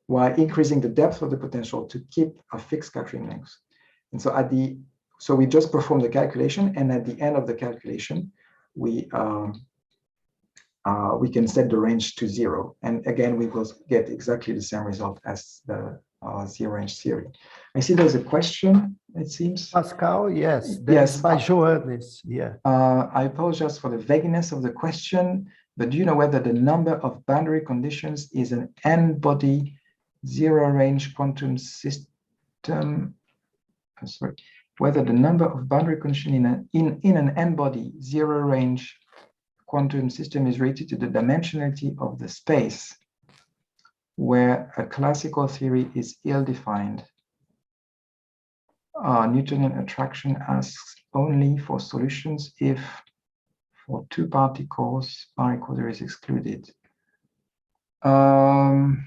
C: while increasing the depth of the potential to keep a fixed scattering length. And so so we just perform the calculation, and at the end of the calculation, we can set the range to 0. And again, we will get exactly the same result as the zero-range theory. I see there's a question, it seems.
B: Pascal, yes.
C: Yes.
B: By Johannes, yeah.
C: I apologize for the vagueness of the question, but do you know whether the number of boundary conditions is an n-body zero-range quantum system? I'm sorry. Whether the number of boundary conditions in an n-body zero-range quantum system is related to the dimensionality of the space, where a classical theory is ill-defined. Newtonian attraction asks only for solutions if for 2 particles, R equals 0 is excluded. The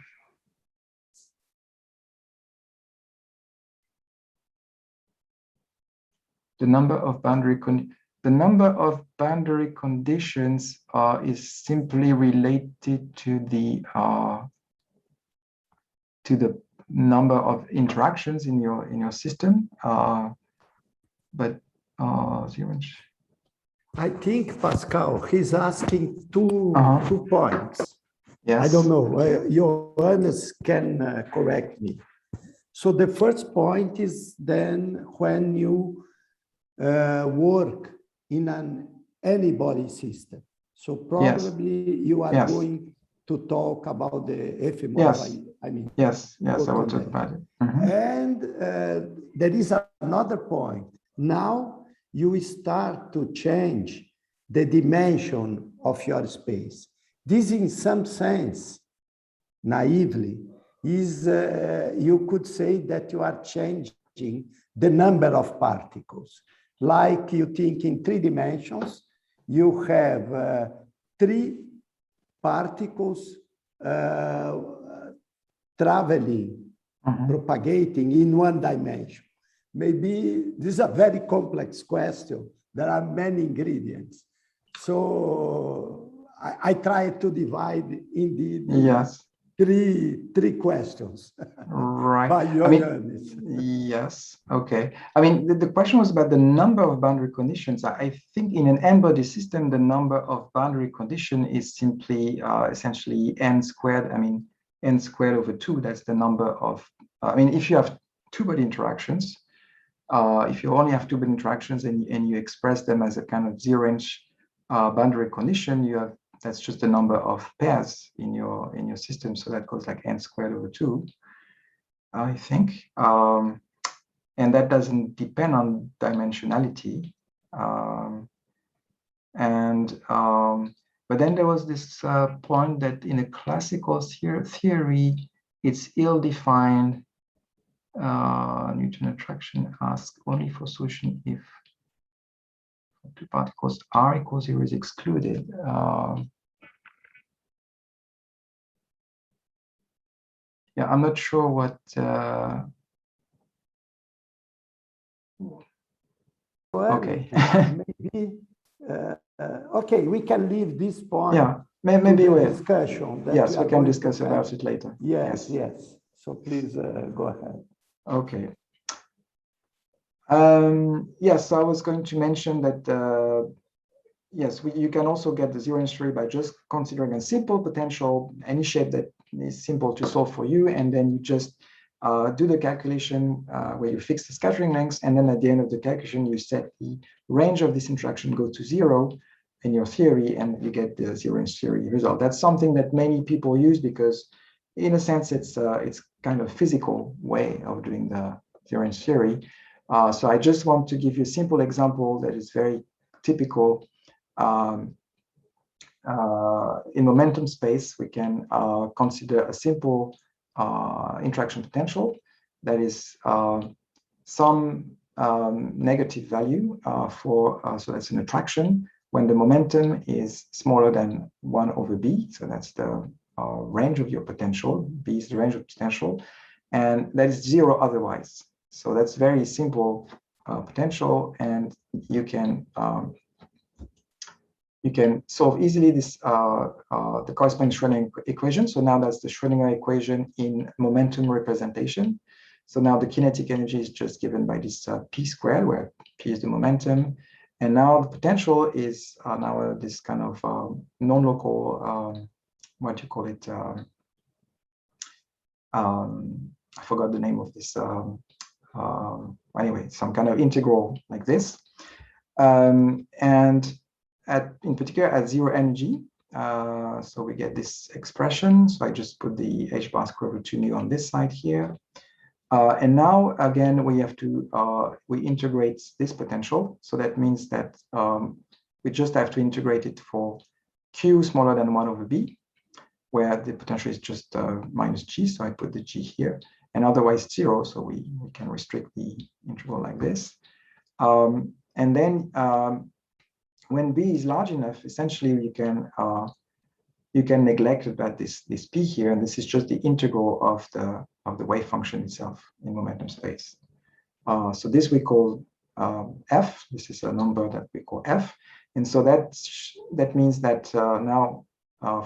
C: number of boundary conditions is simply related to the number of interactions in your system, but zero-range.
B: I think, Pascal, he's asking two points.
C: Yes.
B: I don't know. Johannes can correct me. So the first point is then when you work in an any-body system. So probably you are going to talk about the ephemeral.
C: Yes, I will talk about it.
B: And there is another point. Now you start to change the dimension of your space. This, in some sense, naively, is you could say that you are changing the number of particles. Like you think in 3 dimensions, you have 3 particles traveling propagating in one dimension? Maybe this is a very complex question. There are many ingredients. So I try to divide indeed three questions.
C: Right.
B: By your units.
C: Yes. Okay. I mean, the question was about the number of boundary conditions. I think in an n-body system, the number of boundary condition is simply essentially n squared. I mean, n squared over 2. That's the number of. I mean, if you have two-body interactions, if you only have two-body interactions and you express them as a kind of zero-inch boundary condition, you have. That's just the number of pairs in your system. So that goes like n squared over 2, I think. And that doesn't depend on dimensionality. But then there was this point that in a classical theory, it's ill-defined. Newton attraction asks only for solution if two particles r equals 0 is excluded. Yeah, I'm not sure what. Okay.
B: Maybe. Okay, we can leave this point.
C: Yeah, maybe we
B: discussion.
C: Yes, we can discuss about it later.
B: Yes. So please go ahead.
C: Okay. Yes, I was going to mention that. Yes, you can also get the zero-inch theory by just considering a simple potential, any shape that is simple to solve for you, and then you just do the calculation where you fix the scattering lengths, and then at the end of the calculation, you set the range of this interaction go to 0 in your theory, and you get the zero-inch theory result. That's something that many people use because, in a sense, it's kind of physical way of doing the zero-inch theory. So I just want to give you a simple example that is very typical. In momentum space, we can consider a simple interaction potential that is some negative value so that's an attraction when the momentum is smaller than 1 over b. So that's the range of your potential. B is the range of potential, and that is 0 otherwise. So that's very simple potential, and you can solve easily this the corresponding Schrödinger equation. So now that's the Schrödinger equation in momentum representation. So now the kinetic energy is just given by this p squared, where p is the momentum, and now the potential is now this kind of non-local what do you call it? I forgot the name of this. Anyway, some kind of integral like this, and in particular at zero energy, so we get this expression. So I just put the h bar square root 2 nu on this side here, and now again we have to we integrate this potential. So that means that we just have to integrate it for q smaller than 1 over b, where the potential is just minus g. So I put the g here, and otherwise 0. So we can restrict the integral like this, and then. When b is large enough, essentially you can neglect about this p here, and this is just the integral of the wave function itself in momentum space. So this we call f. This is a number that we call f, and so that means that now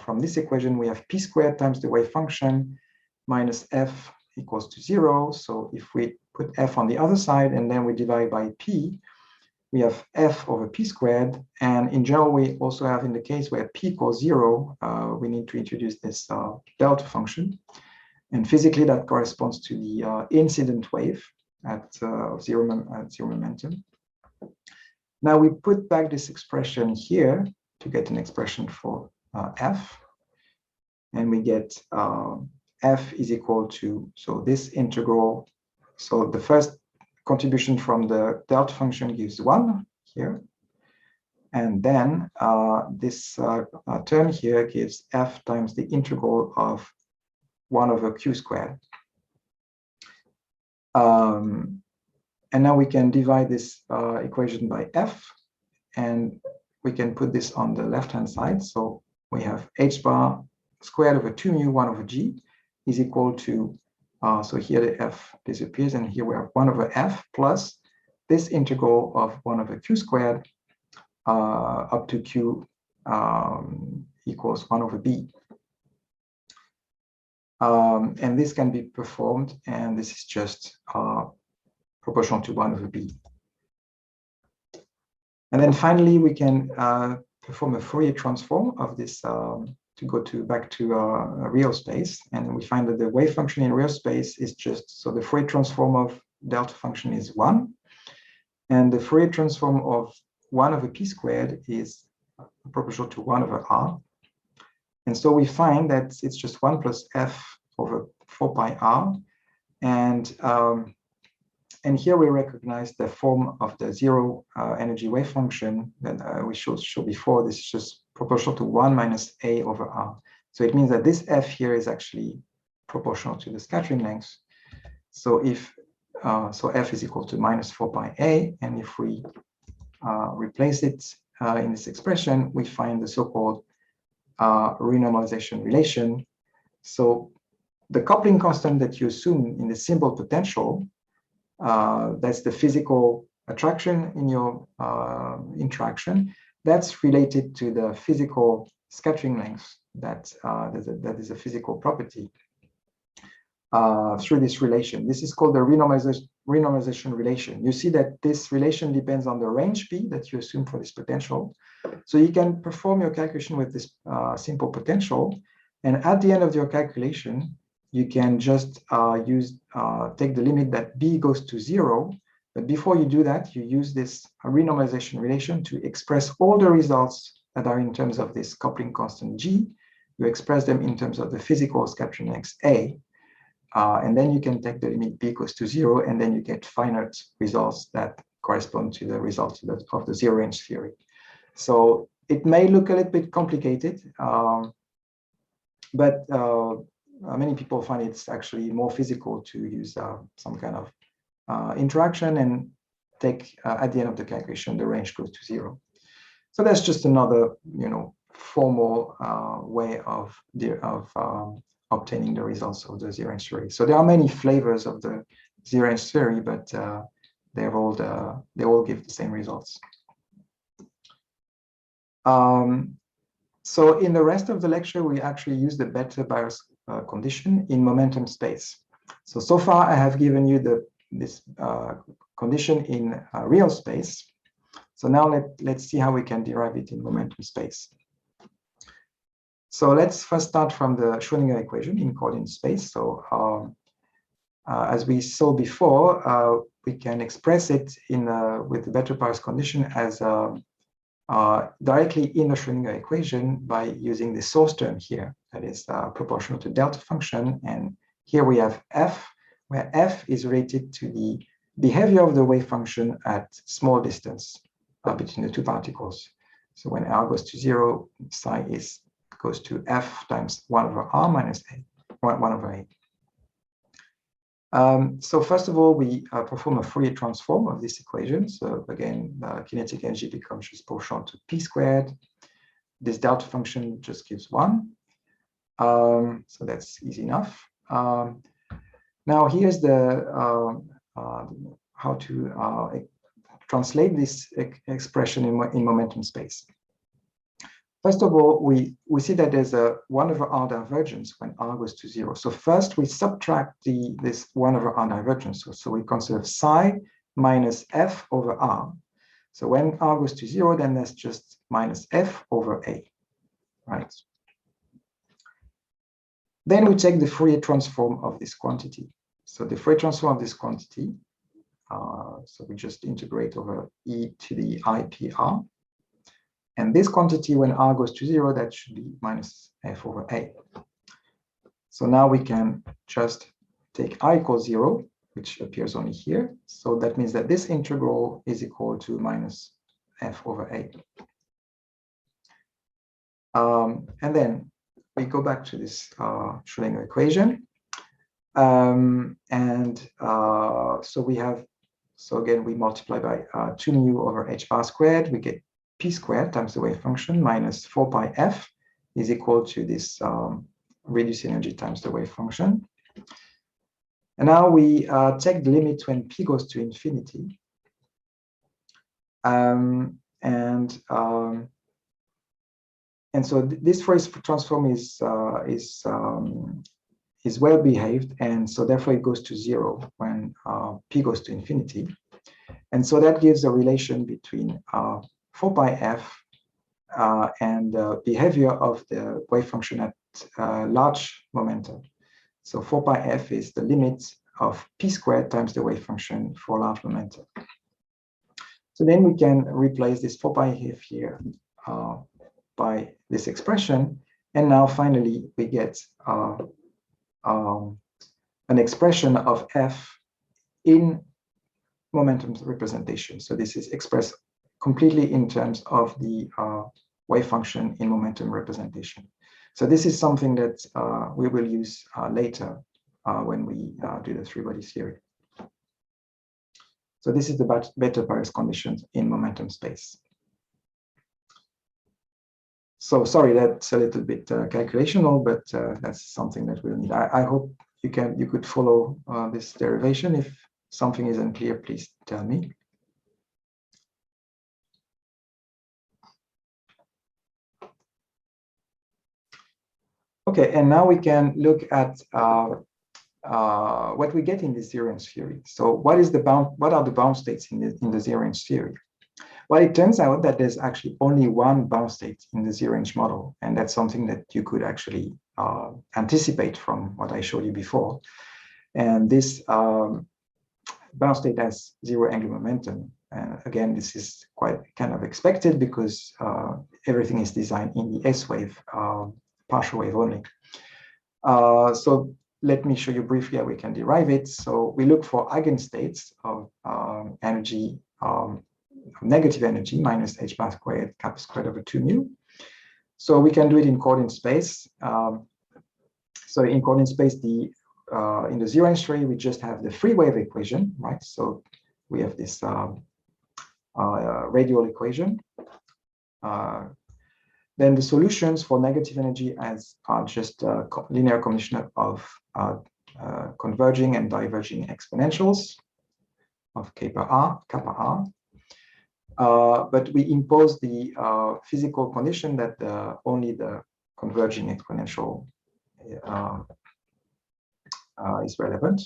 C: from this equation we have p squared times the wave function minus f equals to 0. So if we put f on the other side and then we divide by p, we have f over p squared, and in general, we also have in the case where p equals 0, we need to introduce this delta function, and physically that corresponds to the incident wave at zero momentum. Now we put back this expression here to get an expression for f, and we get f is equal to, so this integral, so the first contribution from the delta function gives 1 here, and then this term here gives f times the integral of 1 over q squared. And now we can divide this equation by f, and we can put this on the left-hand side. So we have h bar squared over 2 mu 1 over g is equal to So here the f disappears, and here we have 1 over f plus this integral of 1 over q squared up to q equals 1 over b. And this can be performed, and this is just proportional to 1 over b. And then finally, we can perform a Fourier transform of this to go back to a real space. And we find that the wave function in real space is just, so the Fourier transform of delta function is 1. And the Fourier transform of 1 over p squared is proportional to 1 over r. And so we find that it's just 1 plus f over 4 pi r. And here we recognize the form of the zero energy wave function that we showed before. This is just proportional to 1 minus a over r. So it means that this f here is actually proportional to the scattering length. So if so f is equal to minus 4 pi a, and if we replace it in this expression, we find the so-called renormalization relation. So the coupling constant that you assume in the simple potential, that's the physical attraction in your interaction, that's related to the physical scattering length that is a physical property through this relation. This is called the renormalization relation. You see that this relation depends on the range p that you assume for this potential. So you can perform your calculation with this simple potential, and at the end of your calculation, you can just take the limit that b goes to 0. But before you do that, you use this renormalization relation to express all the results that are in terms of this coupling constant g. You express them in terms of the physical scattering length a. And then you can take the limit b goes to 0, and then you get finite results that correspond to the results of the zero range theory. So it may look a little bit complicated, but many people find it's actually more physical to use some kind of interaction and take at the end of the calculation the range goes to 0. So that's just another, formal way of obtaining the results of the zero range theory. So there are many flavors of the zero range theory, but they all give the same results. So in the rest of the lecture, we actually use the better bias condition in momentum space. So far I have given you this condition in real space. So now let's see how we can derive it in momentum space. So let's first start from the Schrödinger equation in coordinate space. So as we saw before, we can express it with the better bias condition as directly in the Schrödinger equation by using the source term here, that is proportional to delta function. And here we have f, where f is related to the behavior of the wave function at small distance between the two particles. So when r goes to 0, psi goes to f times 1 over r minus a, 1 over a. So first of all, we perform a Fourier transform of this equation. So again, kinetic energy becomes just proportional to p squared. This delta function just gives 1. So that's easy enough. Now here's the how to translate this expression in momentum space. First of all, we see that there's a 1 over r divergence when r goes to 0. So first we subtract this 1 over r divergence. So we consider psi minus f over r. So when r goes to 0, then that's just minus f over a, right? Then we take the Fourier transform of this quantity. So the Fourier transform of this quantity, so we just integrate over e to the IPR. And this quantity, when r goes to 0, that should be minus f over a. So now we can just take r equals 0, which appears only here. So that means that this integral is equal to minus f over a. And then we go back to this Schrödinger equation. So we have, so again, we multiply by 2 mu over h bar squared. We get p squared times the wave function minus 4 pi f is equal to this reduced energy times the wave function. And now we take the limit when p goes to infinity. And so this Fourier transform is well behaved, and so therefore it goes to 0 when p goes to infinity. And so that gives a relation between 4 pi f and the behavior of the wave function at large momentum. So 4 pi f is the limit of p squared times the wave function for large momentum. So then we can replace this 4 pi f here by this expression. And now finally we get an expression of f in momentum representation. So this is expressed completely in terms of the wave function in momentum representation. So this is something that we will use later when we do the three-body theory. So this is the better Paris conditions in momentum space. So sorry, that's a little bit calculational, but that's something that we'll need. I hope you could follow this derivation. If something is unclear, please tell me. Okay, and now we can look at what we get in the zero-range theory. So what are the bound states in the zero-range theory? Well, it turns out that there's actually only one bound state in the zero-range model, and that's something that you could actually anticipate from what I showed you before. And this bound state has zero angular momentum. And again, this is quite kind of expected because everything is designed in the S wave, partial wave only. So let me show you briefly how we can derive it. So we look for eigenstates of energy, negative energy minus h bar squared kappa squared over 2 mu. So we can do it in coordinate space. So in coordinate space, in the zero-range theory, we just have the free wave equation, right? So we have this radial equation. Then the solutions for negative energy are just a linear combination of converging and diverging exponentials of kappa r. But we impose the physical condition that only the converging exponential is relevant.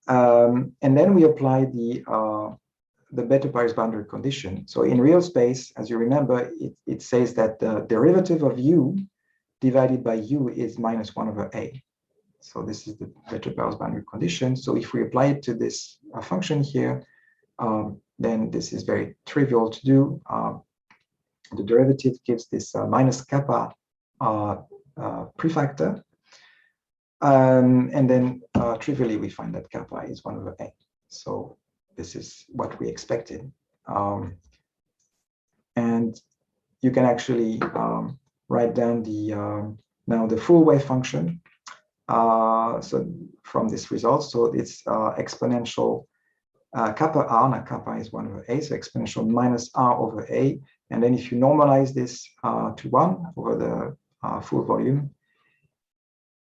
C: And then we apply the better Paris boundary condition. So in real space, as you remember, it says that the derivative of u divided by u is minus 1 over a. So this is the better Paris boundary condition. So if we apply it to this function here, then this is very trivial to do. The derivative gives this minus kappa prefactor. And then trivially, we find that kappa is 1 over a. So this is what we expected. And you can actually write down now the full wave function. So from this result, so it's exponential kappa r, now kappa is 1 over a, so exponential minus r over a. And then if you normalize this to 1 over the full volume,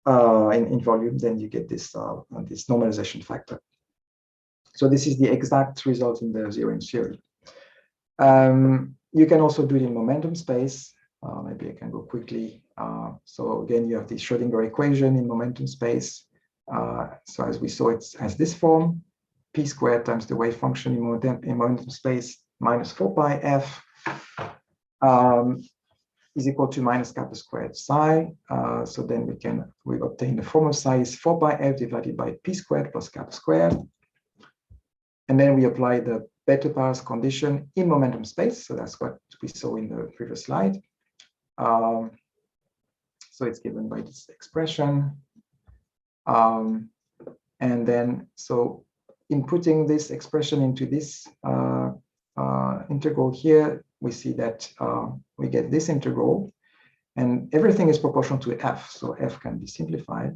C: in volume, then you get this normalization factor. So this is the exact result in the zero-range theory. You can also do it in momentum space. Maybe I can go quickly. So again, you have the Schrödinger equation in momentum space. So as we saw, it has this form: p squared times the wave function in momentum space minus 4 pi f is equal to minus kappa squared psi. So then we obtain the form of psi is 4 pi f divided by p squared plus kappa squared. And then we apply the better Paris condition in momentum space. So that's what we saw in the previous slide. So it's given by this expression. And then, so in putting this expression into this integral here, we see that we get this integral, and everything is proportional to f. So f can be simplified.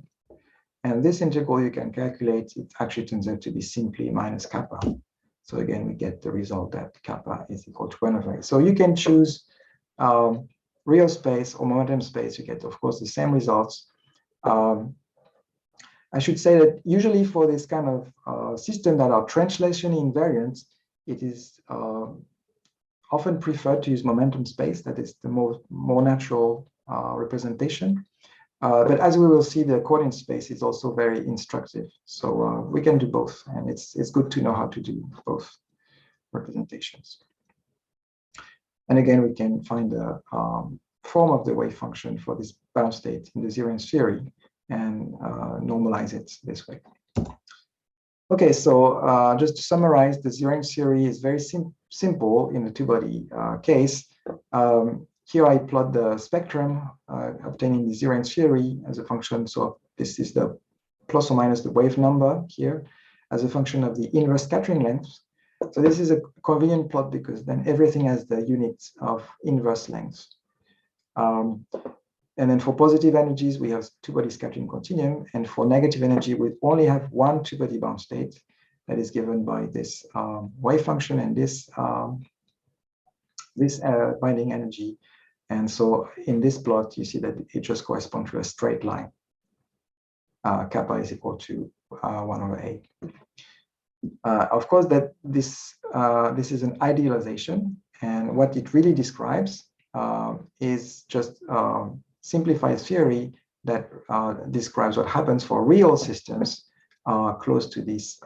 C: And this integral you can calculate, it actually turns out to be simply minus kappa. So again, we get the result that kappa is equal to 1 over a. So you can choose real space or momentum space. You get, of course, the same results. I should say that usually for this kind of system that are translation invariant, it is often preferred to use momentum space. That is the more natural representation. But as we will see, the coordinate space is also very instructive. So we can do both, and it's good to know how to do both representations. And again, we can find the form of the wave function for this bound state in the zero-range theory and normalize it this way. Okay, so just to summarize, the zero-range theory is very simple in the two-body case. Here I plot the spectrum obtaining the zero-range theory as a function. So this is the plus or minus the wave number here as a function of the inverse scattering length. So this is a convenient plot because then everything has the units of inverse length. And then for positive energies, we have two-body scattering continuum. And for negative energy, we only have one two-body bound state that is given by this wave function and this binding energy. And so in this plot, you see that it just corresponds to a straight line. Kappa is equal to 1/8. Of course, that this is an idealization, and what it really describes is just simplified theory that describes what happens for real systems close to these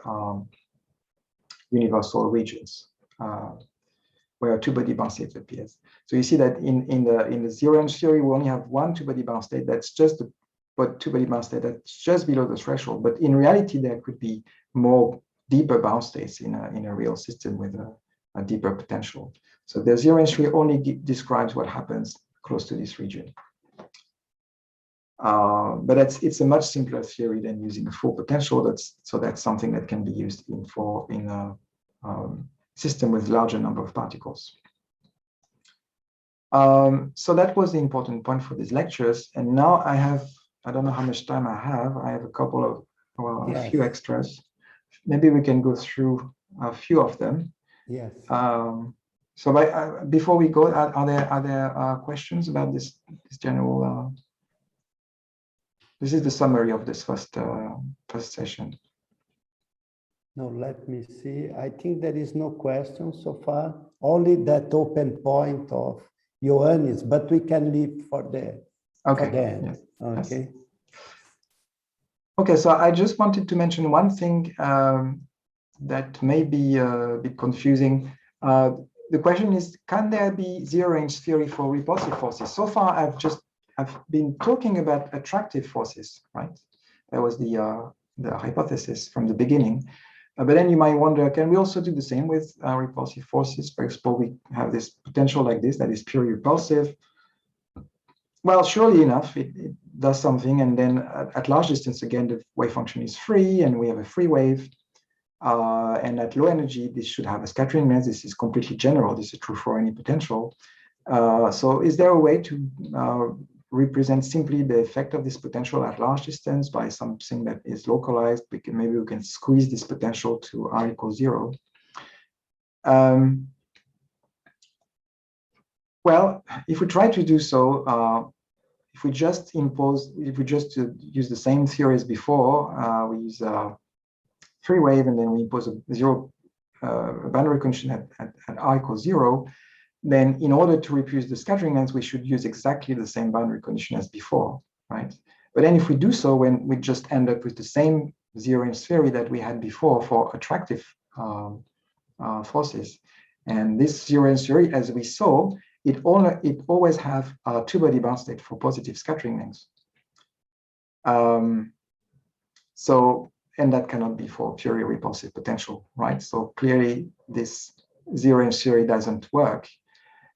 C: universal regions where a two-body bound state appears. So you see that in the zero-range theory, we only have one two-body bound state that's just two-body bound state that's just below the threshold. But in reality, there could be more deeper bound states in a real system with a deeper potential. So the zero-range theory only describes what happens close to this region. But it's a much simpler theory than using full potential. That's something that can be used in a system with larger number of particles. So that was the important point for these lectures. And now I don't know how much time I have. I have a couple of, a few extras. Maybe we can go through a few of them.
B: Yes.
C: So before we go, are there questions about this general? This is the summary of this first session.
B: No, let me see. I think there is no question so far. Only that open point of Ioannis, but we can leave for the end.
C: Yes.
B: Okay.
C: Yes. Okay, so I just wanted to mention one thing that may be a bit confusing. The question is, can there be zero-range theory for repulsive forces? So far, I've been talking about attractive forces, right? That was the hypothesis from the beginning. But then you might wonder, can we also do the same with repulsive forces? For example, we have this potential like this that is purely repulsive. Well, surely enough, it does something. And then at large distance, again, the wave function is free and we have a free wave. And at low energy, this should have a scattering length. This is completely general. This is true for any potential. So is there a way to represent simply the effect of this potential at large distance by something that is localized? Maybe we can squeeze this potential to r equals 0. Well, if we try to do so, if we just use the same theory as before, we use a free wave and then we impose a zero boundary condition at r equals 0, then in order to reproduce the scattering length, we should use exactly the same boundary condition as before, right? But then if we do so, when we just end up with the same zero-range theory that we had before for attractive forces. And this zero-range theory, as we saw, it always have a two-body bound state for positive scattering lengths. And that cannot be for purely repulsive potential, right? So clearly this zero-range theory doesn't work.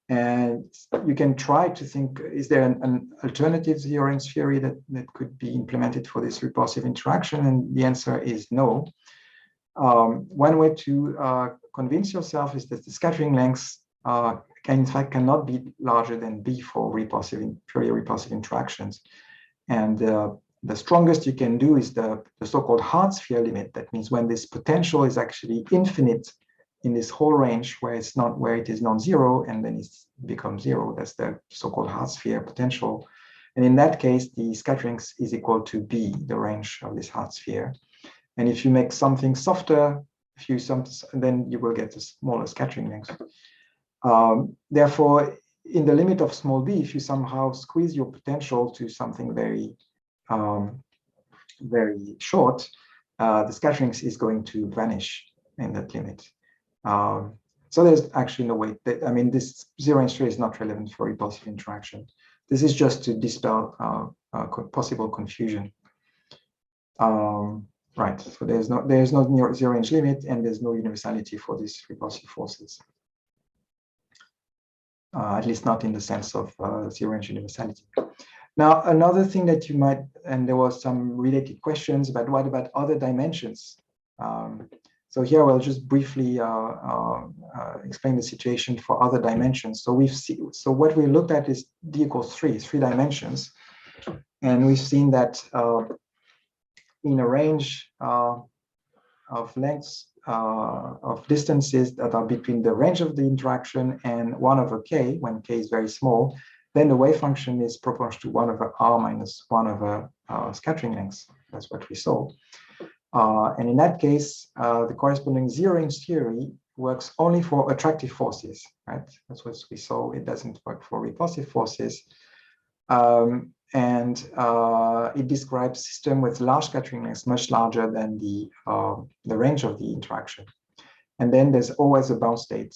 C: And you can try to think, is there an alternative zero-range theory that could be implemented for this repulsive interaction? And the answer is no. One way to convince yourself is that the scattering lengths in fact cannot be larger than b for purely repulsive interactions. And the strongest you can do is the so-called hard sphere limit. That means when this potential is actually infinite in this whole range where it is non-zero, and then it becomes 0. That's the so-called hard sphere potential. And in that case, the scattering length is equal to B, the range of this hard sphere. And if you make something softer, then you will get a smaller scattering length. Therefore, in the limit of small b, if you somehow squeeze your potential to something very, very short, the scattering length is going to vanish in that limit. So there's actually no way that, I mean, this zero-range theory is not relevant for repulsive interaction. This is just to dispel possible confusion. Right, so there's no zero-range limit, and there's no universality for these repulsive forces. At least not in the sense of zero-range universality. Now, another thing that you might, and there was some related questions, but what about other dimensions? So here I'll just briefly explain the situation for other dimensions. So what we looked at is D equals 3 dimensions, and we've seen that in a range of lengths of distances that are between the range of the interaction and 1 over k, when k is very small, then the wave function is proportional to 1 over r minus 1 over scattering length. That's what we saw. And in that case, the corresponding zero-range theory works only for attractive forces, right? That's what we saw. It doesn't work for repulsive forces. And it describes a system with large scattering lengths, much larger than the range of the interaction. And then there's always a bound state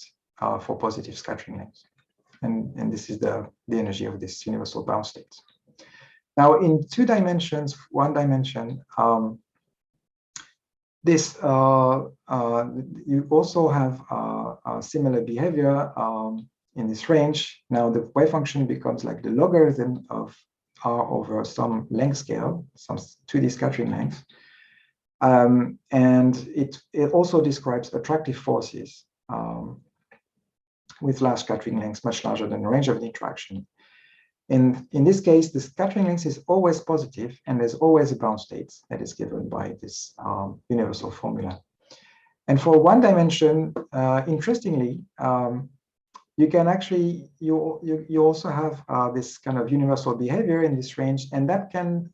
C: for positive scattering lengths. And this is the energy of this universal bound state. Now, in 2 dimensions, 1 dimension, you also have a similar behavior in this range. Now, the wave function becomes like the logarithm of r over some length scale, some 2D scattering length. And it also describes attractive forces with large scattering lengths, much larger than the range of the interaction. In this case, the scattering length is always positive, and there's always a bound state that is given by this universal formula. And for 1 dimension, interestingly, you can actually, you also have this kind of universal behavior in this range, and that can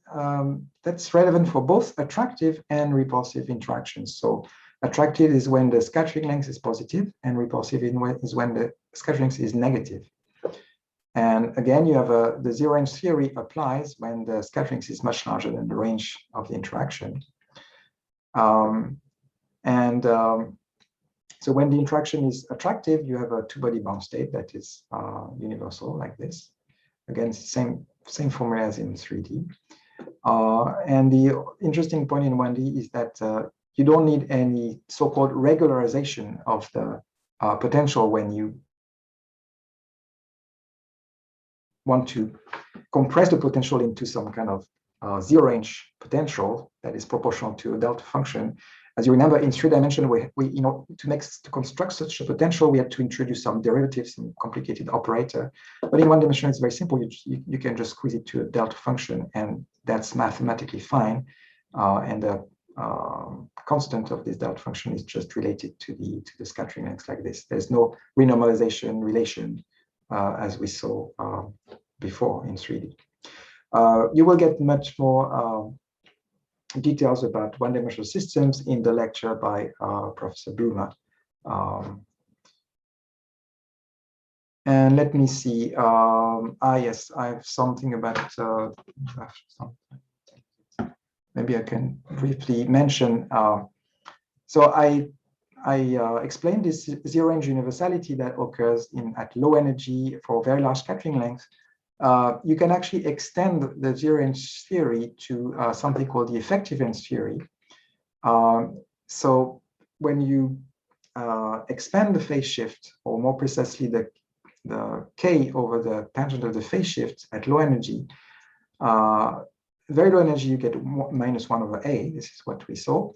C: that's relevant for both attractive and repulsive interactions. So attractive is when the scattering length is positive, and repulsive is when the scattering length is negative. And again, you have the zero-range theory applies when the scattering length is much larger than the range of the interaction. So when the interaction is attractive, you have a 2-body bound state that is universal, like this. Again, same formula as in 3D. And the interesting point in 1D is that you don't need any so-called regularization of the potential when you want to compress the potential into some kind of zero-range potential that is proportional to a delta function. As you remember, in 3 dimension, we to construct such a potential, we had to introduce some derivatives, some complicated operator. But in 1 dimension, it's very simple. You can just squeeze it to a delta function, and that's mathematically fine. And the constant of this delta function is just related to the scattering length like this. There's no renormalization relation as we saw before in 3D. You will get much more details about 1-dimensional systems in the lecture by Professor Bloom. And let me see. Yes, I have something about. Maybe I can briefly mention. So I explained this zero-range universality that occurs at low energy for very large scattering length. You can actually extend the zero-range theory to something called the effective range theory. So when you expand the phase shift, or more precisely the k over the tangent of the phase shift at low energy, very low energy, you get -1 over a. This is what we saw.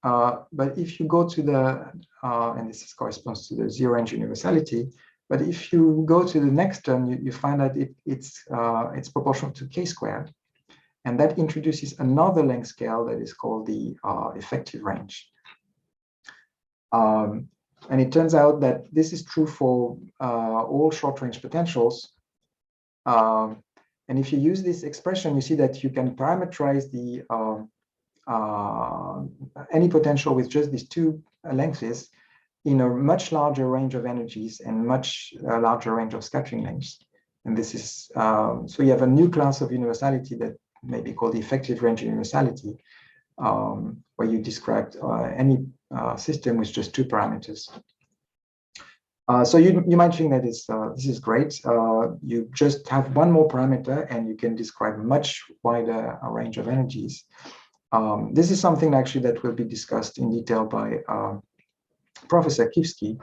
C: But if you go to the, and this corresponds to the zero-range universality, but if you go to the next term, you find that it's proportional to k squared. And that introduces another length scale that is called the effective range. And it turns out that this is true for all short-range potentials. And if you use this expression, you see that you can parameterize the any potential with just these two lengths in a much larger range of energies and much larger range of scattering lengths. And this is, so you have a new class of universality that may be called the effective range universality, where you described any system with just two parameters. So you might think that this is great. You just have one more parameter and you can describe much wider range of energies. This is something actually that will be discussed in detail by Professor Kievsky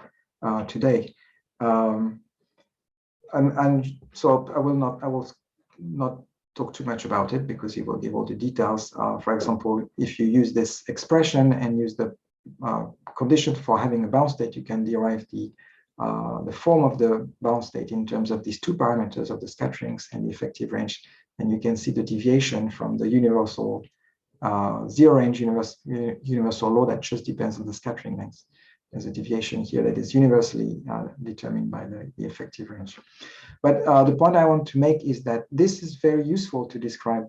C: today. And so I will not talk too much about it because he will give all the details. For example, if you use this expression and use the condition for having a bound state, you can derive the form of the bound state in terms of these two parameters of the scatterings and the effective range. And you can see the deviation from the universal zero range universal law that just depends on the scattering length. There's a deviation here that is universally determined by the effective range. But the point I want to make is that this is very useful to describe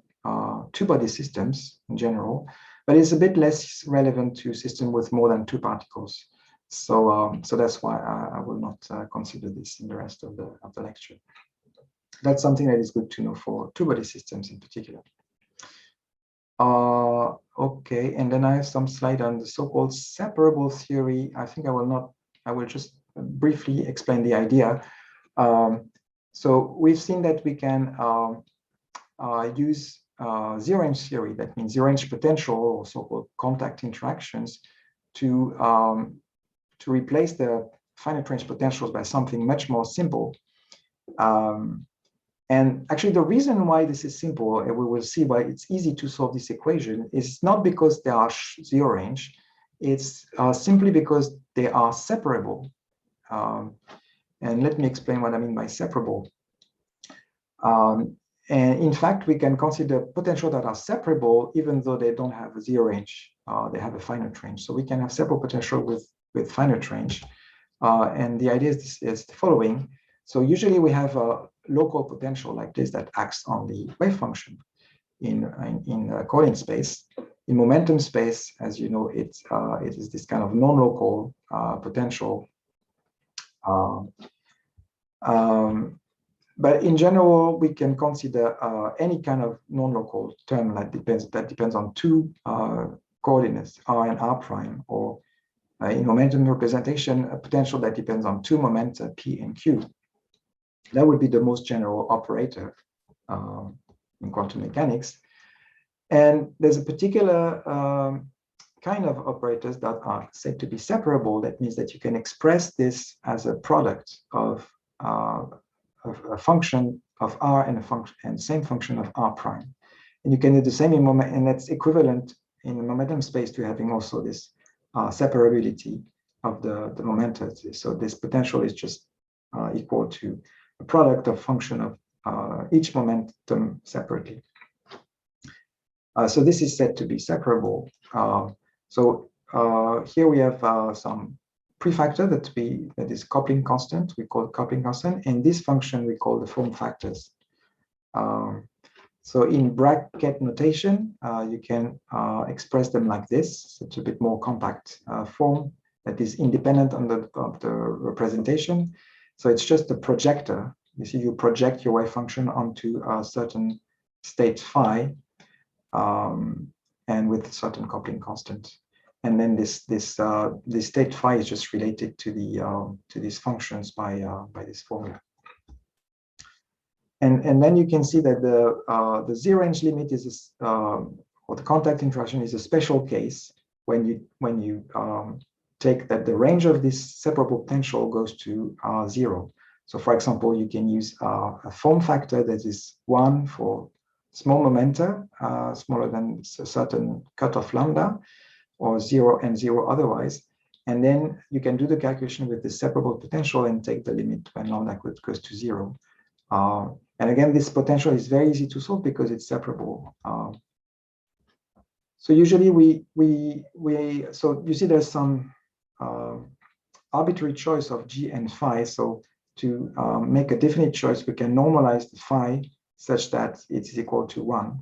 C: two-body systems in general, but it's a bit less relevant to systems with more than two particles. So, so that's why I will not consider this in the rest of the lecture. That's something that is good to know for two-body systems in particular. Okay, and then I have some slide on the so-called separable theory. I think I will just briefly explain the idea. So we've seen that we can use zero-range theory, that means zero-range potential or so-called contact interactions to replace the finite range potentials by something much more simple. And actually, the reason why this is simple, and we will see why it's easy to solve this equation, is not because they are zero range. It's simply because they are separable. And let me explain what I mean by separable. And in fact, we can consider potentials that are separable even though they don't have a zero range. They have a finite range. So we can have separable potential with finite range. And the idea is the following. So usually we have a local potential like this that acts on the wave function in coordinate space. In momentum space, as you know, it is this kind of non-local potential. But in general, we can consider any kind of non-local term that depends on two coordinates, r and r prime, or in momentum representation, a potential that depends on two momenta, p and q. That would be the most general operator in quantum mechanics. And there's a particular kind of operators that are said to be separable. That means that you can express this as a product of a function of r and a function and same function of r prime. And you can do the same in moment, and that's equivalent in the momentum space to having also this separability of the momenta. So this potential is just equal to a product of function of each momentum separately. So this is said to be separable. So here we have some prefactor that is coupling constant. We call it coupling constant, and this function we call the form factors. So in bracket notation, you can express them like this. It's a bit more compact form that is independent of the representation. So it's just a projector. You see, you project your wave function onto a certain state phi, and with a certain coupling constant. And then this state phi is just related to these functions by this formula. And then you can see that the zero range limit is or the contact interaction is a special case when you take that the range of this separable potential goes to 0. So for example, you can use a form factor that is 1 for small momenta, smaller than a certain cutoff lambda, or 0 and 0 otherwise. And then you can do the calculation with the separable potential and take the limit when lambda goes to 0. And again, this potential is very easy to solve because it's separable. So usually so you see there's some arbitrary choice of g and phi. So to make a definite choice, we can normalize the phi such that it is equal to 1.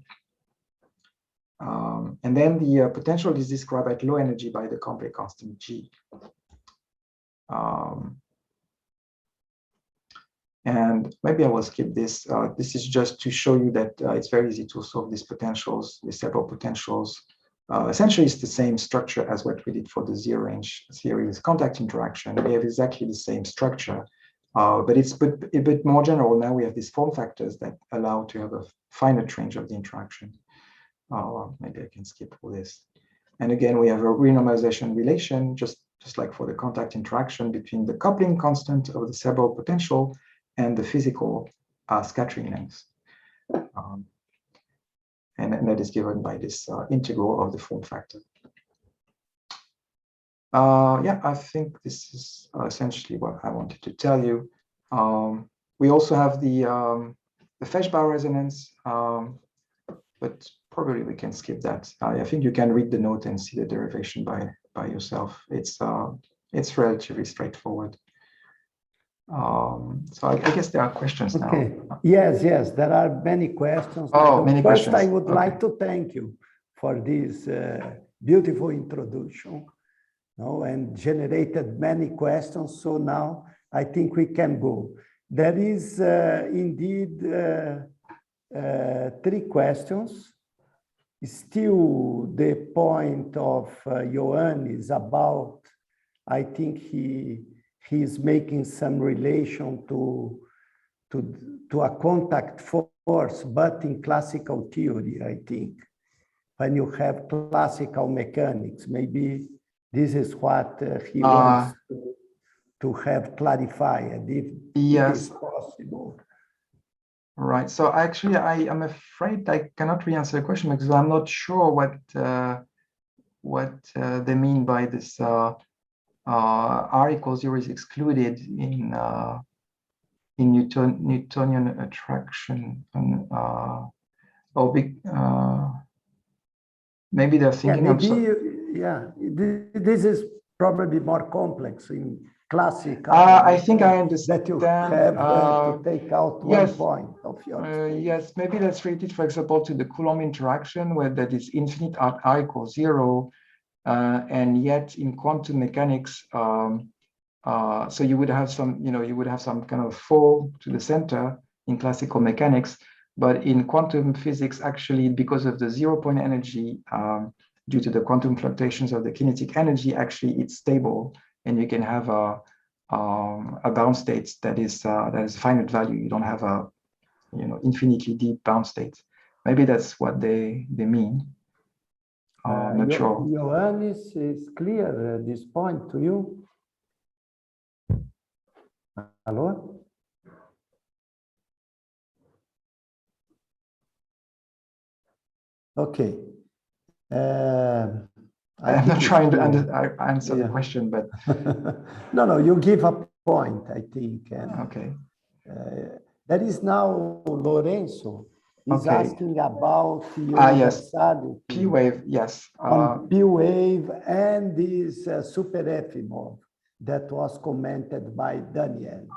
C: And then the potential is described at low energy by the complex constant G. And maybe I will skip this. This is just to show you that it's very easy to solve these potentials, these several potentials. Essentially, it's the same structure as what we did for the zero range series contact interaction. We have exactly the same structure, but it's a bit more general. Now we have these form factors that allow to have a finite range of the interaction. Maybe I can skip all this. And again, we have a renormalization relation, just like for the contact interaction between the coupling constant of the cerebral potential and the physical scattering length. And that is given by this integral of the form factor. Yeah, I think this is essentially what I wanted to tell you. We also have the Feshbach resonance, but probably we can skip that. I think you can read the note and see the derivation by yourself. It's relatively straightforward. So I guess there are questions now.
B: Okay. Yes, there are many questions.
C: Oh, many questions.
B: First, I would like to thank you for this beautiful introduction, and generated many questions. So now I think we can go. There is indeed 3 questions. Still, the point of Johan is about, I think he's making some relation to a contact force, but in classical theory, I think. When you have classical mechanics, maybe this is what he wants to have clarified, if it is possible.
C: Right. So actually, I am afraid I cannot re-answer the question because I'm not sure what they mean by this. R equals 0 is excluded in Newtonian attraction, maybe they're thinking
B: this is probably more complex in classical.
C: I think I understand
B: that you have to take out one point of your
C: yes, maybe that's related, for example, to the Coulomb interaction, where that is infinite at R equals 0. And yet in quantum mechanics, so you would have some, you would have some kind of fall to the center in classical mechanics, but in quantum physics, actually, because of the 0-point energy, due to the quantum fluctuations of the kinetic energy, actually it's stable, and you can have a bound state that is finite value. You don't have a, infinitely deep bound state. Maybe that's what they mean. Not sure.
B: Johannes, is clear this point to you? Hello? Okay.
C: I'm not trying to answer the question, but
B: no, you give a point, I think. And,
C: okay.
B: There is now Lorenzo. He's asking about universality.
C: P wave, yes.
B: On P wave and this super Efimov that was commented by Daniel.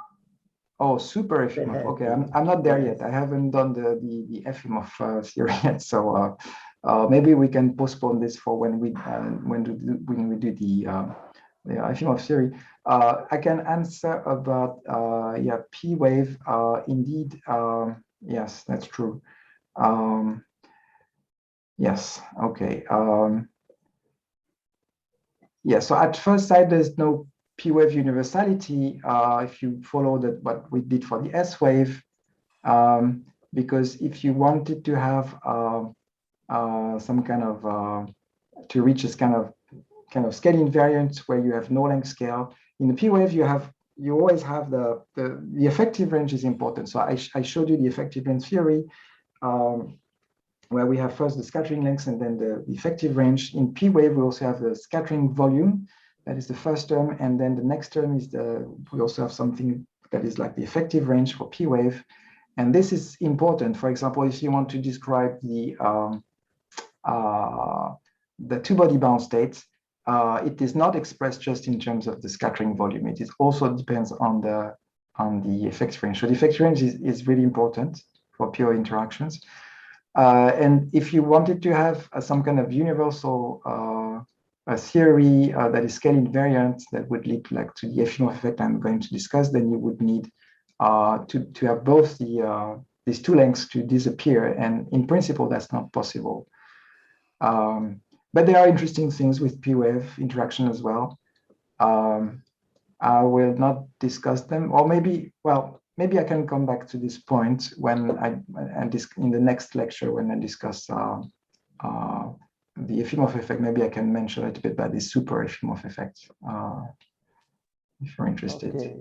C: Oh, super Efimov. Okay, I'm not there yet. I haven't done the Efimov theory yet, so maybe we can postpone this for when we do the Efimov theory. I can answer about P wave. Indeed, yes, that's true. Yes, okay. So at first sight, there's no P wave universality if you follow that what we did for the S wave, because if you wanted to have some kind of to reach this kind of scale invariant where you have no length scale, in the P wave you always have the effective range is important. So I showed you the effective range theory, where we have first the scattering length and then the effective range. In P wave, we also have the scattering volume. That is the first term. And then the next term is we also have something that is like the effective range for P wave. And this is important. For example, if you want to describe the two-body bound state, it is not expressed just in terms of the scattering volume. It also depends on the effective range. So the effective range is really important pure interactions. And if you wanted to have some kind of universal a theory that is scale invariant that would lead to the Efimov effect I'm going to discuss, then you would need to have both these two lengths to disappear. And in principle, that's not possible. But there are interesting things with p-wave interaction as well. I will not discuss them, or maybe I can come back to this point when in the next lecture when I discuss the Efimov effect. Maybe I can mention a little bit about the super Efimov effect, if you're interested.
B: Okay.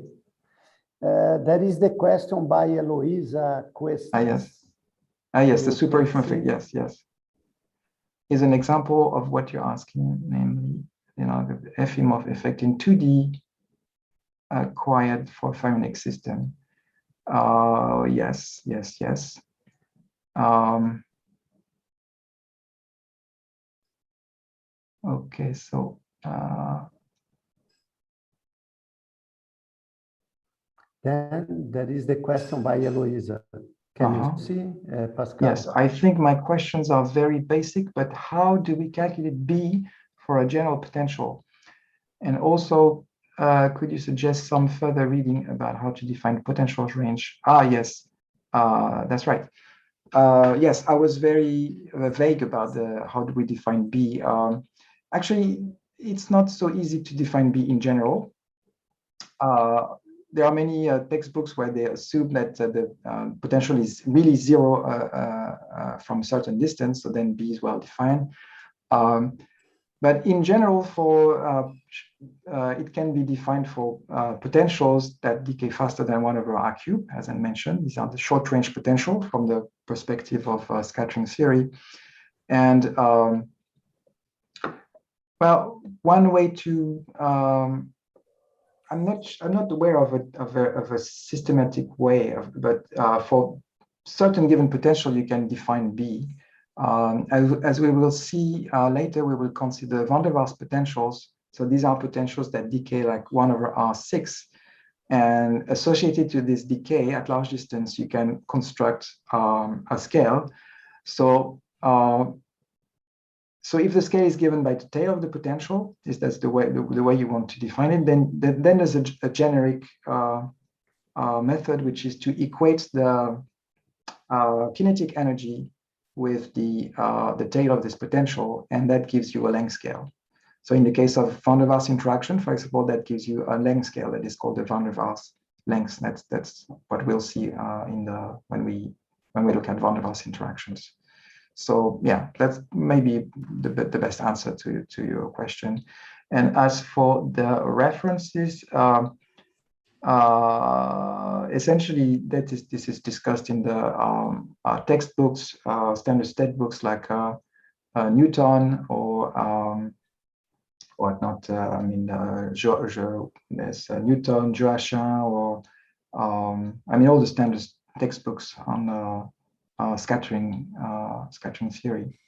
B: There is the question by Eloisa Quest.
C: Yes, the super Efimov effect. Yes. Is an example of what you're asking, namely, the Efimov effect in 2D acquired for Fermionic system. Yes. Okay, so
B: then there is the question by Eloisa. Can you see, Pascal?
C: Yes, I think my questions are very basic, but how do we calculate B for a general potential? And also, could you suggest some further reading about how to define potential range? Yes, that's right. Yes, I was very vague about how do we define B. Actually, it's not so easy to define B in general. There are many textbooks where they assume that the potential is really zero from a certain distance, so then B is well defined. But in general, it can be defined for potentials that decay faster than 1/r cube, as I mentioned. These are the short-range potential from the perspective of scattering theory. And well, one way to I'm not aware of a systematic way but for certain given potential, you can define B. As we will see later, we will consider van der Waals potentials. So these are potentials that decay like 1/r6. And associated to this decay at large distance, you can construct a scale. So if the scale is given by the tail of the potential, that's the way you want to define it, then there's a generic method, which is to equate the kinetic energy with the tail of this potential, and that gives you a length scale. So in the case of van der Waals interaction, for example, that gives you a length scale that is called the van der Waals length. That's what we'll see when we look at van der Waals interactions. So yeah, that's maybe the best answer to your question. And as for the references, essentially this is discussed in the textbooks, standard textbooks like Newton or whatnot. There's Newton, Joachim, or all the standard textbooks on scattering theory.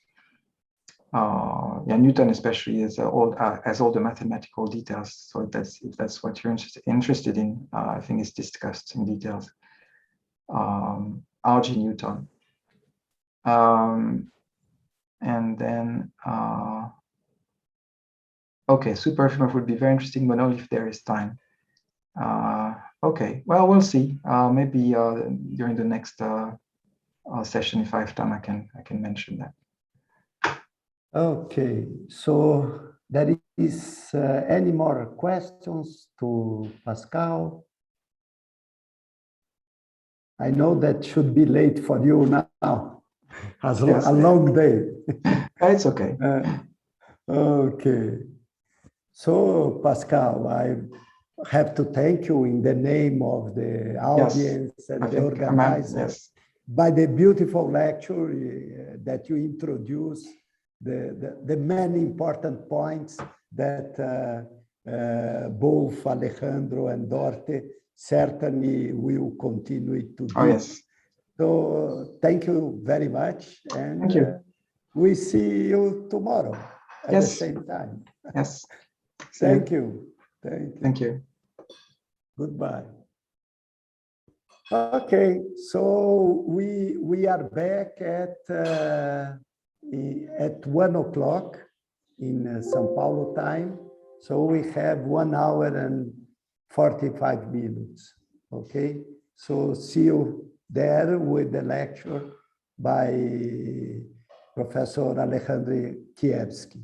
C: Newton especially has all the mathematical details. So if that's what you're interested in, I think it's discussed in details. R.G. Newton. And then, okay, super Efimov would be very interesting, but only if there is time. Okay, well, we'll see. Maybe during the next session, if I have time, I can mention that.
B: Okay, so there is any more questions to Pascal? I know that should be late for you now. Has a long day.
C: It's okay.
B: Okay. So, Pascal, I have to thank you in the name of the audience and the organizers by the beautiful lecture that you introduced, the many important points that both Alejandro and Dorte certainly will continue to do.
C: Oh, yes.
B: So thank you very much. And
C: thank you.
B: We see you tomorrow at the same time.
C: Yes.
B: Thank you. Thank you.
C: Thank you.
B: Goodbye. Okay, so we are back at 1 o'clock in São Paulo time. So we have 1 hour and 45 minutes. Okay, so see you there with the lecture by Professor Alejandro Kievsky.